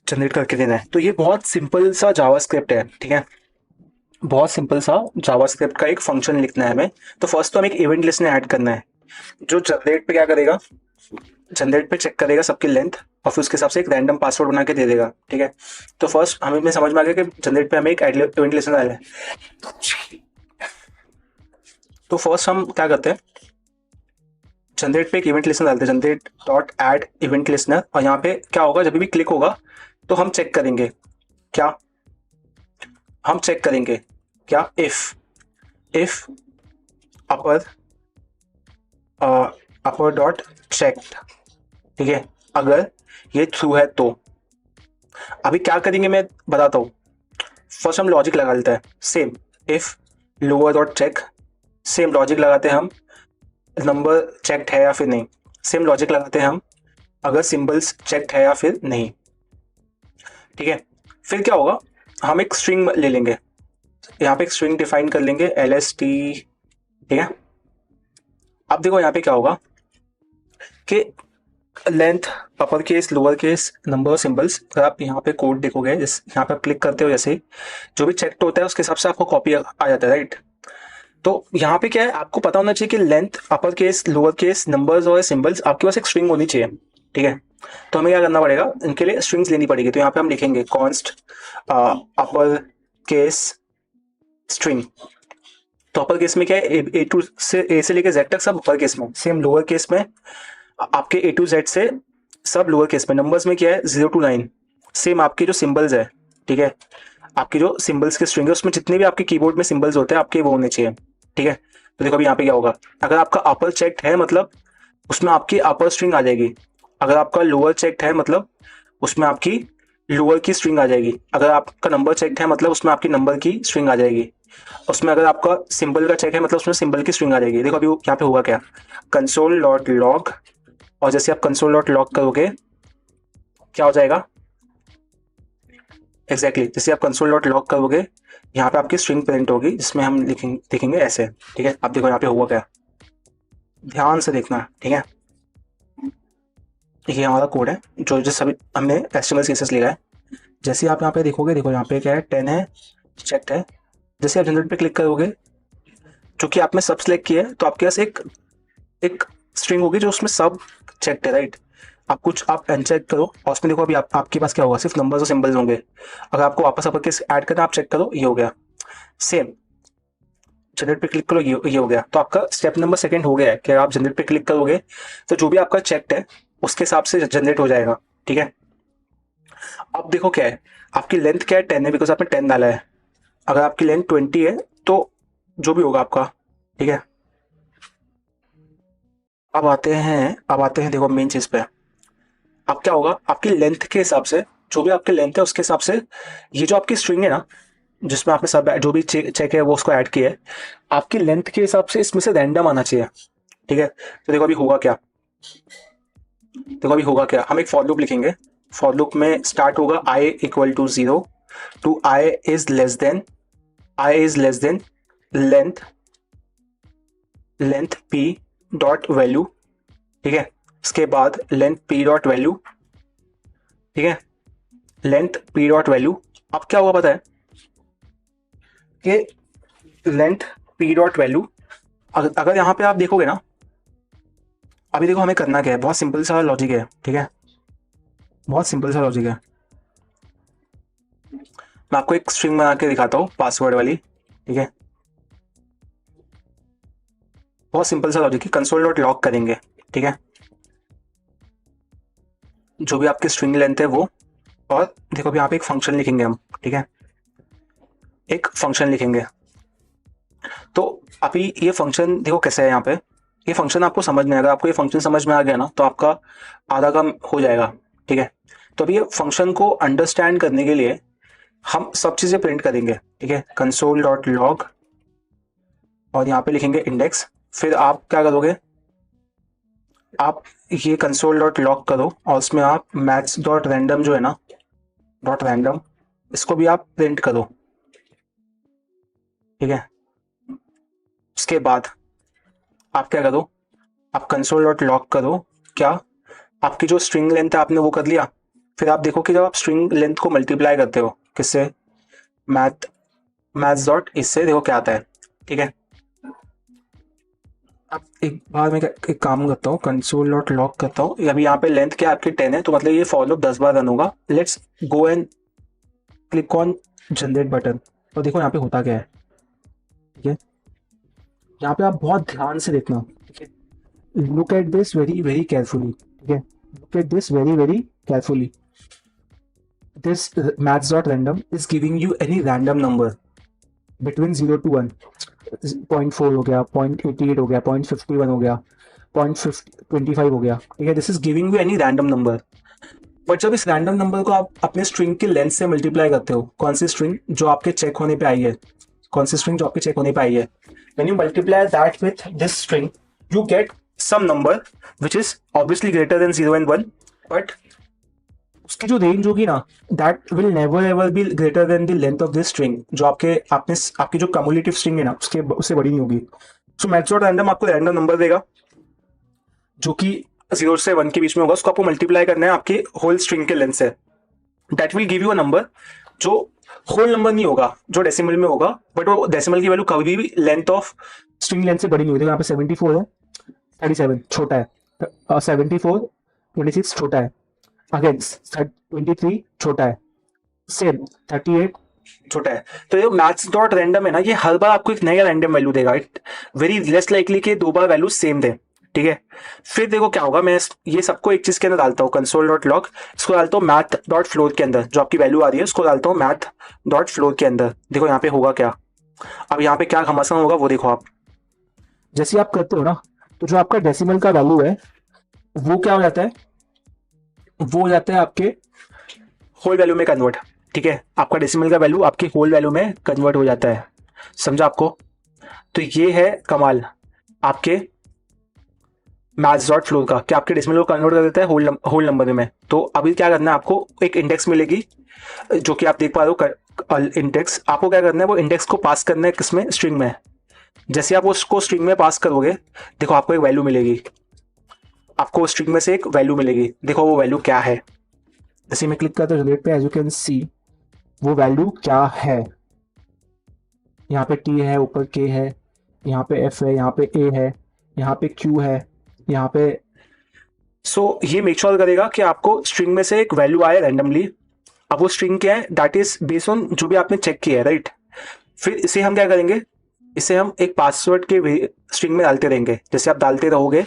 जनरेट करके देना है। तो ये बहुत सिंपल सा जावास्क्रिप्ट है, ठीक है। बहुत सिंपल सा जावास्क्रिप्ट का एक फंक्शन लिखना है हमें। तो फर्स्ट तो हमें एक इवेंट लिस्ट में ऐड करना है, जो जनरेट पे क्या करेगा, जनरेट पे चेक करेगा सबकी लेंथ, और फिर उसके हिसाब से एक रैंडम पासवर्ड बना के दे देगा, ठीक है। तो फर्स्ट हमें समझ में आ गया कि जनरेट पे हमें एक इवेंट लिस्ट डालना है। तो फर्स्ट हम क्या करते हैं, जनरेट पे एक इवेंट लिस्टनर डालते हैं, generate dot add event listener. और यहाँ पे क्या होगा, जब भी क्लिक होगा तो हम चेक करेंगे क्या, इफ अपर डॉट चेक, ठीक है। अगर ये ट्रू है तो अभी क्या करेंगे मैं बताता हूँ। फर्स्ट हम लॉजिक लगा लेते हैं, same if lower dot check, same logic लगाते हैं हम, नंबर चेक्ड है या फिर नहीं, सेम लॉजिक लगाते हैं हम अगर सिंबल्स चेक्ड है या फिर नहीं। ठीक है, फिर क्या होगा, हम एक स्ट्रिंग ले लेंगे, यहाँ पे एक स्ट्रिंग डिफाइन कर लेंगे LST। ठीक है, अब देखो यहाँ पे क्या होगा कि length, upper case, lower case, number of symbols, अगर आप यहाँ पे कोड देखोगे, जिस यहाँ पे आप क्लिक करते हो जैसे ही, जो भी चेक्ड होता है उसके हिसाब से आपको कॉपी आ जाता है, राइट। तो यहाँ पे क्या है, आपको पता होना चाहिए कि length, upper case, lower case, numbers और सिंबल्स, आपके पास एक स्ट्रिंग होनी चाहिए। ठीक है, तो हमें क्या करना पड़ेगा, इनके लिए स्ट्रिंग्स लेनी पड़ेगी। तो यहाँ पे हम लिखेंगे कॉन्स्ट अपर केस स्ट्रिंग। तो अपर केस में क्या है, ए टू से ए से लेकर जेड तक सब अपर केस में, सेम लोअर केस में आपके ए टू जेड से सब लोअर केस में। नंबर्स में क्या है 0 to 9, सेम आपके जो सिंबल्स है, ठीक है, आपके जो सिंबल्स के स्ट्रिंग है उसमें जितने भी आपके कीबोर्ड में सिंबल्स होते हैं आपके वो होने चाहिए। ठीक है, तो देखो अभी यहाँ पे क्या होगा, अगर आपका अपर चेक्ड है मतलब उसमें आपकी अपर स्ट्रिंग आ जाएगी, अगर आपका लोअर चेक्ड है मतलब उसमें आपकी लोअर की स्ट्रिंग आ जाएगी, अगर आपका नंबर चेक्ड है मतलब उसमें आपकी नंबर की स्ट्रिंग आ जाएगी, उसमें अगर आपका सिंबल का चेक है मतलब उसमें सिंबल की स्ट्रिंग आ जाएगी। देखो अभी यहाँ पे हुआ क्या, कंसोल डॉट लॉग, और जैसे आप कंसोल डॉट लॉग करोगे क्या हो जाएगा, एग्जैक्टली जैसे आप कंसोल डॉट लॉग करोगे यहाँ पे आपकी स्ट्रिंग प्रिंट होगी जिसमें हम लिखेंगे ऐसे। ठीक है, अब देखो यहाँ पे हुआ क्या, ध्यान से देखना। ठीक है, ये हमारा कोड है जो जो सभी हमने एस्टिमल केसेस लिया है। जैसे आप यहाँ पे देखोगे, देखो यहाँ पे क्या है, 10 है, चेक्ड है। जैसे आप जनरेट पे क्लिक करोगे, जो कि आपने सब सिलेक्ट किया है, तो आपके पास एक एक स्ट्रिंग होगी जो उसमें सब चेक्ड है, राइट। आप अनचेक करो और उसमें देखो अभी आपके पास क्या होगा, सिर्फ नंबर्स और सिंबल्स होंगे। अगर आपको वापस अपर केस ऐड करना, आप चेक करो, ये हो गया। सेम जनरेट पे क्लिक करो, ये हो गया। तो आपका स्टेप नंबर सेकंड हो गया है कि आप जनरेट पे क्लिक करोगे तो जो भी आपका चेक्ड है उसके हिसाब से जनरेट हो जाएगा। ठीक है, अब देखो क्या है, आपकी लेंथ क्या है, 10 है, बिकॉज आपने 10 डाला है। अगर आपकी लेंथ 20 है तो जो भी होगा आपका। ठीक है, अब आते हैं देखो मेन चीज पे। अब क्या होगा, आपकी लेंथ के हिसाब से, जो भी आपकी लेंथ है उसके हिसाब से, ये जो आपकी स्ट्रिंग है ना जिसमें आपने सब जो भी चेक है वो उसको ऐड किया है, आपकी लेंथ के हिसाब से इसमें से रैंडम आना चाहिए। ठीक है, तो देखो अभी होगा क्या, हम एक फॉर लूप लिखेंगे। फॉर लूप में स्टार्ट होगा i equal to 0 to i is less than length p dot value. ठीक है, इसके बाद लेंथ p डॉट वैल्यू। ठीक है, लेंथ p डॉट वैल्यू। अब क्या होगा पता है कि लेंथ p डॉट वैल्यू, अगर यहाँ पे आप देखोगे ना, अभी देखो हमें करना क्या है, बहुत सिंपल सा लॉजिक है। ठीक है, बहुत सिंपल सा लॉजिक है। मैं आपको एक स्ट्रिंग बना के दिखाता हूँ पासवर्ड वाली। ठीक है, बहुत सिंपल सा लॉजिक है, कंसोल डॉट लॉग करेंगे। ठीक है, जो भी आपकी स्ट्रिंग लेंथ है वो, और देखो अभी यहाँ पे एक फंक्शन लिखेंगे हम। ठीक है, एक फंक्शन लिखेंगे। तो अभी ये फंक्शन देखो कैसा है, यहाँ पे ये फंक्शन आपको समझ में आएगा। आपको ये फंक्शन समझ में आ गया ना तो आपका आधा काम हो जाएगा। ठीक है, तो अभी ये फंक्शन को अंडरस्टैंड करने के लिए हम सब चीजें प्रिंट करेंगे। ठीक है, कंसोल डॉट लॉग, और यहाँ पे लिखेंगे इंडेक्स। फिर आप क्या करोगे, आप ये कंसोल डॉट लॉग करो और उसमें आप मैथ्स डॉट रैंडम जो है ना, डॉट रैंडम, इसको भी आप प्रिंट करो। ठीक है, उसके बाद आप क्या करो, आप कंसोल डॉट लॉग करो, क्या आपकी जो स्ट्रिंग लेंथ है आपने वो कर लिया। फिर आप देखो कि जब आप स्ट्रिंग लेंथ को मल्टीप्लाई करते हो किससे, मैथ्स डॉट इससे, देखो क्या आता है। ठीक है, अब एक बार मैं एक काम करता हूँ, कंसोल डॉट लॉग करता हूँ। अभी यहाँ पे लेंथ क्या आपकी 10 है, तो मतलब ये फॉर लूप 10 बार रन होगा। Let's go and click on generate button, और देखो यहाँ पे होता क्या है। ठीक है, यहाँ पे आप बहुत ध्यान से देखना। ठीक है, look at this very very carefully. ठीक है, look at this very very carefully. This maths dot random is giving you any random number between 0 to 1। 0.4 हो गया, 0.88 हो गया, 0.51 हो गया, 0.25 हो गया। ठीक है, this is giving you any random number. But जब इस रैंडम नंबर को आप अपने स्ट्रिंग की लेंथ से मल्टीप्लाई करते हो, कौन सी स्ट्रिंग जो आपके चेक होने पे आई है, when you multiply that with this string you get some number which is obviously greater than 0 and 1, but उसकी जो रेंज होगी ना, that will never ever be greater than the length of this string, जो आपकी जो cumulative string है ना उससे बड़ी नहीं होगी। सो मैक्स डॉट रैंडम आपको रैंडम नंबर देगा जो कि 0 से 1 के बीच में होगा, उसको आपको मल्टीप्लाई करना है आपके होल स्ट्रिंग के लेंथ से। That will give you a number जो होल नंबर नहीं होगा, जो डेसिमल में होगा, बट वो डेसिमल की वैल्यू कभी भी लेंथ ऑफ स्ट्रिंग लेंथ से बड़ी नहीं होगी। यहाँ पे 74 है, 37 छोटा है, 74 26 छोटा है, अगेन 23 छोटा है, सेम 38 छोटा है। तो ये मैथ्स डॉट रैंडम है ना, ये हर बार आपको एक नया रैंडम वैल्यू देगा। इट वेरी लेस लाइकली कि 2 बार वैल्यू सेम दे, ठीक है। फिर देखो क्या होगा, मैं ये सबको एक चीज के अंदर डालता हूँ, कंसोल डॉट लॉग, इसको डालता हूँ मैथ डॉट फ्लोर के अंदर, जो आपकी वैल्यू आ रही है उसको डालता हूँ मैथ डॉट फ्लोर के अंदर। देखो यहाँ पे होगा क्या, अब यहाँ पे क्या घमासान होगा वो देखो आप। जैसे आप करते हो ना, तो जो आपका डेसिमल का वैल्यू है वो क्या हो जाता है, वो हो जाता है आपके होल वैल्यू में कन्वर्ट, ठीक है। आपका डेसिमल का वैल्यू आपके होल वैल्यू में कन्वर्ट हो जाता है, समझा आपको। तो ये है कमाल आपके मैथ्स डॉट फ्लोर का, कि आपके डेसिमल को कन्वर्ट कर देता है होल नंबर में। तो अभी क्या करना है, आपको एक इंडेक्स मिलेगी जो कि आप देख पा रहे हो इंडेक्स। आपको क्या करना है, वो इंडेक्स को पास करना है किसमें, स्ट्रिंग में। जैसे आप उसको स्ट्रिंग में पास करोगे, देखो आपको एक वैल्यू मिलेगी, आपको स्ट्रिंग में से एक वैल्यू मिलेगी। देखो वो वैल्यू क्या है, जैसे मैं क्लिक करता हूँ जनरेट पे, एज यू कैन सी वो वैल्यू क्या है। यहाँ पे टी है, ऊपर के है, यहाँ पे एफ है, यहाँ पे ए है, यहाँ पे क्यू है, यहाँ पे। सो ये मेक श्योर करेगा कि आपको स्ट्रिंग में से एक वैल्यू आए रैंडमली। अब वो स्ट्रिंग क्या है, दैट इज बेस्ड ऑन जो भी आपने चेक किया है, राइट। फिर इसे हम क्या करेंगे, इसे हम एक पासवर्ड के स्ट्रिंग में डालते रहेंगे, जैसे आप डालते रहोगे।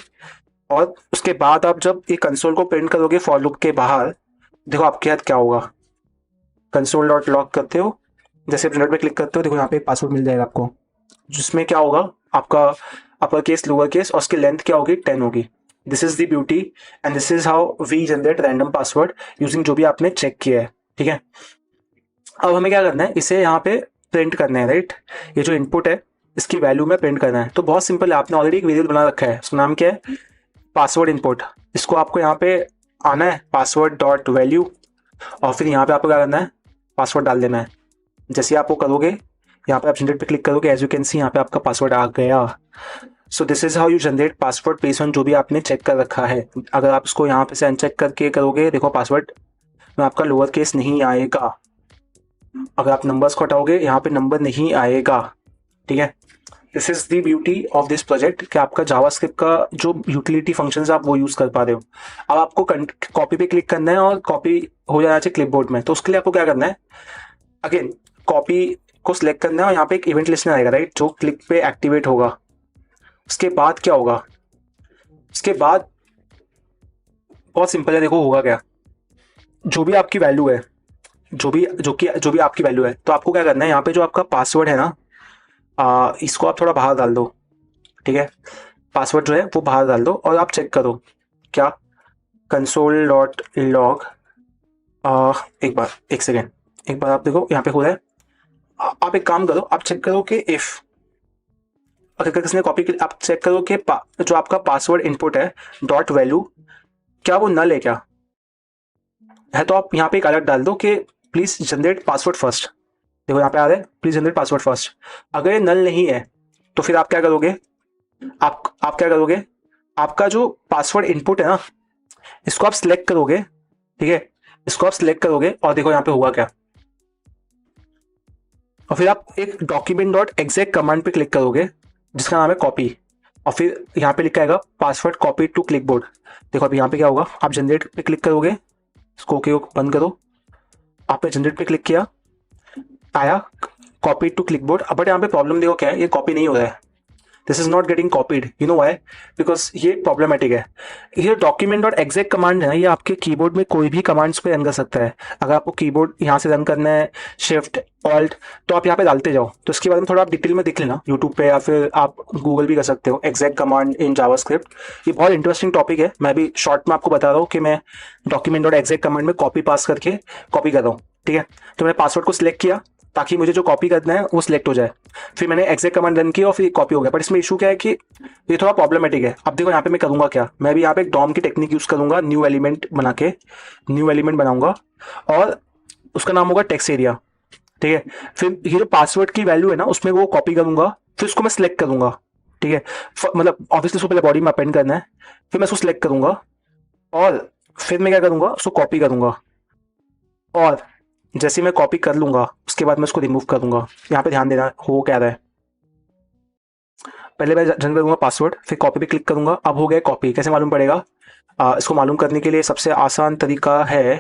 और उसके बाद आप जब एक कंसोल को प्रिंट करोगे फॉर लूप के बाहर, देखो आपके हाथ क्या होगा, कंसोल डॉट लॉग करते हो, जैसे प्रिंटर पे क्लिक करते हो, देखो यहाँ पे एक पासवर्ड मिल जाएगा आपको, जिसमें क्या होगा आपका अपर केस लोअर केस, और उसकी लेंथ क्या होगी, 10 होगी। This is the beauty and this is how we generate random password using जो भी आपने चेक किया है, ठीक है। अब हमें क्या करना है, इसे यहाँ पे प्रिंट करना है, राइट। ये जो इनपुट है इसकी वैल्यू में प्रिंट करना है। तो बहुत सिंपल है, आपने ऑलरेडी एक वेरिएबल बना रखा है, उसका नाम क्या है, पासवर्ड इनपुट। इसको आपको यहाँ पे आना है पासवर्ड डॉट वैल्यू, और फिर यहाँ पे आपको क्या करना है, पासवर्ड डाल देना है। जैसे आप वो करोगे, यहाँ पे आप जनरेट पे क्लिक करोगे, एज यू कैन सी यहाँ पे आपका पासवर्ड आ गया। सो this is how you generate password based on जो भी आपने चेक कर रखा है। अगर आप इसको यहाँ पे से अनचेक करके करोगे, देखो पासवर्ड में आपका लोअर केस नहीं आएगा। अगर आप नंबर्स को हटाओगे, यहाँ पे नंबर नहीं आएगा, ठीक है। This is the beauty of this project कि आपका जावास्क्रिप्ट का जो यूटिलिटी फंक्शंस आप वो यूज कर पा रहे हो। अब आपको कॉपी पे क्लिक करना है और कॉपी हो जाना चाहिए क्लिपबोर्ड में। तो उसके लिए आपको क्या करना है, अगेन कॉपी को सिलेक्ट करना है और यहाँ पे एक इवेंट लिस्टनर आएगा, राइट, जो क्लिक पे एक्टिवेट होगा। उसके बाद क्या होगा, उसके बाद बहुत सिंपल है, देखो होगा क्या, जो भी आपकी वैल्यू है, जो भी आपकी वैल्यू है, तो आपको क्या करना है, यहाँ पे जो आपका पासवर्ड है ना, इसको आप थोड़ा बाहर डाल दो, ठीक है। पासवर्ड जो है वो बाहर डाल दो और आप चेक करो क्या, कंसोल डॉट लॉग, एक सेकेंड, एक बार आप देखो यहाँ पे हो रहा है। आप एक काम करो, आप चेक करो कि इफ अगर किसने कॉपी, आप चेक करो कि जो आपका पासवर्ड इनपुट है डॉट वैल्यू, क्या वो नल है क्या है। तो आप यहाँ पे एक अलर्ट डाल दो कि प्लीज जनरेट पासवर्ड फर्स्ट। देखो यहाँ पे आ रहा है, प्लीज जनरेट पासवर्ड फर्स्ट। अगर ये नल नहीं है तो फिर आप क्या करोगे, आप क्या करोगे, आपका जो पासवर्ड इनपुट है ना, इसको आप सिलेक्ट करोगे, ठीक है, इसको आप सिलेक्ट करोगे और देखो यहाँ पे हुआ क्या। और फिर आप एक डॉक्यूमेंट डॉट एग्जैक्ट कमांड पे क्लिक करोगे जिसका नाम है कॉपी, और फिर यहाँ पे लिखा आएगा पासवर्ड कॉपी टू क्लिकबोर्ड। देखो अभी यहाँ पे क्या होगा, आप जनरेट पे क्लिक करोगे, इसको ओके बंद करो, आपने जनरेट पे क्लिक किया, आया कॉपी टू क्लिकबोर्ड। बट यहाँ पे प्रॉब्लम देखो क्या है, ये कॉपी नहीं हो रहा है, this is not getting copied, you know why, because ये प्रॉब्लमेटिक है। ये डॉक्यूमेंट डॉट एग्जैक्ट कमांड है ना, ये आपके कीबोर्ड में कोई भी कमांड्स पे रन कर सकता है। अगर आपको कीबोर्ड यहाँ से रन करना है शिफ्ट ऑल्ट, तो आप यहाँ पे डालते जाओ। तो इसके बारे में थोड़ा आप डिटेल में देख लेना यूट्यूब पे, या फिर आप गूगल भी कर सकते हो, एग्जैक्ट कमांड इन जावास्क्रिप्ट। ये बहुत इंटरेस्टिंग टॉपिक है, मैं भी शॉर्ट में आपको बता रहा हूँ कि मैं डॉक्यूमेंट डॉट एग्जैक्ट कमांड में कॉपी पास करके कॉपी कर रहा हूँ, ठीक है। तो मैंने पासवर्ड को सिलेक्ट किया, ताकि मुझे जो कॉपी करना है वो सिलेक्ट हो जाए। फिर मैंने एग्जैक्ट कमांड रन किया और फिर कॉपी हो गया। बट इसमें इशू क्या है कि ये थोड़ा प्रॉब्लमेटिक है। अब देखो यहाँ पे मैं करूँगा क्या, मैं भी यहाँ पे एक डॉम की टेक्निक यूज़ करूँगा, न्यू एलिमेंट बना के न्यू एलिमेंट बनाऊंगा और उसका नाम होगा टेक्स्ट एरिया। ठीक है, फिर ये जो पासवर्ड की वैल्यू है ना उसमें वो कॉपी करूंगा, फिर उसको मैं सिलेक्ट करूंगा। ठीक है, मतलब ऑब्वियसली उसको पहले बॉडी में अपेंड करना है, फिर मैं उसको सिलेक्ट करूंगा और फिर मैं क्या करूंगा, उसको कॉपी करूंगा और जैसे मैं कॉपी कर लूंगा उसके बाद मैं उसको रिमूव करूंगा। यहाँ पे ध्यान देना हो क्या रहा है, पहले मैं जनरेट करूंगा पासवर्ड, फिर कॉपी पे क्लिक करूंगा। अब हो गया कॉपी। कैसे मालूम पड़ेगा? इसको मालूम करने के लिए सबसे आसान तरीका है,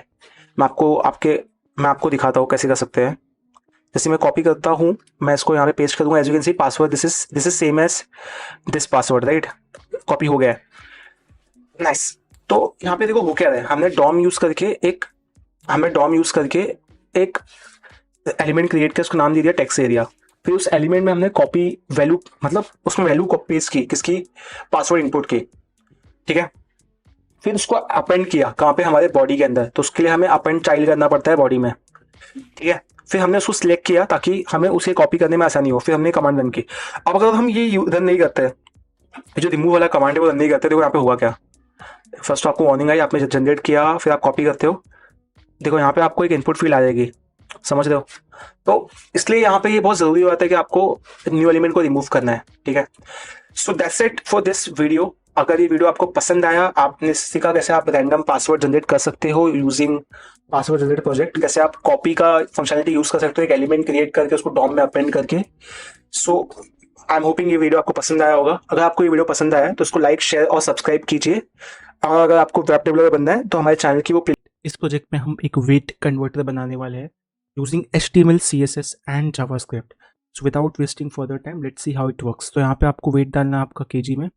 मैं आपको दिखाता हूँ कैसे कर सकते हैं। जैसे मैं कॉपी करता हूँ, मैं इसको यहाँ पे पेस्ट करूंगा। As you can see password this is same as this password, right? Copy हो गया है, नाइस। तो यहाँ पे देखो हो क्या रहा है, हमने डॉम यूज करके एक एलिमेंट क्रिएट किया, उसका नाम दे दिया टेक्स्ट एरिया। फिर उस एलिमेंट में हमने कॉपी वैल्यू, मतलब उसमें वैल्यू कॉपी पेस्ट की, किसकी? पासवर्ड इनपुट की। ठीक है, फिर उसको अपेंड किया कहाँ पे? हमारे बॉडी के अंदर। तो उसके लिए हमें अपेंड चाइल्ड करना पड़ता है बॉडी में। ठीक है, फिर हमने उसको सिलेक्ट किया ताकि हमें उसे कॉपी करने में आसानी हो। फिर हमने कमांड रन की। अब अगर हम ये रन नहीं करते, ये जो रिमूव वाला कमांड है वो रन नहीं करते, देखो यहाँ पे हुआ क्या। फर्स्ट आपको वार्निंग आई, आपने जनरेट किया, फिर आप कॉपी करते हो, देखो यहाँ पे आपको एक इनपुट फील्ड आ जाएगी, समझ रहे हो? तो इसलिए यहाँ पे ये बहुत जरूरी होता है कि आपको न्यू एलिमेंट को रिमूव करना है। ठीक है, so that's it for this video. अगर ये वीडियो आपको पसंद आया, आपने सीखा कैसे आप रैंडम पासवर्ड जनरेट कर सकते हो यूजिंग पासवर्ड जनरेट प्रोजेक्ट, कैसे आप कॉपी का फंक्शनलिटी यूज कर सकते हो एक एलिमेंट क्रिएट करके उसको डॉम में अपेंड करके। सो आई एम होपिंग ये वीडियो आपको पसंद आया होगा। अगर आपको ये वीडियो पसंद आया तो इसको लाइक, शेयर और सब्सक्राइब कीजिए। और अगर आपको वेब डेवलपर बनना है तो हमारे चैनल की वो इस प्रोजेक्ट में हम एक वेट कन्वर्टर बनाने वाले हैं using HTML, CSS and JavaScript. So without wasting further time let's see how it works. तो यहाँ पे आपको वेट डालना है आपका केजी में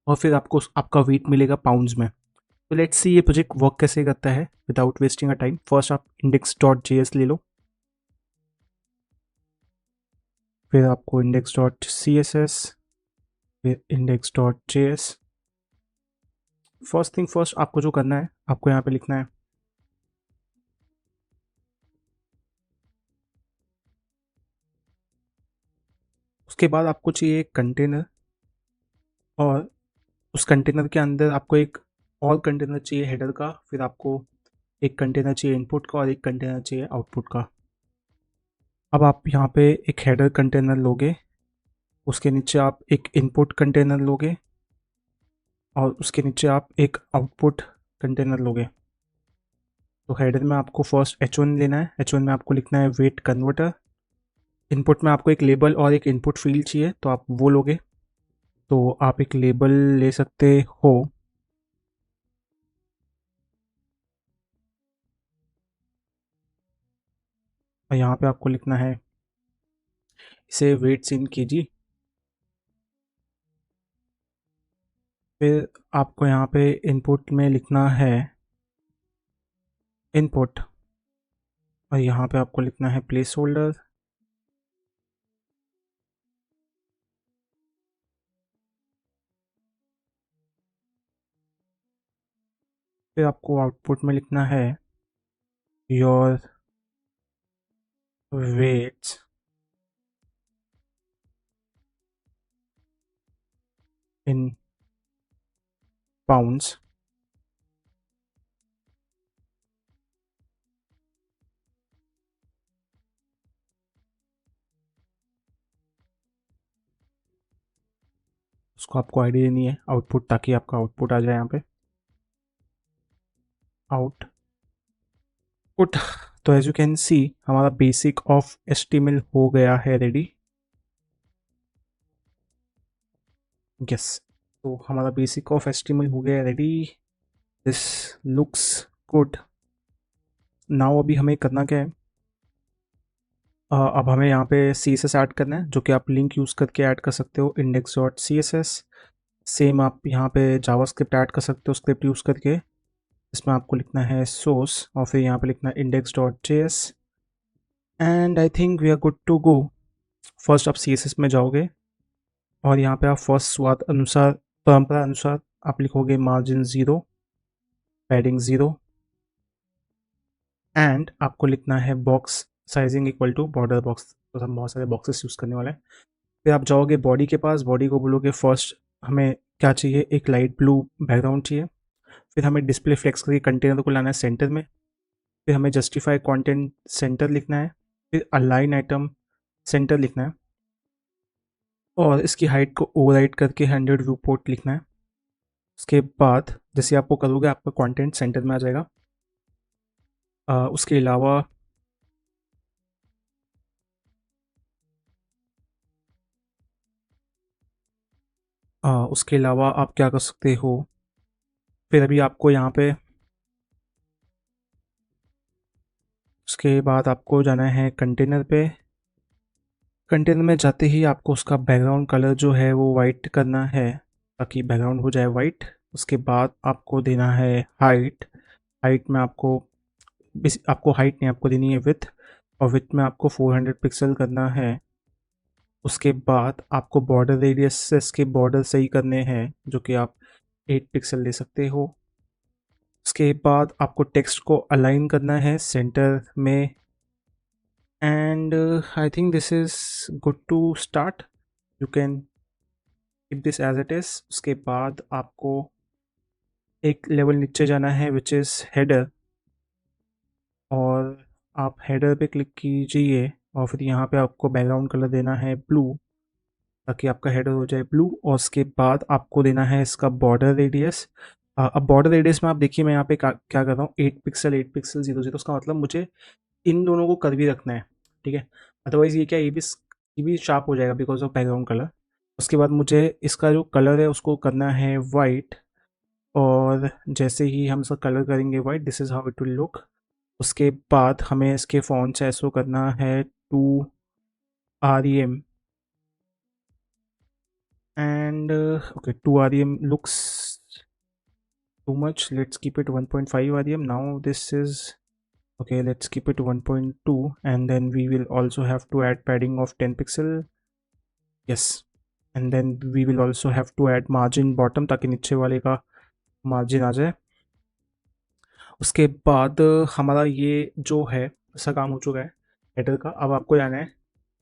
और फिर आपको आपका वेट मिलेगा पाउंड्स में। तो लेट्स सी ये प्रोजेक्ट वर्क कैसे करता है without wasting a time. First आप index.js ले लो, फिर आपको index.css, फिर index.js। फर्स्ट थिंग फर्स्ट, आपको जो करना है, आपको यहाँ पे लिखना है उसके बाद आपको चाहिए एक कंटेनर और उस कंटेनर के अंदर आपको एक और कंटेनर चाहिए हेडर का, फिर आपको एक कंटेनर चाहिए इनपुट का और एक कंटेनर चाहिए आउटपुट का। अब आप यहाँ पे एक हेडर कंटेनर लोगे, उसके नीचे आप एक इनपुट कंटेनर लोगे और उसके नीचे आप एक आउटपुट कंटेनर लोगे। तो हेडर में आपको फर्स्ट h1 लेना है, h1 में आपको लिखना है वेट कन्वर्टर। इनपुट में आपको एक लेबल और एक इनपुट फील्ड चाहिए तो आप वो लोगे। तो आप एक लेबल ले सकते हो, और यहाँ पे आपको लिखना है इसे वेट्स इन केजी। फिर आपको यहाँ पे इनपुट में लिखना है इनपुट और यहाँ पे आपको लिखना है प्लेस होल्डर। फिर आपको आउटपुट में लिखना है योर वेट्स इन पाउंड्स। उसको आपको आईडी देनी है आउटपुट, ताकि आपका आउटपुट आ जाए यहाँ पे आउटपुट। तो एज यू कैन सी हमारा बेसिक ऑफ HTML हो गया है रेडी। यस, तो हमारा बेसिक ऑफ HTML हो गया है ready. This looks good. Now अभी हमें करना क्या है, अब हमें यहाँ पे CSS ऐड करना है, जो कि आप लिंक यूज़ करके ऐड कर सकते हो index.css। सेम आप यहाँ पे जावास्क्रिप्ट ऐड कर सकते हो स्क्रिप्ट यूज़ करके। इसमें आपको लिखना है सोर्स और फिर यहाँ पे लिखना है index.js and I think we are good to go. First आप CSS में जाओगे और यहाँ पे आप फर्स्ट स्वाद अनुसार, परंपरा अनुसार आप लिखोगे मार्जिन 0, पैडिंग 0 एंड आपको लिखना है box sizing equal to border box, तो हम बहुत सारे बॉक्सेस यूज़ करने वाले हैं। फिर आप जाओगे बॉडी के पास, बॉडी को बोलोगे फर्स्ट हमें क्या चाहिए, एक लाइट ब्लू बैकग्राउंड चाहिए। फिर हमें डिस्प्ले फ्लेक्स करके कंटेनर को लाना है सेंटर में। फिर हमें जस्टिफाई कंटेंट सेंटर लिखना है। फिर अलाइन आइटम सेंटर लिखना है और इसकी हाइट को ओवरराइट करके 100 व्यू पोर्ट लिखना है। उसके बाद जैसे आपको करोगे आपका कंटेंट सेंटर में आ जाएगा। उसके अलावा आप क्या कर सकते हो, फिर अभी आपको यहाँ पे उसके बाद आपको जाना है कंटेनर पे। कंटेनर में जाते ही आपको उसका बैकग्राउंड कलर जो है वो वाइट करना है ताकि बैकग्राउंड हो जाए वाइट। उसके बाद आपको देना है हाइट। हाइट में आपको हाइट नहीं, आपको देनी है विथ, और विथ में आपको 400 पिक्सल करना है। उसके बाद आपको बॉर्डर रेडियस से इसके बॉर्डर सही करने हैं जो कि आप 8 पिक्सल ले सकते हो। उसके बाद आपको टेक्स्ट को अलाइन करना है सेंटर में। And I think this is good to start, you can keep this as it is. उसके बाद आपको एक लेवल नीचे जाना है विच इज़ हेडर, और आप हेडर पे क्लिक कीजिए और फिर यहाँ पे आपको बैकग्राउंड कलर देना है ब्लू ताकि आपका हेडर हो जाए ब्लू। और उसके बाद आपको देना है इसका बॉर्डर रेडियस। अब बॉर्डर रेडियस में आप देखिए मैं यहाँ पे क्या कर रहा हूँ, 8 पिक्सल 0 0, उसका मतलब मुझे इन दोनों को कर भी रखना है, ठीक है। अदरवाइज़ ये क्या, ये भी शार्प हो जाएगा बिकॉज ऑफ बैकग्राउंड कलर। उसके बाद मुझे इसका जो कलर है उसको करना है वाइट, और जैसे ही हम इसका कलर करेंगे white, this is how it will look. उसके बाद हमें इसके फ़ॉन्ट से ऐसो करना है 2 REM, and okay, 2 REM looks too much. Let's keep it 1.5 REM. Now this is okay, let's keep it 1.2, and then we will also have to add padding of 10 pixel. Yes, and then we will also have to add margin bottom ताकि नीचे वाले का margin आ जाए। उसके बाद हमारा ये जो है ऐसा काम हो चुका है हेडर का। अब आपको जाना है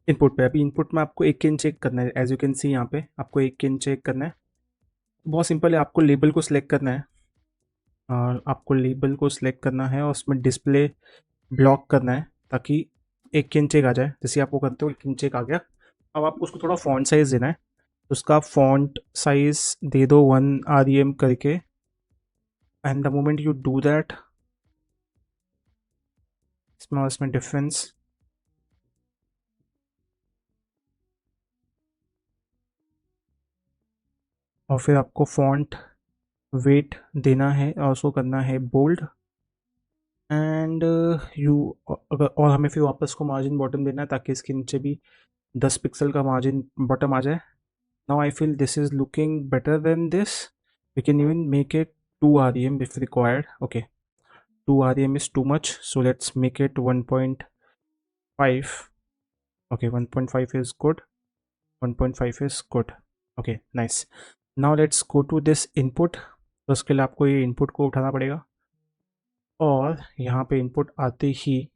इनपुट पे। अभी इनपुट में आपको एक किन चेक करना है, एज यू कैन सी यहाँ पे आपको एक किन चेक करना है। बहुत सिंपल है, आपको लेबल को सिलेक्ट करना है, और आपको लेबल को सिलेक्ट करना है और उसमें डिस्प्ले ब्लॉक करना है ताकि एक किन चेक आ जाए। जैसे आपको करते हो एक किन चेक आ गया। अब आपको उसको थोड़ा फॉन्ट साइज़ देना है, तो उसका फॉन्ट साइज़ दे दो 1 REM करके। And the moment you do that, इसमें डिफरेंस, और फिर आपको फॉन्ट वेट देना है और उसको करना है बोल्ड। एंड यू अगर, और हमें फिर वापस को मार्जिन बॉटम देना है ताकि इसके नीचे भी 10 पिक्सल का मार्जिन बॉटम आ जाए। Now I feel this is looking better than this, we can even make it 2 REM if required. Okay, 2 REM is too much, so let's make it 1.5. Okay, 1.5 is good. 1.5 is good. Okay, nice. Now let's go to this input. तो उसके लिए आपको ये input को उठाना पड़ेगा, और यहाँ पे इनपुट आते ही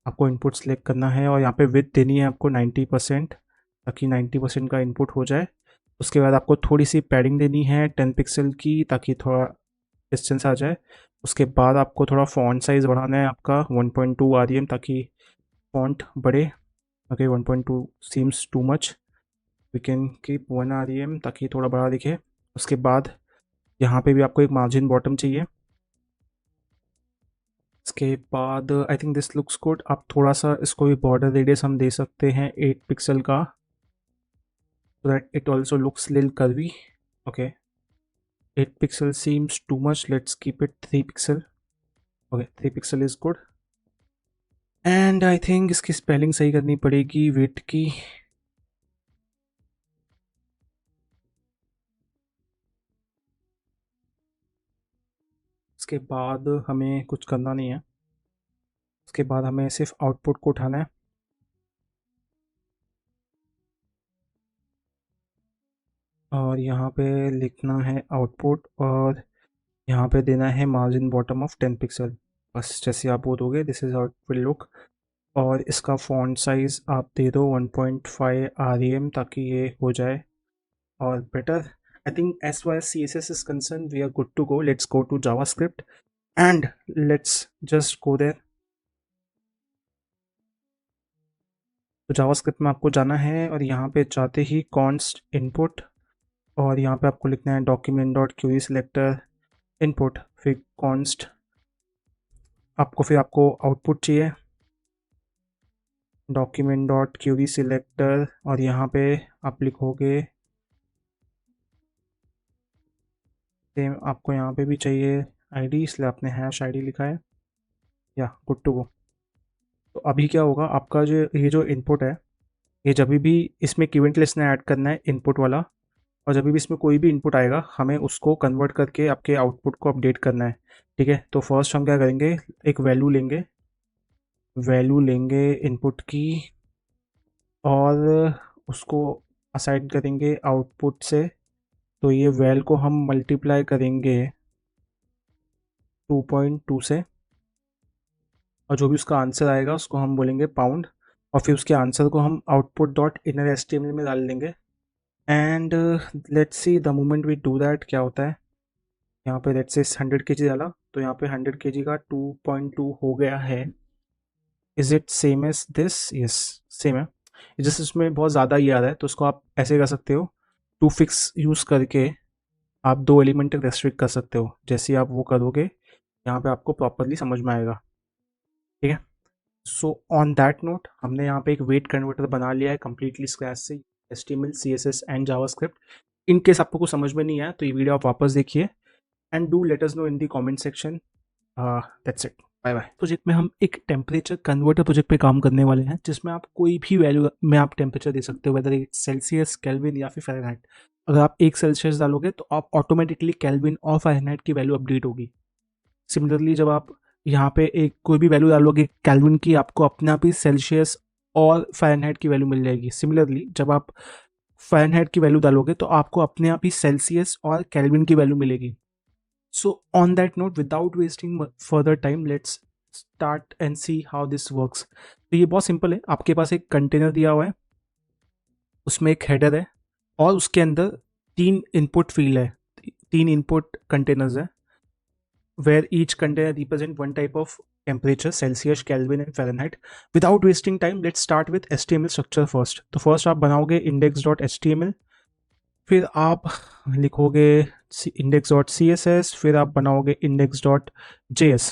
आपको इनपुट सेलेक्ट करना है और यहाँ पे विड्थ देनी है आपको 90% ताकि 90% का इनपुट हो जाए। उसके बाद आपको थोड़ी सी पैडिंग देनी है 10 पिक्सल की ताकि थोड़ा डिस्टेंस आ जाए। उसके बाद आपको थोड़ा फॉन्ट साइज़ बढ़ाना है आपका 1.2 REM ताकि फॉन्ट बढ़े। Okay, 1.2 seems too much, we can keep 1 REM ताकि थोड़ा बड़ा दिखे। उसके बाद यहाँ पे भी आपको एक मार्जिन बॉटम चाहिए। इसके बाद आई थिंक दिस लुक्स गुड। आप थोड़ा सा इसको भी बॉर्डर रेडियस हम दे सकते हैं 8 पिक्सल का, so that it also looks little curvy. Okay, 8 pixel seems too much, let's keep it 3 pixel. Okay, 3 pixel is good. And I think इसकी स्पेलिंग सही करनी पड़ेगी वेट की। उसके बाद हमें कुछ करना नहीं है, उसके बाद हमें सिर्फ आउटपुट को उठाना है और यहाँ पे लिखना है आउटपुट, और यहाँ पे देना है मार्जिन बॉटम ऑफ 10 पिक्सल। बस जैसे आप वो दोगे this is how it will look. और इसका फ़ॉन्ट साइज़ आप दे दो 1.5 REM ताकि ये हो जाए और better. I think as far as CSS is concern we are good to go. Let's go to JavaScript and let's just go there. तो जावास्क्रिप्ट में आपको जाना है और यहाँ पे जाते ही कॉन्स्ट इनपुट और यहाँ पे आपको लिखना है document dot Curie selector input, फिर कॉन्स्ट आपको आउटपुट चाहिए डॉक्यूमेंट डॉट क्यूरी सिलेक्टर और यहाँ पे आप लिखोगे सेम आपको यहाँ पे भी चाहिए आईडी, इसलिए आपने हैश आईडी लिखा है या गुड टू गो। तो अभी क्या होगा आपका जो ये जो इनपुट है ये जब भी इसमें इवेंट लिस्ट ने ऐड करना है इनपुट वाला, और जब भी इसमें कोई भी इनपुट आएगा हमें उसको कन्वर्ट करके आपके आउटपुट को अपडेट करना है। ठीक है, तो फर्स्ट हम क्या करेंगे, एक वैल्यू लेंगे इनपुट की और उसको असाइन करेंगे आउटपुट से। तो ये वैल को हम मल्टीप्लाई करेंगे 2.2 से और जो भी उसका आंसर आएगा उसको हम बोलेंगे पाउंड और फिर उसके आंसर को हम आउटपुट डॉट इनर एचटीएमएल में डाल देंगे। And let's see the moment we do that क्या होता है। यहाँ पे लेट्स से 100 kg डाला तो यहाँ पे 100 kg का 2.2 हो गया है। Is it same as this? Yes, same है। जैसे इसमें बहुत ज़्यादा ही आ रहा है तो उसको आप ऐसे कर सकते हो, टू फिक्स यूज़ करके आप 2 एलिमेंट तक रेस्ट्रिक्ट कर सकते हो। जैसे ही आप वो करोगे यहाँ पे आपको प्रॉपरली समझ में आएगा। ठीक है, सो ऑन दैट नोट हमने यहाँ पे एक वेट कन्वर्टर बना लिया है कम्प्लीटली स्क्रैच से, HTML CSS and JavaScript. In case आपको कुछ समझ में नहीं आया तो ये वीडियो आप वापस देखिए and do let us know in the comment section. That's it, bye bye. Project में हम एक टेम्परेचर कन्वर्टर प्रोजेक्ट पे काम करने वाले हैं जिसमें आप कोई भी वैल्यू में आप टेम्परेचर दे सकते हो, वेदर इट्स सेल्सियस, केल्विन या फिर फ़ारेनहाइट। अगर आप 1 सेल्सियस डालोगे तो आप ऑटोमेटिकली केल्विन और फ़ारेनहाइट की वैल्यू अपडेट होगी। सिमिलरली जब आप यहाँ पे एक कोई भी वैल्यू डालोगे केल्विन की, आपको अपने आप ही सेल्सियस और फ़ारेनहाइट की वैल्यू मिल जाएगी। सिमिलरली जब आप फ़ारेनहाइट की वैल्यू डालोगे तो आपको अपने आप ही सेल्सियस और केल्विन की वैल्यू मिलेगी। So on that note, without wasting further time, let's start and see how this works. तो ये बहुत सिंपल है। आपके पास एक कंटेनर दिया हुआ है, उसमें एक हेडर है और उसके अंदर 3 इनपुट फील्ड है, 3 इनपुट कंटेनर्स है where each container represent one type of temperature, Celsius, Kelvin and Fahrenheit. Without wasting time, let's start with HTML structure first. तो first आप बनाओगे index.html, फिर आप लिखोगे index.css, फिर आप बनाओगे index.js।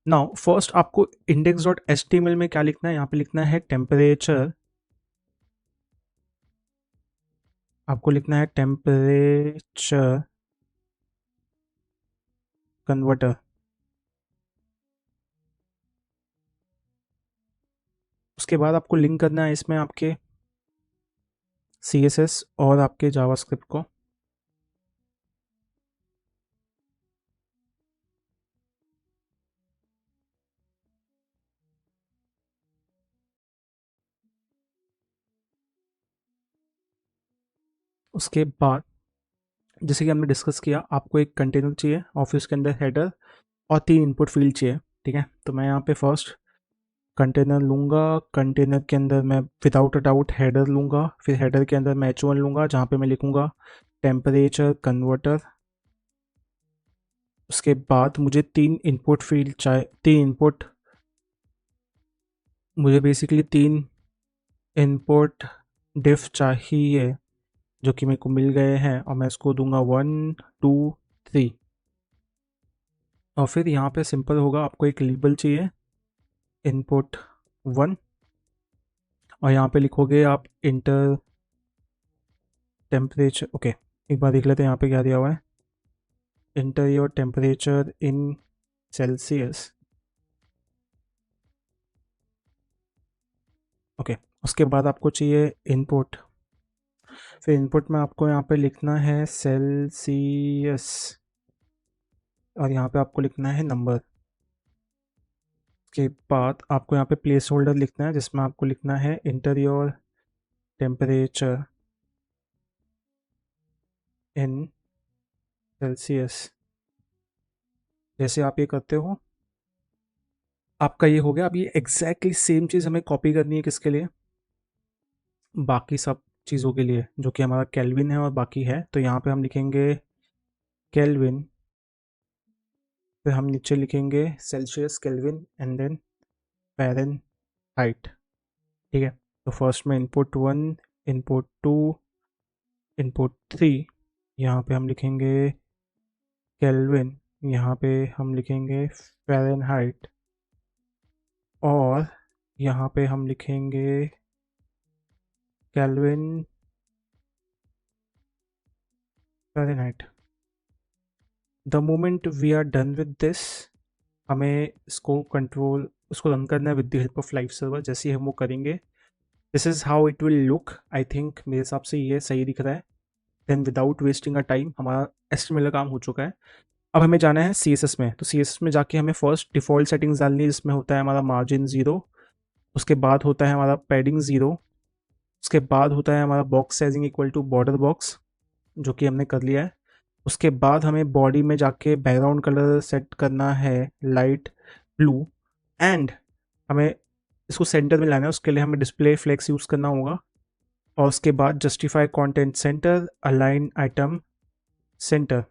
नाउ फर्स्ट आपको index.html में क्या लिखना है, यहाँ पे लिखना है टेम्परेचर। आपको लिखना है टेम्परेचर कन्वर्टर। उसके बाद आपको लिंक करना है इसमें आपके CSS और आपके जावास्क्रिप्ट को। उसके बाद जैसे कि हमने डिस्कस किया, आपको एक कंटेनर चाहिए और फिर उसके अंदर हेडर और 3 इनपुट फील्ड चाहिए। ठीक है, तो मैं यहाँ पे फर्स्ट कंटेनर लूँगा, कंटेनर के अंदर मैं विदाउट अ डाउट हेडर लूँगा, फिर हेडर के अंदर मैं H1 लूँगा जहाँ पे मैं लिखूँगा टेम्परेचर कन्वर्टर। उसके बाद मुझे 3 इनपुट फील्ड चाहिए, 3 इनपुट, मुझे बेसिकली 3 इनपुट डिफ चाहिए जो कि मेरे को मिल गए हैं और मैं इसको दूंगा 1 2 3। और फिर यहाँ पे सिंपल होगा, आपको एक लेबल चाहिए इनपुट 1 और यहाँ पे लिखोगे आप इंटर टेम्परेचर। ओके, एक बार देख लेते हैं यहाँ पे क्या दिया हुआ है, inter your temperature in Celsius. Okay, उसके बाद आपको चाहिए इनपुट, फिर इनपुट में आपको यहाँ पे लिखना है सेल्सियस और यहाँ पे आपको लिखना है नंबर। के बाद आपको यहाँ पे प्लेस होल्डर लिखना है जिसमें आपको लिखना है inter your temperature in Celsius. जैसे आप ये करते हो, आपका ये हो गया। अब ये एग्जैक्टली सेम चीज़ हमें कॉपी करनी है किसके लिए, बाकी सब चीज़ों के लिए, जो कि हमारा केल्विन है और बाकी है। तो यहाँ पे हम लिखेंगे केल्विन, फिर हम नीचे लिखेंगे Celsius Kelvin and then Fahrenheit. ठीक है, तो फर्स्ट में इनपुट 1, इनपुट 2, इनपुट 3, यहाँ पे हम लिखेंगे केल्विन, यहाँ पे हम लिखेंगे फ़ारेनहाइट, और यहाँ पे हम लिखेंगे Kelvin Fahrenheit. The moment we are done with this, हमें इसको रन करना है with the help of live server. जैसे ही हम वो करेंगे, this is how it will look. I think मेरे हिसाब से ये सही दिख रहा है। Then without wasting a time हमारा एस्टिमेट का काम हो चुका है। अब हमें जाना है CSS में। तो CSS में जाके हमें फर्स्ट डिफ़ॉल्ट सेटिंग्स डालनी है, जिसमें होता है हमारा मार्जिन 0, उसके बाद होता है हमारा पैडिंग 0, उसके बाद होता है हमारा box sizing equal to border box, जो कि हमने कर लिया है। उसके बाद हमें बॉडी में जाके बैकग्राउंड कलर सेट करना है लाइट ब्लू, एंड हमें इसको सेंटर में लाना है। उसके लिए हमें डिस्प्ले फ्लेक्स यूज़ करना होगा, और उसके बाद justify content centre, align item centre.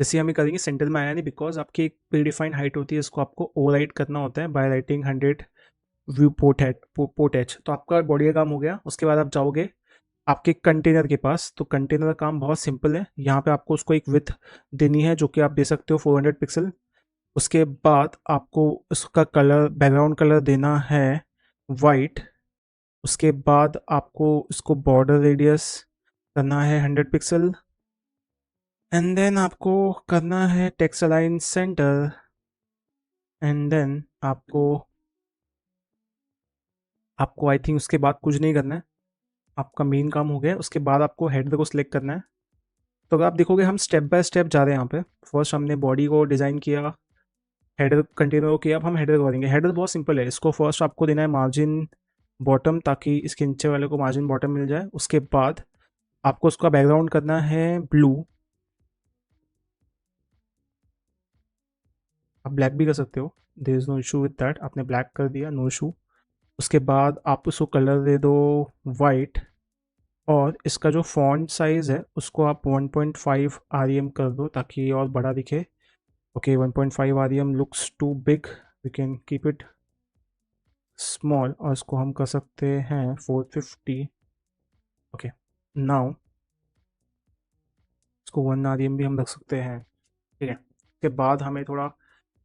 जैसे हमें करेंगे, सेंटर में आया नहीं बिकॉज आपकी एक प्री डिफाइंड हाइट होती है, इसको आपको ओवरराइट करना होता है by writing 100 view port H. तो आपका बॉडी का काम हो गया। उसके बाद आप जाओगे आपके कंटेनर के पास। तो कंटेनर का काम बहुत सिंपल है। यहाँ पे आपको उसको एक विथ देनी है, जो कि आप दे सकते हो 400 पिक्सल। उसके बाद आपको उसका कलर, बैकग्राउंड कलर देना है वाइट। उसके बाद आपको इसको बॉर्डर रेडियस करना है 100 पिक्सल, एंड देन आपको करना है text align center, and then आपको आपको आई थिंक उसके बाद कुछ नहीं करना है, आपका मेन काम हो गया। उसके बाद आपको हेडर को सिलेक्ट करना है। तो अगर आप देखोगे, हम स्टेप बाय स्टेप जा रहे हैं यहाँ पे। फर्स्ट हमने बॉडी को डिज़ाइन किया, हेडर कंटेनर को किया, अब हम हेडर को करेंगे। हेडर बहुत सिंपल है। इसको फर्स्ट आपको देना है मार्जिन बॉटम, ताकि इसके नीचे वाले को मार्जिन बॉटम मिल जाए। उसके बाद आपको उसका बैकग्राउंड करना है ब्लू, आप ब्लैक भी कर सकते हो, there is no issue with that. आपने ब्लैक कर दिया, नो इशू। उसके बाद आप उसको कलर दे दो वाइट, और इसका जो फॉन्ट साइज़ है उसको आप 1.5 REM कर दो, ताकि ये और बड़ा दिखे। Okay, 1.5 REM looks too big, we can keep it small, और इसको हम कर सकते हैं 450। ओके, नाउ इसको 1 REM भी हम रख सकते हैं। ठीक है, उसके बाद हमें थोड़ा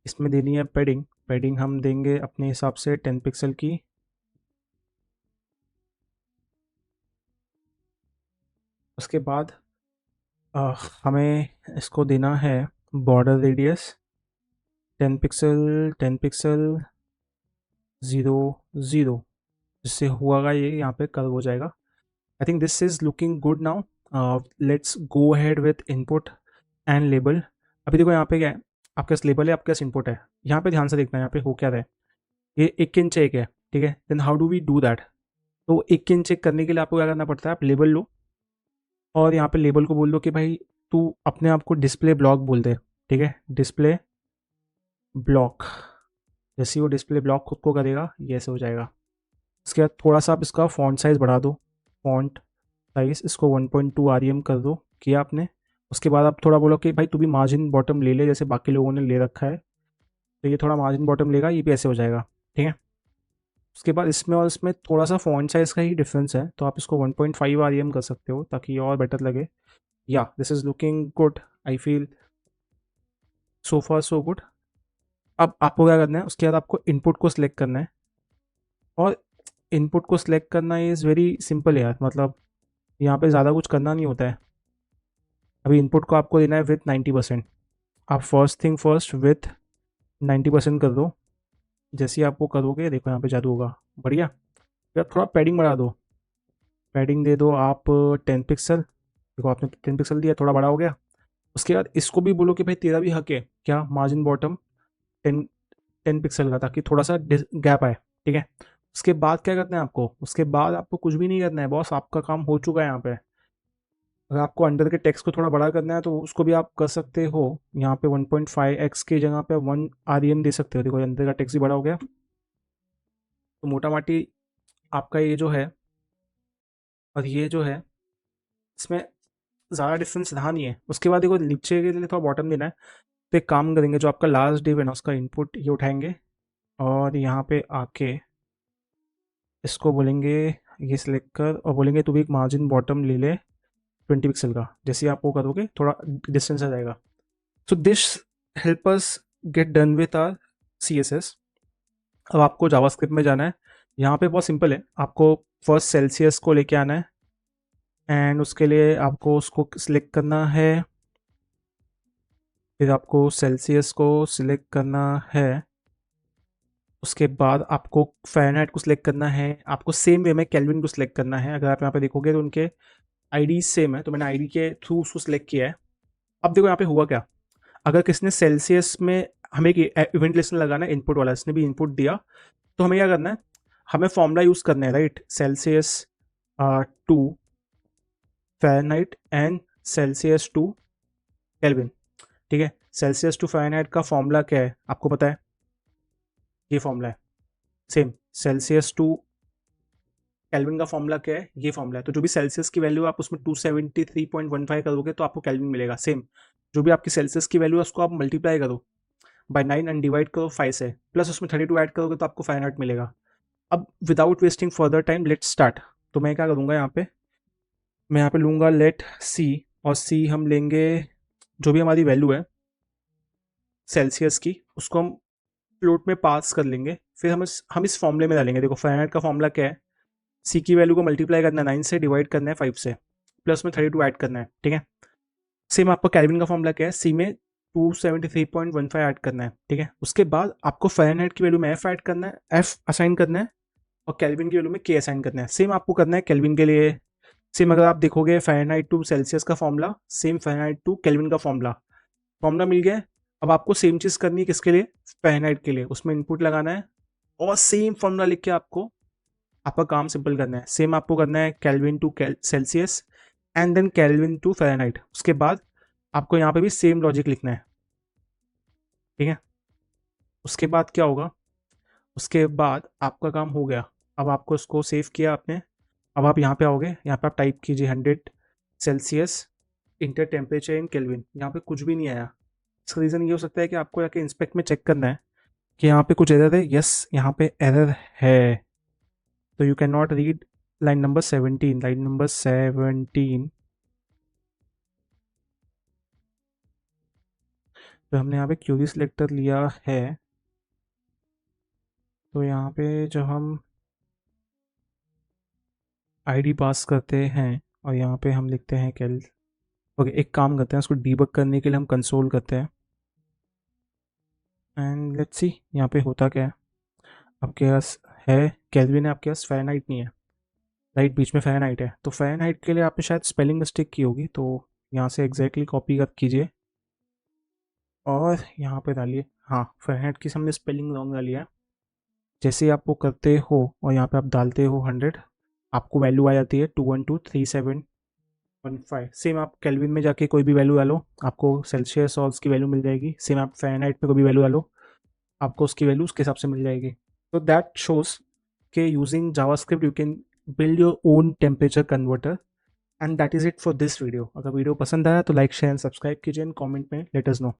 इसमें देनी है पैडिंग। पैडिंग हम देंगे अपने हिसाब से 10 पिक्सल की। उसके बाद हमें इसको देना है बॉर्डर रेडियस 10 पिक्सल, 10 पिक्सल, 0, 0। जिससे हुआ ये यहाँ पे कर्व हो जाएगा। आई think this is looking good now. Let's go ahead with input and label. अभी देखो यहाँ पे क्या है, आपके पास लेबल है, आपके पास इनपुट है। यहाँ पे ध्यान से देखना है यहाँ पे हो क्या रहा है। ये एक इंच एक है, ठीक है। Then how do we do that. तो एक इंच चेक करने के लिए आपको क्या करना पड़ता है, आप लेबल लो, और यहाँ पे लेबल को बोल दो कि भाई तू अपने आप को डिस्प्ले ब्लॉक बोल दे। ठीक है, डिस्प्ले ब्लॉक। जैसे ही वो डिस्प्ले ब्लॉक खुद को करेगा, ये ऐसे हो जाएगा। उसके बाद थोड़ा सा आप इसका फ़ॉन्ट साइज़ बढ़ा दो। फ़ॉन्ट साइज़ इसको 1.2 REM कर दो, किया आपने। उसके बाद आप थोड़ा बोलो कि भाई तू भी मार्जिन बॉटम ले ले, जैसे बाकी लोगों ने ले रखा है। तो ये थोड़ा मार्जिन बॉटम लेगा, ये भी ऐसे हो जाएगा। ठीक है, उसके बाद इसमें और इसमें थोड़ा सा फ़ॉन्ट साइज़ का ही डिफरेंस है, तो आप इसको 1.5 REM कर सकते हो, ताकि ये और बेटर लगे। या this is looking good, I feel so far so good. अब आपको क्या करना है, उसके बाद आपको इनपुट को सिलेक्ट करना है, और इनपुट को सिलेक्ट करना इज़ वेरी सिंपल यार। मतलब यहाँ पे ज़्यादा कुछ करना नहीं होता है। अभी इनपुट को आपको देना है विथ 90%। आप फर्स्ट थिंग फर्स्ट विथ 90% कर दो। जैसे ही आप वो करोगे, देखो यहाँ पे जादू होगा, बढ़िया। फिर आप थोड़ा पैडिंग बढ़ा दो, पैडिंग दे दो आप 10 पिक्सल। देखो आपने 10 पिक्सल दिया, थोड़ा बड़ा हो गया। उसके बाद इसको भी बोलो कि भाई तेरा भी हक है क्या, मार्जिन बॉटम 10 पिक्सल का, ताकि थोड़ा सा गैप आए। ठीक है, उसके बाद क्या करना है आपको, उसके बाद आपको कुछ भी नहीं करना है बॉस, आपका काम हो चुका है यहाँ पे। अगर आपको अंडर के टेक्स्ट को थोड़ा बड़ा करना है तो उसको भी आप कर सकते हो। यहाँ पे 1.5x की जगह पे 1 REM दे सकते हो। देखो अंदर का टेक्स्ट भी बड़ा हो गया। तो मोटा माटी आपका ये जो है और ये जो है, इसमें ज़्यादा डिफरेंस रहा नहीं है। उसके बाद देखो नीचे के लिए थोड़ा बॉटम देना है, तो एक काम करेंगे, जो आपका लास्ट डिव है ना उसका इनपुट ये उठाएंगे और यहाँ पे आके इसको बोलेंगे ये सिलेक्ट कर और बोलेंगे तू भी एक मार्जिन बॉटम ले ले 20 पिक्सल का। जैसे ही आप वो करोगे थोड़ा डिस्टेंस आ जाएगा। So this help us get done with our CSS। अब आपको जावास्क्रिप्ट में जाना है। यहाँ पे बहुत सिंपल है, आपको फर्स्ट सेल्सियस को लेके आना है एंड उसके लिए आपको उसको सिलेक्ट करना है। फिर आपको सेल्सियस को सिलेक्ट करना है। उसके बाद आपको फ़ारेनहाइट को सिलेक्ट करना है। आपको सेम वे में केल्विन को सिलेक्ट करना है। अगर आप यहाँ पे देखोगे तो उनके आईडी सेम है, तो मैंने आईडी के थ्रू उसको सिलेक्ट किया है। अब देखो यहाँ पे हुआ क्या, अगर किसने सेल्सियस में हमें एक इवेंट लिस्टनर लगाना है, इनपुट वाला इसने भी इनपुट दिया, तो हमें क्या करना है, हमें फॉर्मूला यूज़ करना है, right. Celsius to Fahrenheit and Celsius to Kelvin. ठीक है, सेल्सियस टू फ़ारेनहाइट का फॉर्मूला क्या है आपको पता है, ये फॉर्मूला है सेम। सेल्सियस टू केल्विन का फॉर्मूला क्या है, ये फॉर्मूला है। तो जो भी सेल्सियस की वैल्यू आप उसमें 273.15 करोगे तो आपको केल्विन मिलेगा सेम। जो भी आपकी सेल्सियस की वैल्यू है उसको आप मल्टीप्लाई करो बाय 9 एंड डिवाइड करो 5 से, प्लस उसमें 32 ऐड करोगे तो आपको फ़ारेनहाइट मिलेगा। अब without wasting further time let's start. तो मैं क्या करूँगा यहाँ पे, मैं यहाँ पे लूँगा लेट सी, और सी हम लेंगे जो भी हमारी वैल्यू है सेल्सियस की, उसको हम फ्लोट में पास कर लेंगे। फिर हम इस फॉर्मूले में डालेंगे। देखो फ़ारेनहाइट का फॉर्मूला क्या है, सी की वैल्यू को मल्टीप्लाई करना है 9 से, डिवाइड करना है 5 से, प्लस में 32 ऐड करना है। ठीक है, सेम आपका केल्विन का फॉर्मूला क्या है, सी में 273.15 ऐड करना है। ठीक है, उसके बाद आपको फ़ारेनहाइट की वैल्यू में एफ ऐड करना है, एफ असाइन करना है, और केल्विन की वैल्यू में के असाइन करना है। सेम आपको करना है केल्विन के लिए। सेम अगर आप देखोगे फ़ारेनहाइट टू सेल्सियस का formula, same Fahrenheit to Kelvin का फॉर्मूला मिल गया है। अब आपको सेम चीज़ करनी है किसके लिए, फ़ारेनहाइट के लिए। उसमें इनपुट लगाना है और सेम फॉर्मूला लिख के आपको आपका काम सिंपल करना है। सेम आपको करना है Kelvin to Celsius and then Kelvin to Fahrenheit. उसके बाद आपको यहाँ पे भी सेम लॉजिक लिखना है। ठीक है, उसके बाद क्या होगा, उसके बाद आपका काम हो गया। अब आपको इसको सेव किया आपने। अब आप यहाँ पे आओगे, यहाँ पे आप टाइप कीजिए 100 Celsius inter temperature in kelvin. यहाँ पे कुछ भी नहीं आया। इसका रीज़न ये हो सकता है कि आपको जाके इंस्पेक्ट में चेक करना है कि यहाँ पे कुछ एरर है। यस, यहाँ पे एरर है, तो you can not read line number 17। Line number 17 तो हमने यहाँ पे क्यूरी सिलेक्टर लिया है। तो यहाँ पे जब हम आईडी पास करते हैं और यहाँ पे हम लिखते हैं कैल, ओके, एक काम करते हैं, उसको डीबग करने के लिए हम कंसोल करते हैं एंड लेट्स सी यहाँ पे होता क्या है। आपके पास है केल्विन है, आपके पास फ़ारेनहाइट नहीं है, राइट, बीच में फ़ारेनहाइट है। तो फ़ारेनहाइट के लिए आपने शायद स्पेलिंग मिस्टेक की होगी, तो यहाँ से एग्जैक्टली कॉपी कर कीजिए और यहाँ पे डालिए। हाँ, फ़ारेनहाइट की हमने स्पेलिंग रॉन्ग डाली है। जैसे ही आप वो करते हो और यहाँ पे आप डालते हो 100, आपको वैल्यू आ जाती है 2123715। सेम आप केल्विन में जाके कोई भी वैल्यू डालो, आपको सेल्सियस और उसकी वैल्यू मिल जाएगी। सेम आप फ़ारेनहाइट पे कोई भी वैल्यू डालो, आपको उसकी वैल्यू उसके हिसाब से मिल जाएगी। तो दैट शोज के using JavaScript you can build your own temperature converter. And that is it for this video. अगर वीडियो पसंद आया तो लाइक शेयर एंड सब्सक्राइब कीजिए एंड कमेंट में लेट अस नो।